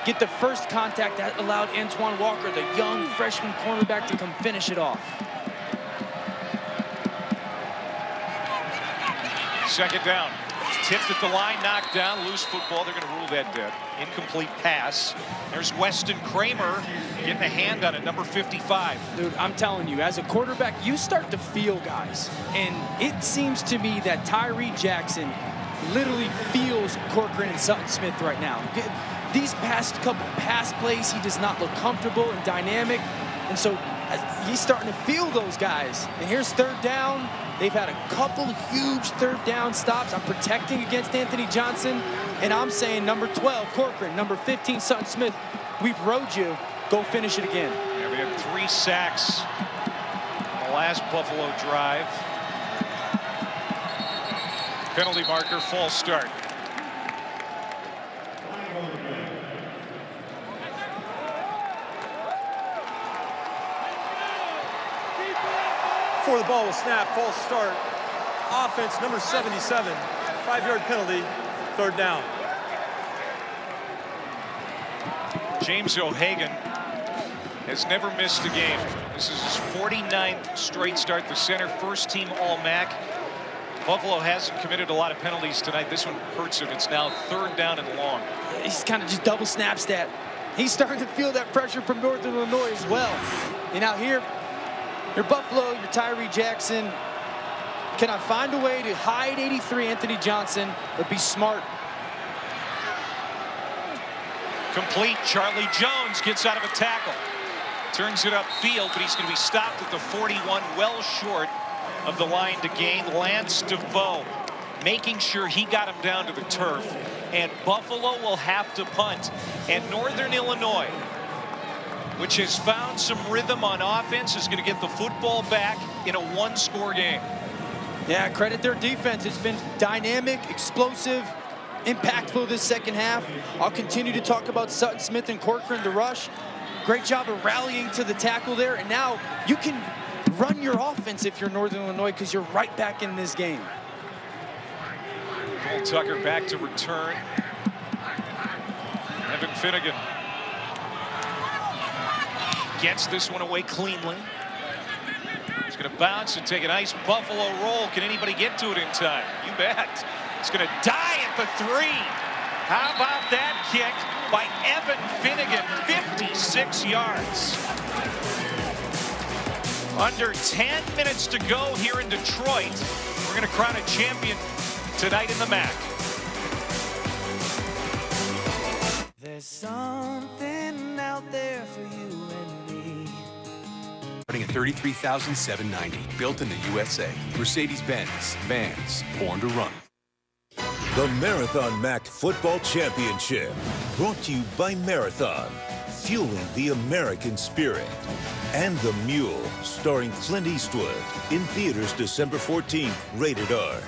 get the first contact that allowed Antoine Walker, the young freshman cornerback, to come finish it off. Second down. Tipped at the line, knocked down, loose football. They're going to rule that dead. Incomplete pass. There's Weston Kramer getting a hand on it, number 55. Dude, I'm telling you, as a quarterback, you start to feel guys. And it seems to me that Tyree Jackson literally feels Corcoran and Sutton Smith right now. These past couple pass plays, he does not look comfortable and dynamic. And so he's starting to feel those guys. And here's third down. They've had a couple huge third down stops. I'm protecting against Anthony Johnson. And I'm saying number 12, Corcoran, number 15, Sutton Smith, we've rode you. Go finish it again. Yeah, we had 3 sacks on the last Buffalo drive. Penalty marker, false start. Before the ball will snap, false start. Offense, number 77, 5-yard penalty, third down. James O'Hagan has never missed a game. This is his 49th straight start. The center, first team All-MAC. Buffalo hasn't committed a lot of penalties tonight. This one hurts him. It's now third down and long. He's kind of just double snaps that. He's starting to feel that pressure from Northern Illinois as well. And out here, your Buffalo, your Tyree Jackson. Can I find a way to hide 83 Anthony Johnson, but be smart? Complete. Charlie Jones gets out of a tackle. Turns it upfield, but he's going to be stopped at the 41, well short of the line to gain. Lance DeVoe making sure he got him down to the turf. And Buffalo will have to punt. And Northern Illinois, which has found some rhythm on offense, is going to get the football back in a 1-score game. Yeah, credit their defense. It's been dynamic, explosive, impactful this second half. I'll continue to talk about Sutton Smith and Corcoran, the rush. Great job of rallying to the tackle there. And now you can run your offense if you're Northern Illinois, because you're right back in this game. Cole Tucker back to return. Evan Finnegan gets this one away cleanly. He's going to bounce and take a nice Buffalo roll. Can anybody get to it in time? You bet. It's going to die at the 3. How about that kick by Evan Finnegan, 56 yards. Under 10 minutes to go here in Detroit. We're going to crown a champion tonight in the MAC. There's something out there for you and me. Starting at $33,790, built in the USA. Mercedes-Benz, Vans, born to run. The Marathon MAC Football Championship, brought to you by Marathon, fueling the American spirit. And The Mule, starring Clint Eastwood, in theaters December 14th, rated R.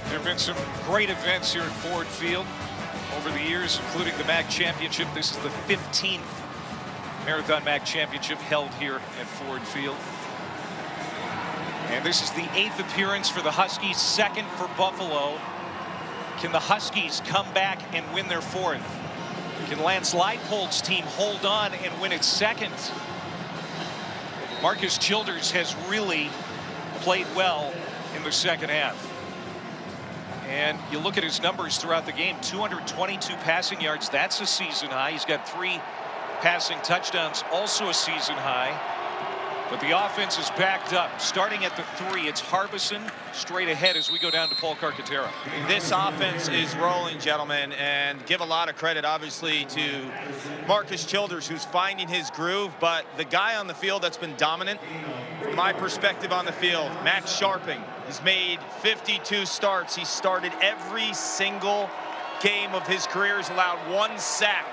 There have been some great events here at Ford Field over the years, including the MAC Championship. This is the 15th Marathon MAC Championship held here at Ford Field. And this is the 8th appearance for the Huskies, 2nd for Buffalo. Can the Huskies come back and win their 4th? Can Lance Leipold's team hold on and win its 2nd? Marcus Childers has really played well in the 2nd half. And you look at his numbers throughout the game, 222 passing yards. That's a season high. He's got 3 passing touchdowns, also a season high. But the offense is backed up. Starting at the 3, it's Harbison straight ahead as we go down to Paul Carcaterra. This offense is rolling, gentlemen, and give a lot of credit, obviously, to Marcus Childers, who's finding his groove. But the guy on the field that's been dominant, from my perspective on the field, Max Scharping. He's made 52 starts. He started every single game of his career. He's allowed 1 sack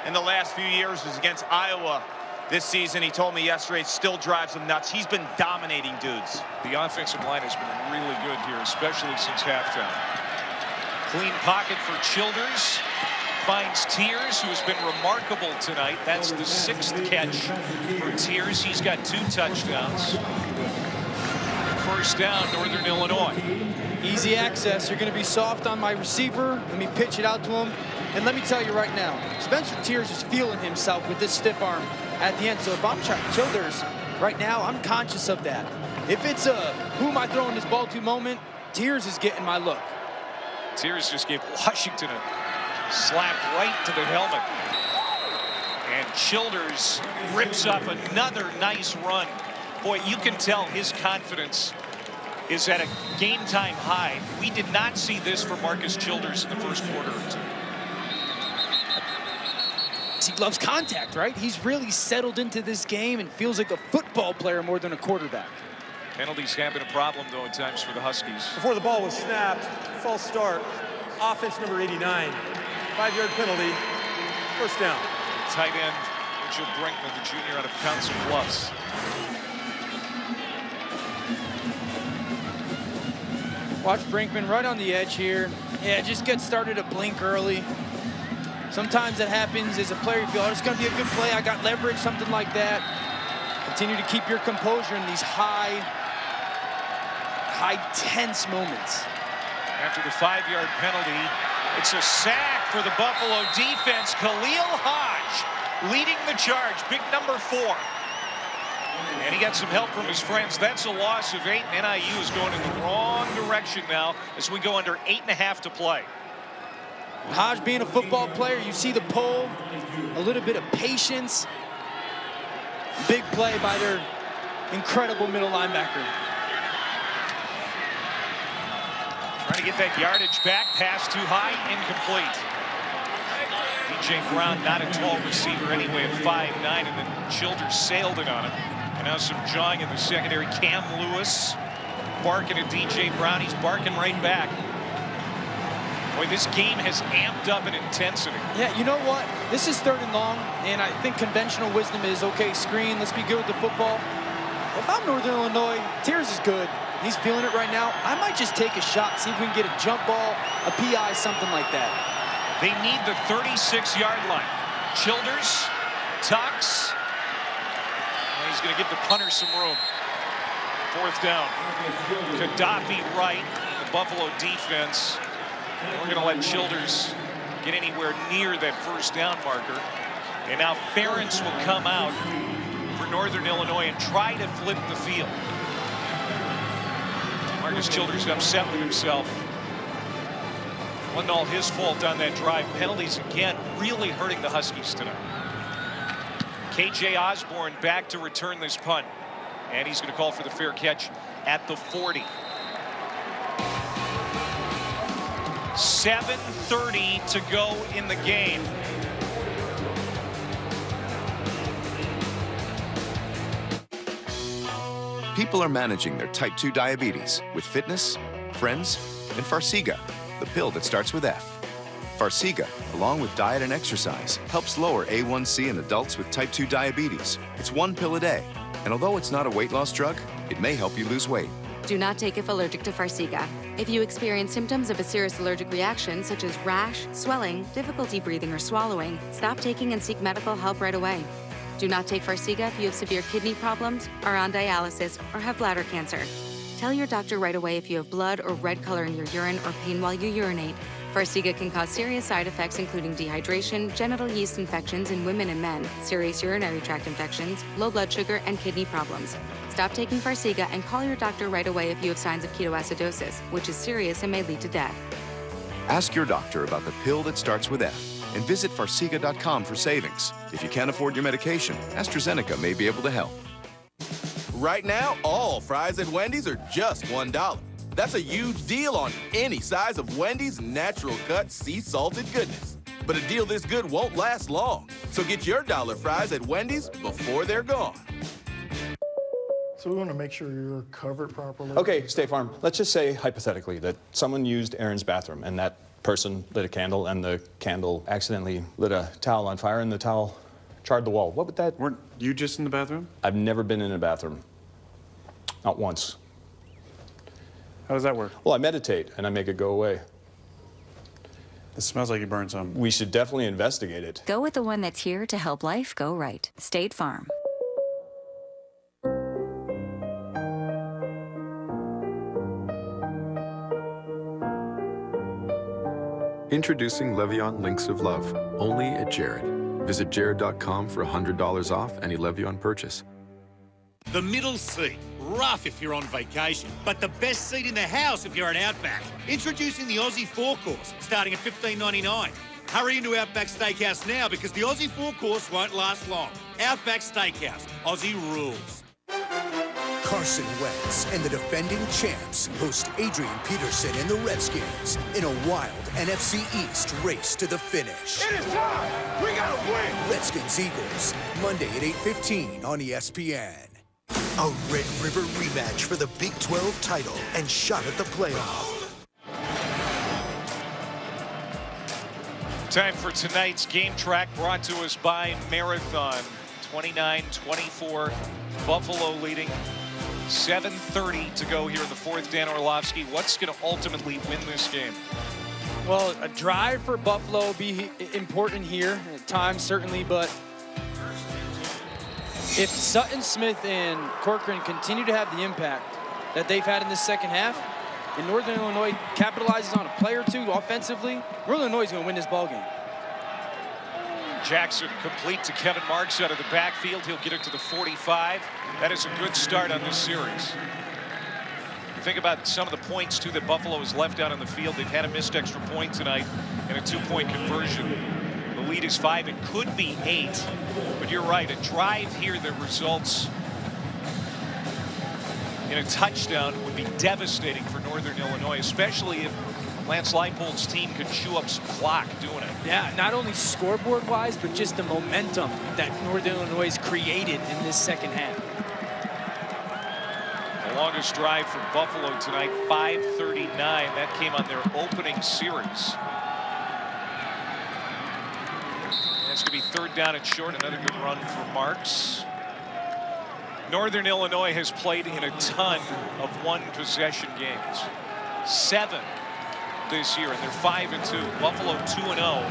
in the last few years. It was against Iowa. This season, he told me yesterday, it still drives him nuts. He's been dominating dudes. The offensive line has been really good here, especially since halftime. Clean pocket for Childers. Finds Tears, who has been remarkable tonight. That's the 6th catch for Tears. He's got 2 touchdowns. First down, Northern Illinois. Easy access. You're going to be soft on my receiver. Let me pitch it out to him. And let me tell you right now, Spencer Tears is feeling himself with this stiff arm at the end. So if I'm trying Childers right now, I'm conscious of that. If it's a who am I throwing this ball to moment, Tears is getting my look. Tears just gave Washington a slap right to the helmet. And Childers rips up another nice run. Boy, you can tell his confidence is at a game-time high. We did not see this from Marcus Childers in the first quarter or 2. He loves contact, right? He's really settled into this game and feels like a football player more than a quarterback. Penalties have been a problem, though, at times for the Huskies. Before the ball was snapped, false start, offense number 89, 5-yard penalty, first down. Tight end, Mitchell Brinkman, the junior out of Council Bluffs. Watch Brinkman right on the edge here. Yeah, just get started to blink early. Sometimes that happens as a player. You feel, oh, it's going to be a good play. I got leverage, something like that. Continue to keep your composure in these high, tense moments. After the 5-yard penalty, it's a sack for the Buffalo defense. Khalil Hodge leading the charge, big number 4. And he got some help from his friends. That's a loss of 8. NIU is going in the wrong direction now as we go under 8.5 to play. Hodge being a football player, you see the pull, a little bit of patience. Big play by their incredible middle linebacker. Trying to get that yardage back, pass too high, incomplete. DJ Brown, not a tall receiver anyway at 5'9", and then Childers sailed it on him. And now some jawing in the secondary. Cam Lewis barking at DJ Brown. He's barking right back. Boy, this game has amped up in intensity. Yeah, you know what? This is 3rd and long, and I think conventional wisdom is, okay, screen, let's be good with the football. If I'm Northern Illinois, Tears is good. He's feeling it right now. I might just take a shot, see if we can get a jump ball, a PI, something like that. They need the 36-yard line. Childers tucks. And he's going to give the punter some room. 4th down. Gaddafi right, the Buffalo defense. We're going to let Childers get anywhere near that first down marker. And now Ferentz will come out for Northern Illinois and try to flip the field. Marcus Childers upset with himself. Wasn't all his fault on that drive. Penalties again really hurting the Huskies tonight. KJ Osborne back to return this punt. And he's going to call for the fair catch at the 40. 7:30 to go in the game. People are managing their type 2 diabetes with fitness, friends, and Farxiga, the pill that starts with F. Farxiga, along with diet and exercise, helps lower A1C in adults with type 2 diabetes. It's 1 pill a day, and although it's not a weight loss drug, it may help you lose weight. Do not take if allergic to Farxiga. If you experience symptoms of a serious allergic reaction, such as rash, swelling, difficulty breathing, or swallowing, stop taking and seek medical help right away. Do not take Farxiga if you have severe kidney problems, are on dialysis, or have bladder cancer. Tell your doctor right away if you have blood or red color in your urine or pain while you urinate. Farxiga can cause serious side effects including dehydration, genital yeast infections in women and men, serious urinary tract infections, low blood sugar, and kidney problems. Stop taking Farxiga and call your doctor right away if you have signs of ketoacidosis, which is serious and may lead to death. Ask your doctor about the pill that starts with F and visit Farxiga.com for savings. If you can't afford your medication, AstraZeneca may be able to help. Right now, all fries at Wendy's are just $1. That's a huge deal on any size of Wendy's natural cut sea salted goodness. But a deal this good won't last long. So get your dollar fries at Wendy's before they're gone. So we want to make sure you're covered properly. Okay, State Farm, let's just say hypothetically that someone used Aaron's bathroom and that person lit a candle and the candle accidentally lit a towel on fire and the towel charred the wall. What would that... Weren't you just in the bathroom? I've never been in a bathroom. Not once. How does that work? Well, I meditate and I make it go away. It smells like you burned something. We should definitely investigate it. Go with the one that's here to help life go right. State Farm. Introducing Levion Links of Love, only at Jared. Visit jared.com for $100 off any Levion purchase. The middle seat, rough if you're on vacation, but the best seat in the house if you're at Outback. Introducing the Aussie 4-Course, starting at $15.99. Hurry into Outback Steakhouse now because the Aussie 4-Course won't last long. Outback Steakhouse, Aussie rules. Carson Wentz and the defending champs host Adrian Peterson and the Redskins in a wild NFC East race to the finish. It is time! We gotta win! Redskins-Eagles, Monday at 8:15 on ESPN. A Red River rematch for the Big 12 title and shot at the playoff. Time for tonight's game track brought to us by Marathon. 29-24, Buffalo leading. 7:30 to go here in the fourth. Dan Orlovsky, what's going to ultimately win this game? Well, a drive for Buffalo will be important here at times, certainly, but if Sutton Smith and Corcoran continue to have the impact that they've had in this second half, and Northern Illinois capitalizes on a play or two offensively, Northern Illinois is going to win this ballgame. Jackson complete to Kevin Marks out of the backfield. He'll get it to the 45. That is a good start on this series. Think about some of the points, too, that Buffalo has left out on the field. They've had a missed extra point tonight and a 2-point conversion. The lead is 5. It could be 8. But you're right, a drive here that results in a touchdown would be devastating for Northern Illinois, especially if Lance Leipold's team could chew up some clock doing it. Yeah, not only scoreboard-wise, but just the momentum that Northern Illinois has created in this second half. The longest drive for Buffalo tonight, 5:39. That came on their opening series. That's going to be third down and short. Another good run for Marks. Northern Illinois has played in a ton of one-possession games. 7 this year, and they're 5-2. Buffalo 2-0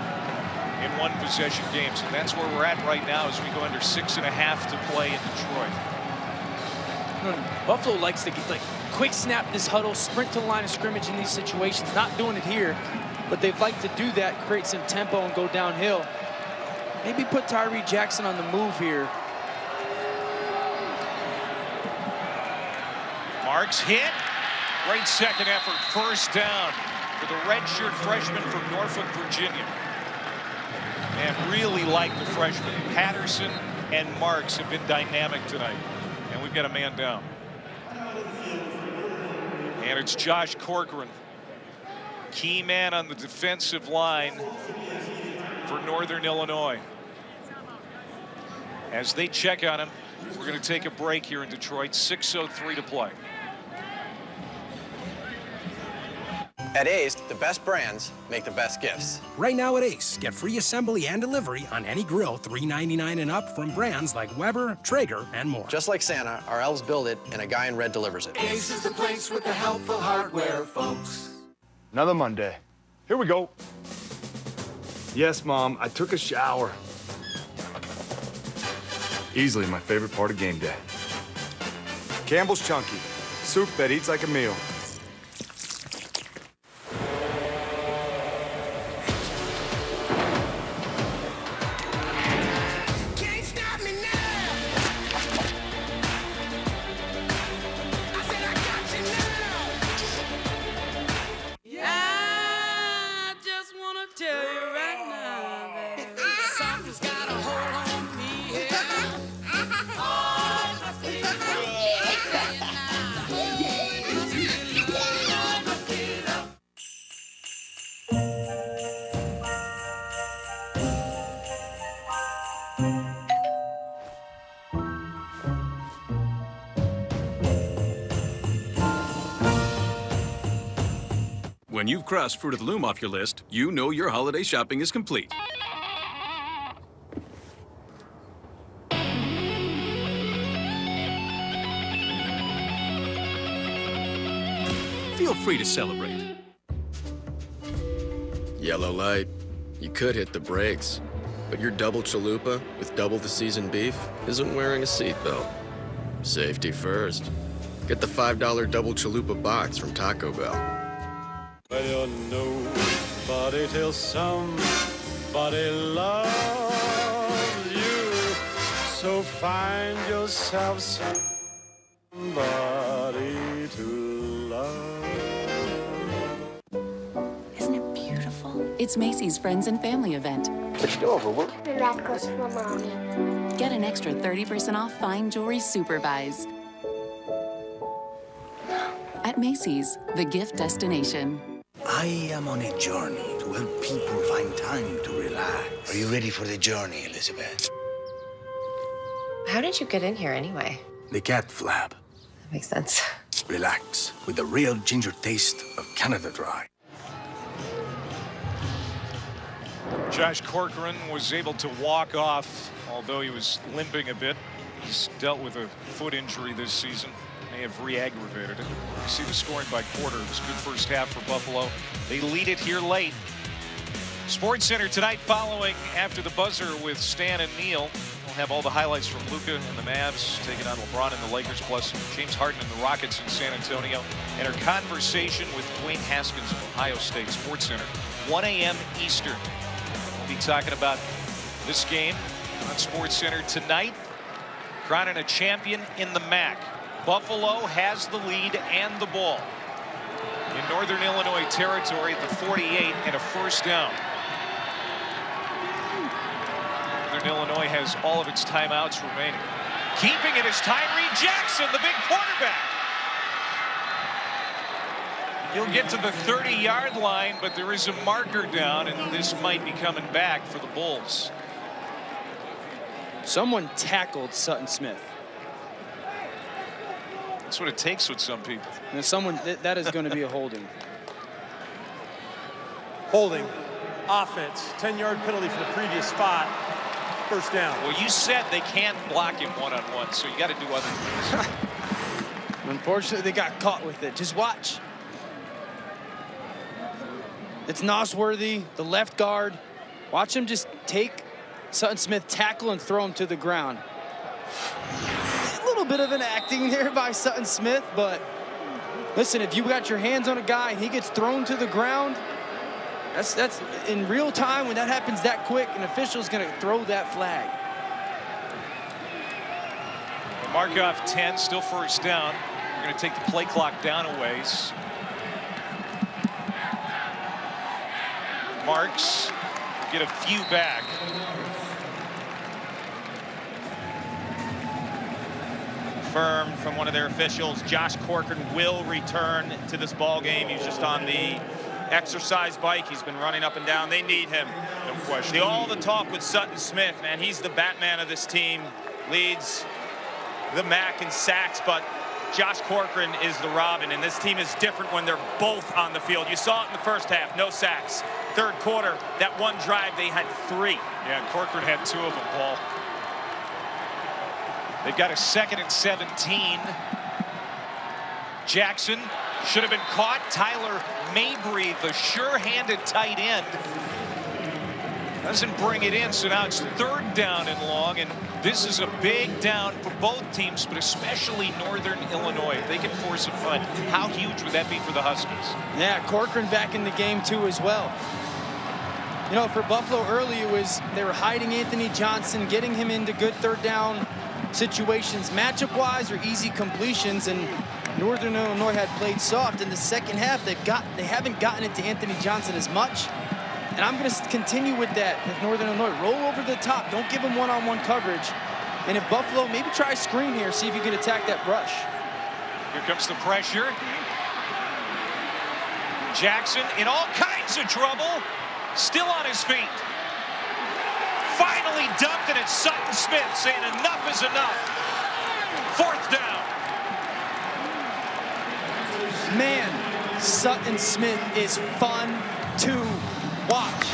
in one-possession games, and that's where we're at right now as we go under 6.5 to play in Detroit. Buffalo likes to get quick snap this huddle, sprint to the line of scrimmage in these situations. Not doing it here, but they'd like to do that, create some tempo and go downhill. Maybe put Tyree Jackson on the move here. Marks hit. Great second effort. First down for the redshirt freshman from Norfolk, Virginia. And really like the freshmen. Patterson and Marks have been dynamic tonight. And we've got a man down. And it's Josh Corcoran. Key man on the defensive line for Northern Illinois. As they check on him, we're going to take a break here in Detroit. 6:03 to play. At Ace, the best brands make the best gifts. Right now at Ace, get free assembly and delivery on any grill $3.99 and up from brands like Weber, Traeger, and more. Just like Santa, our elves build it and a guy in red delivers it. Ace is the place with the helpful hardware, folks. Another Monday. Here we go. Yes, Mom, I took a shower. Easily my favorite part of game day. Campbell's Chunky. Soup that eats like a meal. I just wanna tell you right now that something's got a hold on me. When you've crossed Fruit of the Loom off your list, you know your holiday shopping is complete. Feel free to celebrate. Yellow light. You could hit the brakes, but your double chalupa with double the seasoned beef isn't wearing a seatbelt. Safety first. Get the $5 double chalupa box from Taco Bell. Well, you're nobody till somebody loves you. So find yourself somebody to love. Isn't it beautiful? It's Macy's Friends and Family event. What's you doing for work? That goes for Mommy. Get an extra 30% off fine jewelry super buys. At Macy's, the gift destination. I am on a journey to help people find time to relax. Are you ready for the journey, Elizabeth? How did you get in here anyway? The cat flap. That makes sense. Relax with the real ginger taste of Canada Dry. Josh Corcoran was able to walk off, although he was limping a bit. He's dealt with a foot injury this season. May have re-aggravated it. You see the scoring by quarter. It was a good first half for Buffalo. They lead it here late. Sports Center tonight following after the buzzer with Stan and Neil. We'll have all the highlights from Luka and the Mavs taking on LeBron and the Lakers, plus James Harden and the Rockets in San Antonio, and our conversation with Dwayne Haskins of Ohio State. Sports Center, 1 a.m. Eastern. We'll be talking about this game on Sports Center tonight. Crowning a champion in the MAC. Buffalo has the lead and the ball in Northern Illinois territory at the 48 and a first down. Northern Illinois has all of its timeouts remaining. Keeping it is Tyree Jackson, the big quarterback. He'll get to the 30-yard line, but there is a marker down, and this might be coming back for the Bulls. Someone tackled Sutton Smith. That's what it takes with some people. And someone, that is going to be a holding. Holding. Offense. 10-yard penalty for the previous spot. First down. Well, you said they can't block him one-on-one, so you got to do other things. Unfortunately, they got caught with it. Just watch. It's Nosworthy, the left guard. Watch him just take Sutton Smith, tackle, and throw him to the ground. A little bit of an acting there by Sutton Smith, but listen, if you got your hands on a guy and he gets thrown to the ground, that's in real time. When that happens that quick, an official's going to throw that flag. Mark off 10, still first down. We're going to take the play clock down a ways. Marks get a few back. Confirmed from one of their officials, Josh Corcoran will return to this ball game. He's just on the exercise bike. He's been running up and down. They need him. No question. All the talk with Sutton Smith, man, he's the Batman of this team. Leads the MAC in sacks, but Josh Corcoran is the Robin, and this team is different when they're both on the field. You saw it in the first half, no sacks. Third quarter, that one drive, they had 3. Yeah, Corcoran had 2 of them, Paul. They've got a 2nd and 17. Jackson should have been caught. Tyler Mabry, the sure-handed tight end. Doesn't bring it in, so now it's 3rd down and long, and this is a big down for both teams, but especially Northern Illinois. If they can force a punt, how huge would that be for the Huskies? Yeah, Corcoran back in the game too as well. You know, for Buffalo early, they were hiding Anthony Johnson, getting him into good 3rd down situations, matchup-wise or easy completions, and Northern Illinois had played soft. In the second half, they haven't gotten it to Anthony Johnson as much. And I'm going to continue with that with Northern Illinois. Roll over the top. Don't give them one-on-one coverage. And if Buffalo, maybe try a screen here, see if you can attack that brush. Here comes the pressure. Jackson in all kinds of trouble. Still on his feet. Finally dumped, and it's Sutton Smith saying enough is enough. 4th down. Man, Sutton Smith is fun to watch.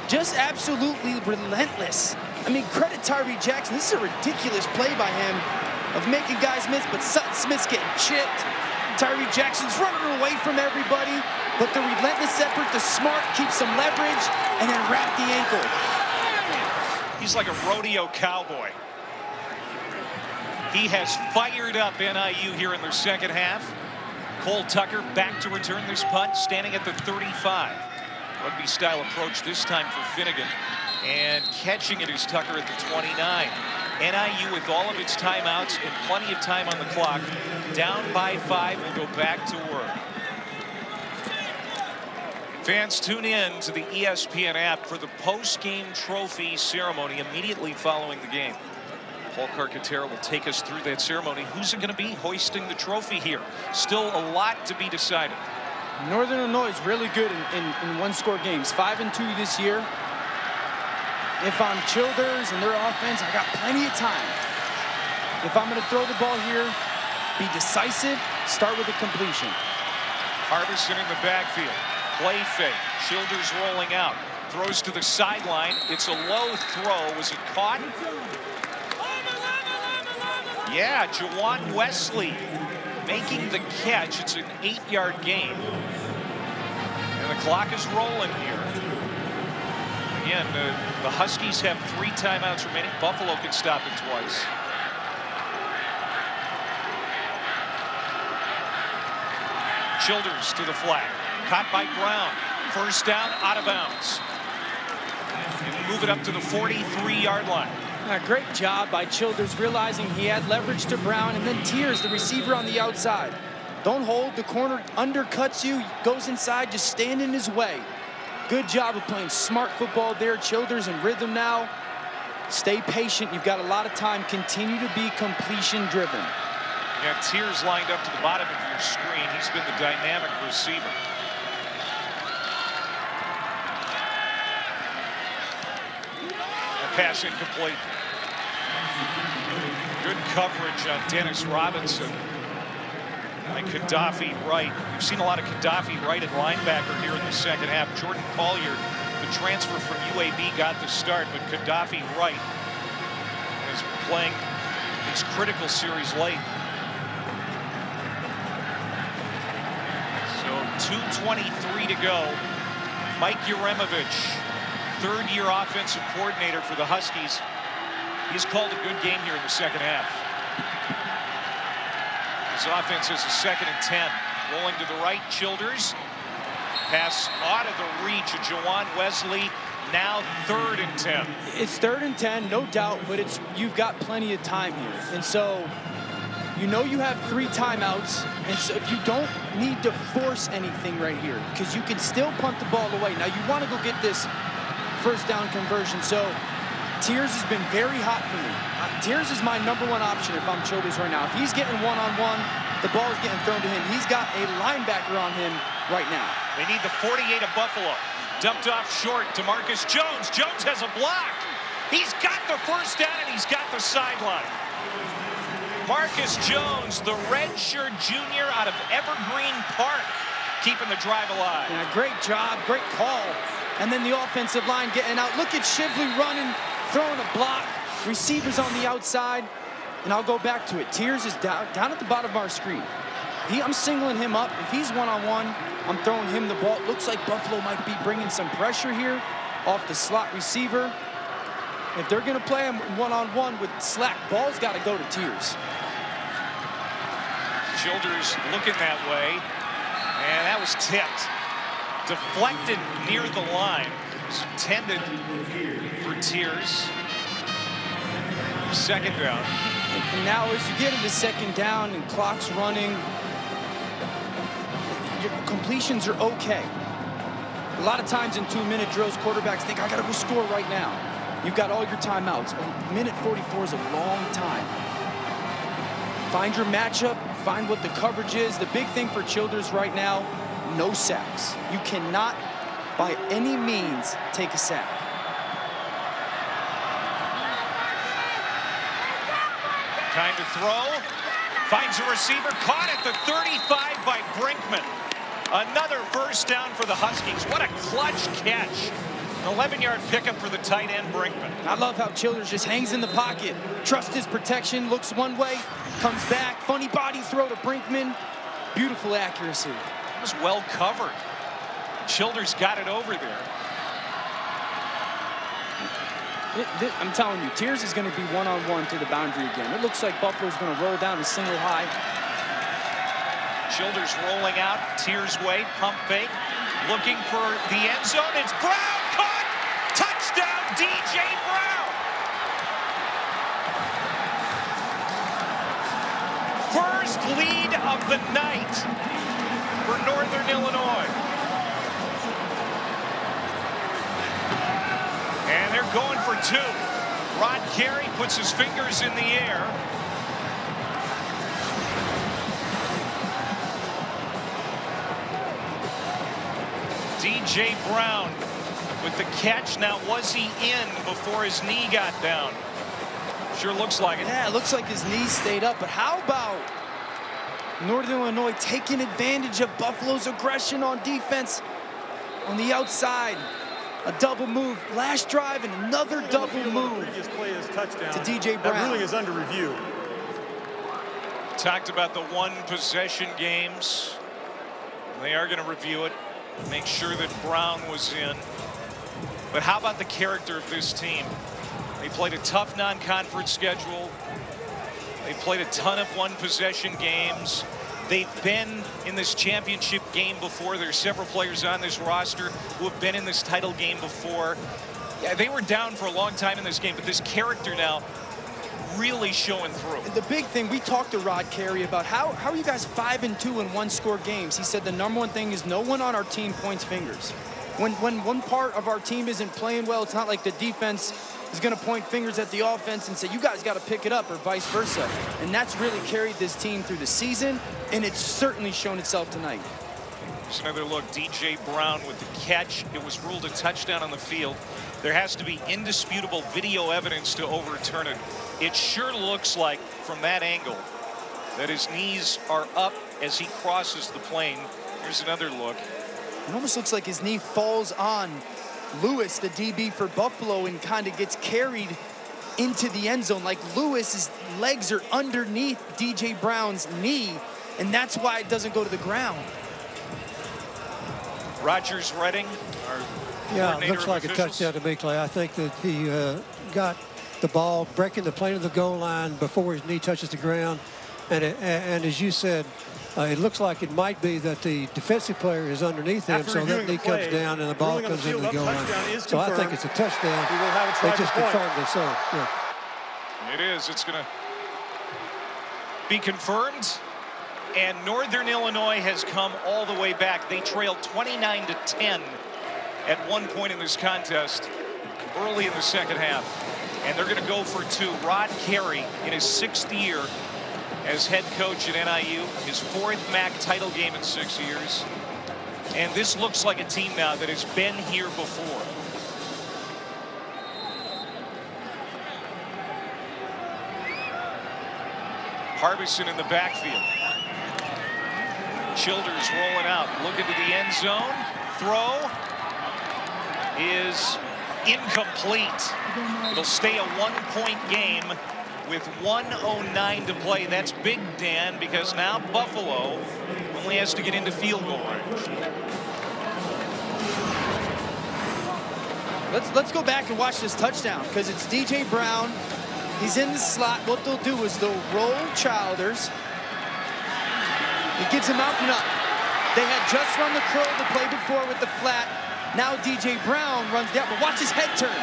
Just absolutely relentless. I mean, credit Tyree Jackson. This is a ridiculous play by him of making guys miss, but Sutton Smith's getting chipped. Tyree Jackson's running away from everybody, but the relentless effort, the smart, keeps some leverage, and then wrap the ankle. He's like a rodeo cowboy. He has fired up NIU here in their second half. Cole Tucker back to return this punt, standing at the 35. Rugby-style approach this time for Finnegan. And catching it is Tucker at the 29. NIU with all of its timeouts and plenty of time on the clock. Down by 5, will go back to work. Fans, tune in to the ESPN app for the post-game trophy ceremony immediately following the game. Paul Carcaterra will take us through that ceremony. Who's it going to be hoisting the trophy here? Still a lot to be decided. Northern Illinois is really good in one-score games. 5-2 this year. If I'm Childers and their offense, I got plenty of time. If I'm going to throw the ball here, be decisive, start with a completion. Harbison in the backfield. Play fake. Childers rolling out. Throws to the sideline. It's a low throw. Was it caught? Yeah, Jawan Wesley making the catch. It's an 8-yard gain. And the clock is rolling here. Again, the Huskies have 3 timeouts remaining. Buffalo can stop it twice. Childers to the flag. Caught by Brown. 1st down, out of bounds. And move it up to the 43-yard line. Great job by Childers, realizing he had leverage to Brown, and then Tears, the receiver on the outside. Don't hold, the corner undercuts you, goes inside, just stand in his way. Good job of playing smart football there. Childers in rhythm now. Stay patient, you've got a lot of time. Continue to be completion driven. You got Tears lined up to the bottom of your screen. He's been the dynamic receiver. A pass incomplete. Good coverage on Dennis Robinson. By Gaddafi Wright. We've seen a lot of Gaddafi Wright at linebacker here in the second half. Jordan Collier, the transfer from UAB, got the start, but Gaddafi Wright is playing his critical series late. So 2:23 to go. Mike Uremovich, 3rd-year offensive coordinator for the Huskies. He's called a good game here in the second half. His offense is a 2nd and 10. Rolling to the right, Childers. Pass out of the reach of Jawan Wesley. Now 3rd and 10. It's 3rd and 10, no doubt, but you've got plenty of time here. And so you know you have 3 timeouts, and so if you don't need to force anything right here, because you can still punt the ball away. Now you want to go get this 1st down conversion. So Tears has been very hot for me. Tears is my #1 option if I'm Childers right now. If he's getting one-on-one, the ball is getting thrown to him. He's got a linebacker on him right now. They need the 48 of Buffalo. Dumped off short to Marcus Jones. Jones has a block. He's got the 1st down, and he's got the sideline. Marcus Jones, the redshirt junior out of Evergreen Park, keeping the drive alive. Yeah, great job, great call. And then the offensive line getting out. Look at Shively running, throwing a block. Receivers on the outside. And I'll go back to it. Tears is down at the bottom of our screen. I'm singling him up. If he's one-on-one, I'm throwing him the ball. It looks like Buffalo might be bringing some pressure here off the slot receiver. If they're going to play him one-on-one with slack, ball's got to go to Tears. Childers looking that way, and that was tipped. Deflected near the line. It was intended for Tears. Second down. And now as you get into second down and clock's running, your completions are okay. A lot of times in 2-minute drills, quarterbacks think, I got to go score right now. You've got all your timeouts. A minute 44 is a long time. Find your matchup, find what the coverage is. The big thing for Childers right now, no sacks. You cannot, by any means, take a sack. Time to throw. Finds a receiver, caught at the 35 by Brinkman. Another first down for the Huskies. What a clutch catch. An 11-yard pickup for the tight end, Brinkman. I love how Childers just hangs in the pocket, trusts his protection, looks one way, comes back, funny body throw to Brinkman. Beautiful accuracy. It was well covered. Childers got it over there. I'm telling you, Tears is going to be one-on-one to the boundary again. It looks like Buffalo's going to roll down a single high. Childers rolling out, Tears way, pump fake, looking for the end zone. It's Brown, caught! Touchdown, DJ Brown! First lead of the night for Northern Illinois. And they're going for two. Rod Carey puts his fingers in the air. DJ Brown with the catch. Now, was he in before his knee got down? Sure looks like it. Yeah, it looks like his knee stayed up. But how about Northern Illinois taking advantage of Buffalo's aggression on defense on the outside? A double move, last drive, and another double move to DJ Brown. That ruling is under review. Talked about the one-possession games. They are going to review it, make sure that Brown was in. But how about the character of this team? They played a tough non-conference schedule. They played a ton of one-possession games. They've been in this championship game before. There's several players on this roster who have been in this title game before. Yeah, they were down for a long time in this game, but this character now really showing through. The big thing, we talked to Rod Carey about how are you guys 5-2 in one-score games? He said the number one thing is no one on our team points fingers. When one part of our team isn't playing well, it's not like the defense is going to point fingers at the offense and say, you guys got to pick it up, or vice versa. And that's really carried this team through the season, and it's certainly shown itself tonight. Here's another look. DJ Brown with the catch. It was ruled a touchdown on the field. There has to be indisputable video evidence to overturn it. It sure looks like, from that angle, that his knees are up as he crosses the plane. Here's another look. It almost looks like his knee falls on Lewis, the DB for Buffalo, and kind of gets carried into the end zone. Like Lewis's legs are underneath DJ Brown's knee, and that's why it doesn't go to the ground. Rogers Redding, yeah, it looks like a touchdown to me, Clay. I think that he got the ball breaking the plane of the goal line before his knee touches the ground. And as you said, it looks like it might be that the defensive player is underneath him, so that knee comes down and the ball comes into the goal line. So I think it's a touchdown. They just confirmed it. So, yeah. It is. It's going to be confirmed. And Northern Illinois has come all the way back. They trailed 29-10 at one point in this contest early in the second half. And they're going to go for two. Rod Carey, in his 6th year as head coach at NIU, his 4th MAC title game in 6 years. And this looks like a team now that has been here before. Harbison in the backfield. Childers rolling out, looking to the end zone. Throw is incomplete. It'll stay a 1-point game. with 1:09 to play. That's big, Dan, because now Buffalo only has to get into field goal range. Let's go back and watch this touchdown, because it's DJ Brown. He's in the slot. What they'll do is they'll roll Childers. It gives him out and up. They had just run the curl the play before with the flat. Now DJ Brown runs down, but watch his head turn.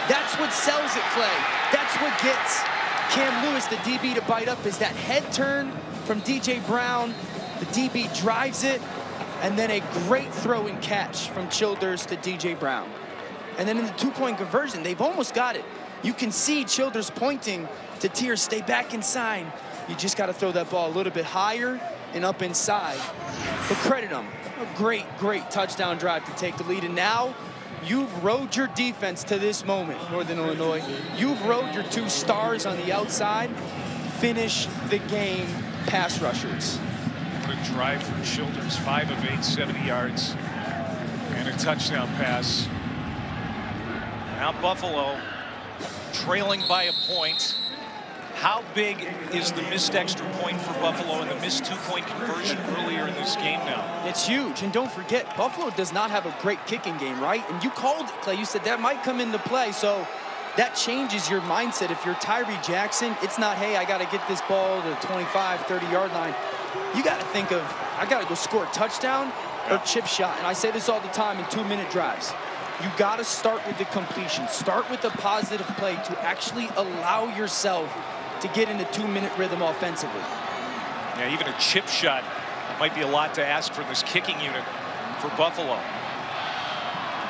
That's what sells it, Clay. That's what gets Cam Lewis, the DB, to bite up, is that head turn from DJ Brown. The DB drives it, and then a great throw and catch from Childers to DJ Brown. And then in the two-point conversion, they've almost got it. You can see Childers pointing to Tier, stay back inside. You just got to throw that ball a little bit higher and up inside. But credit them. A great, great touchdown drive to take the lead. And now you've rode your defense to this moment, Northern Illinois. You've rode your two stars on the outside. Finish the game, pass rushers. What a drive from Childers, 5 of 8, 70 yards, and a touchdown pass. Now Buffalo trailing by a point. How big is the missed extra point for Buffalo and the missed two-point conversion earlier in this game now? It's huge. And don't forget, Buffalo does not have a great kicking game, right? And you called it, Clay. You said that might come into play. So that changes your mindset. If you're Tyree Jackson, it's not, hey, I got to get this ball to the 25, 30-yard line. You got to think of, I got to go score a touchdown or chip shot. And I say this all the time in 2-minute drives. You got to start with the completion. Start with a positive play to actually allow yourself to get in a 2-minute rhythm offensively. Yeah, even a chip shot might be a lot to ask for this kicking unit for Buffalo.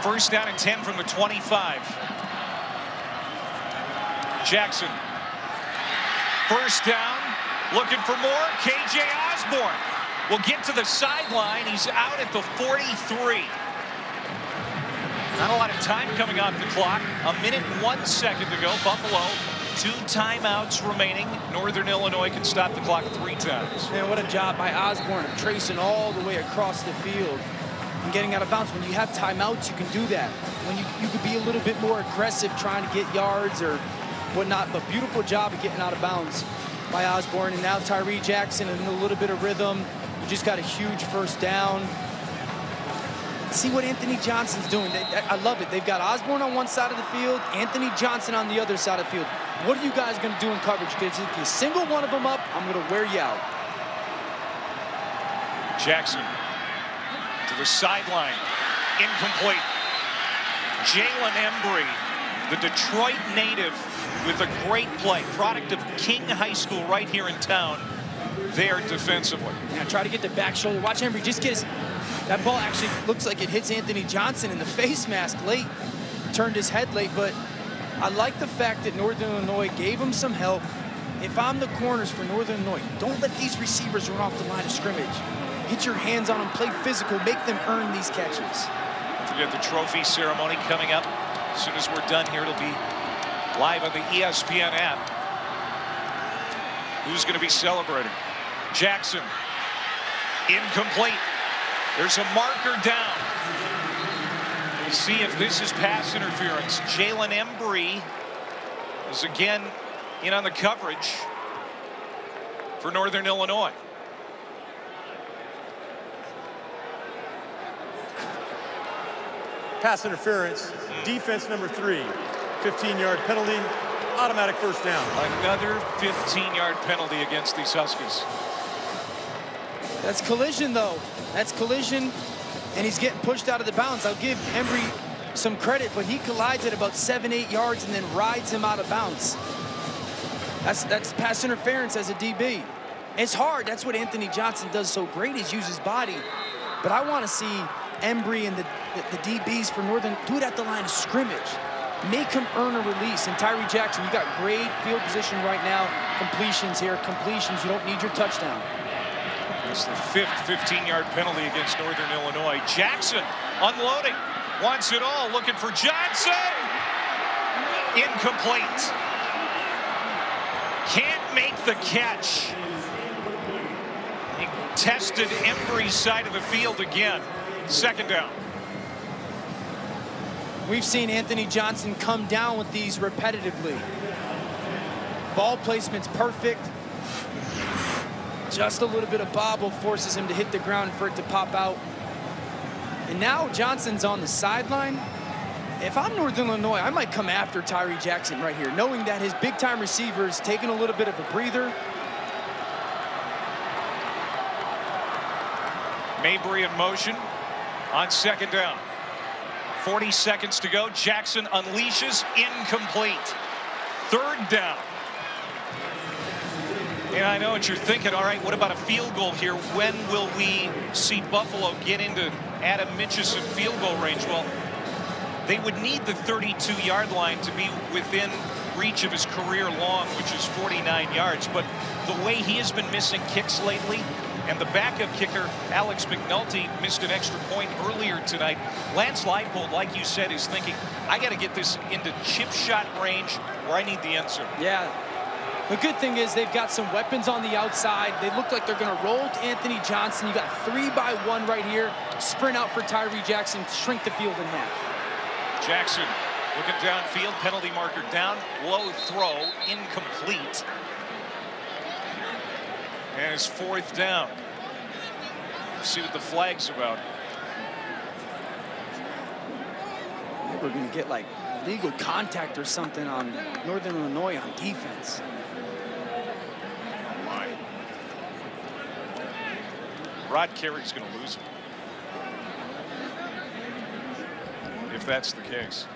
First down and 10 from the 25. Jackson. First down, looking for more. KJ Osborne will get to the sideline. He's out at the 43. Not a lot of time coming off the clock. 1 minute and 1 second to go. Buffalo, 2 timeouts remaining. Northern Illinois can stop the clock 3 times. Man, what a job by Osborne of tracing all the way across the field and getting out of bounds. When you have timeouts, you can do that. When you could be a little bit more aggressive trying to get yards or whatnot, but beautiful job of getting out of bounds by Osborne. And now Tyree Jackson in a little bit of rhythm. You just got a huge first down. See what Anthony Johnson's doing. I love it. They've got Osborne on one side of the field, Anthony Johnson on the other side of the field. What are you guys going to do in coverage? Because if you single one of them up, I'm going to wear you out. Jackson to the sideline. Incomplete. Jalen Embry, the Detroit native, with a great play. Product of King High School right here in town. There defensively. Yeah, try to get the back shoulder. Watch Embry just get his... That ball actually looks like it hits Anthony Johnson in the face mask late. Turned his head late, but I like the fact that Northern Illinois gave him some help. If I'm the corners for Northern Illinois, don't let these receivers run off the line of scrimmage. Get your hands on them, play physical, make them earn these catches. Don't forget the trophy ceremony coming up. As soon as we're done here, it'll be live on the ESPN app. Who's going to be celebrating? Jackson, incomplete. There's a marker down. We'll see if this is pass interference. Jalen Embry is again in on the coverage for Northern Illinois. Pass interference, defense number 3, 15-yard penalty, automatic first down. Another 15-yard penalty against these Huskies. That's collision, though. That's collision, and he's getting pushed out of the bounds. I'll give Embry some credit, but he collides at about 7-8 yards and then rides him out of bounds. That's pass interference as a DB. It's hard. That's what Anthony Johnson does so great, is use his body. But I want to see Embry and the DBs for Northern do it at the line of scrimmage. Make him earn a release. And Tyree Jackson, you got great field position right now. Completions here, completions. You don't need your touchdown. It's the 5th 15-yard penalty against Northern Illinois. Jackson unloading, wants it all, looking for Johnson. Incomplete. Can't make the catch. He tested Embry's side of the field again. Second down. We've seen Anthony Johnson come down with these repetitively. Ball placement's perfect. Just a little bit of bobble forces him to hit the ground for it to pop out. And now Johnson's on the sideline. If I'm Northern Illinois, I might come after Tyree Jackson right here, knowing that his big-time receiver's taking a little bit of a breather. Mabry in motion on second down. 40 seconds to go. Jackson unleashes, incomplete. Third down. And I know what you're thinking. All right, what about a field goal here? When will we see Buffalo get into Adam Mitchison field goal range? Well, they would need the 32-yard line to be within reach of his career long, which is 49 yards. But the way he has been missing kicks lately, and the backup kicker, Alex McNulty, missed an extra point earlier tonight. Lance Leipold, like you said, is thinking, I got to get this into chip shot range where I need the end zone. Yeah. The good thing is they've got some weapons on the outside. They look like they're going to roll to Anthony Johnson. You got 3-by-1 right here. Sprint out for Tyree Jackson, shrink the field in half. Jackson looking downfield, penalty marker down, low throw, incomplete. And it's fourth down. Let's see what the flag's about. We're going to get like illegal contact or something on Northern Illinois on defense. Oh my. Rod Carey's going to lose it. If that's the case.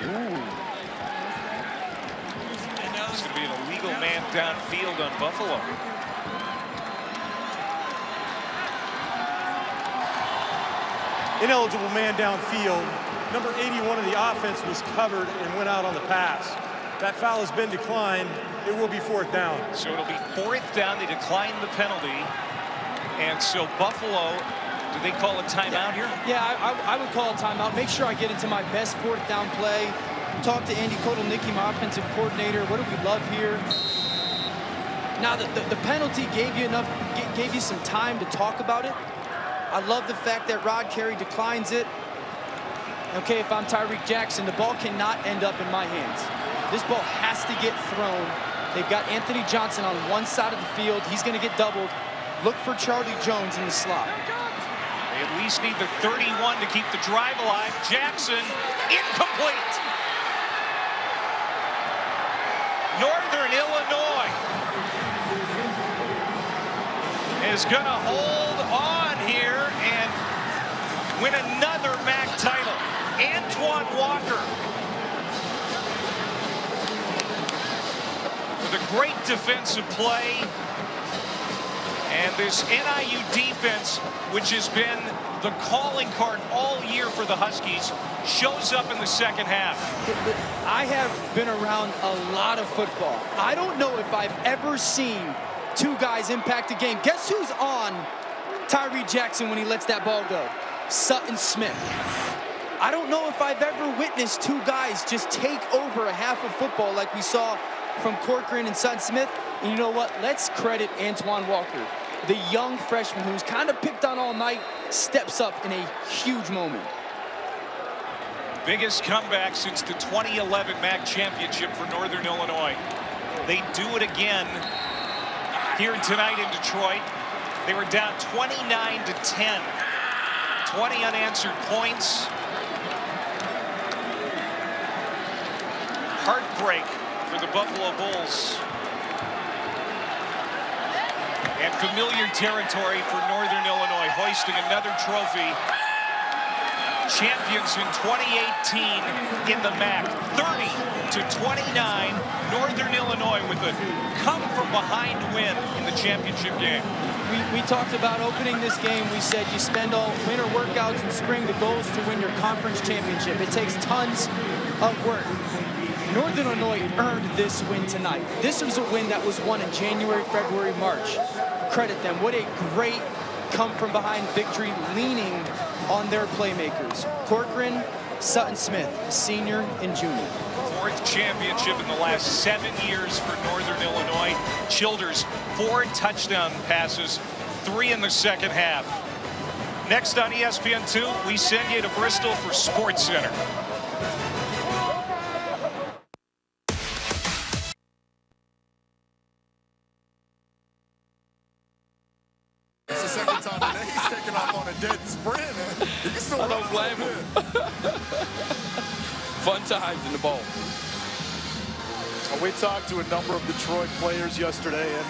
Ooh. It's going to be an illegal man downfield on Buffalo. Ineligible man downfield. Number 81 of the offense was covered and went out on the pass. That foul has been declined. It will be fourth down. So it'll be fourth down. They declined the penalty. And so Buffalo, do they call a timeout here? Yeah, I would call a timeout. Make sure I get into my best fourth down play. Talk to Andy Kotelnicki, my offensive coordinator. What do we love here? Now, the penalty gave you some time to talk about it. I love the fact that Rod Carey declines it. Okay, if I'm Tyreek Jackson, the ball cannot end up in my hands. This ball has to get thrown. They've got Anthony Johnson on one side of the field. He's going to get doubled. Look for Charlie Jones in the slot. They at least need the 31 to keep the drive alive. Jackson, incomplete. Northern Illinois is going to hold on here and win another MAC title. Antoine Walker with a great defensive play. And this NIU defense, which has been the calling card all year for the Huskies, shows up in the second half. I have been around a lot of football. I don't know if I've ever seen two guys impact a game. Guess who's on Tyree Jackson when he lets that ball go? Sutton Smith. I don't know if I've ever witnessed two guys just take over a half of football like we saw from Corcoran and Sutton Smith. And you know what? Let's credit Antoine Walker. The young freshman who's kind of picked on all night steps up in a huge moment. Biggest comeback since the 2011 MAC championship for Northern Illinois. They do it again here tonight in Detroit. They were down 29-10. 20 unanswered points. Heartbreak for the Buffalo Bulls. And familiar territory for Northern Illinois, hoisting another trophy. Champions in 2018 in the MAC, 30-29. Northern Illinois with a come-from-behind win in the championship game. We talked about opening this game. We said you spend all winter workouts in spring. The goal is to win your conference championship. It takes tons of work. Northern Illinois earned this win tonight. This was a win that was won in January, February, March. Credit them. What a great come-from-behind victory, leaning on their playmakers. Corcoran, Sutton Smith, senior and junior. Fourth championship in the last 7 years for Northern Illinois. Childers, 4 touchdown passes, 3 in the second half. Next on ESPN2, we send you to Bristol for SportsCenter. I don't blame him. Fun times in the bowl. We talked to a number of Detroit players yesterday, and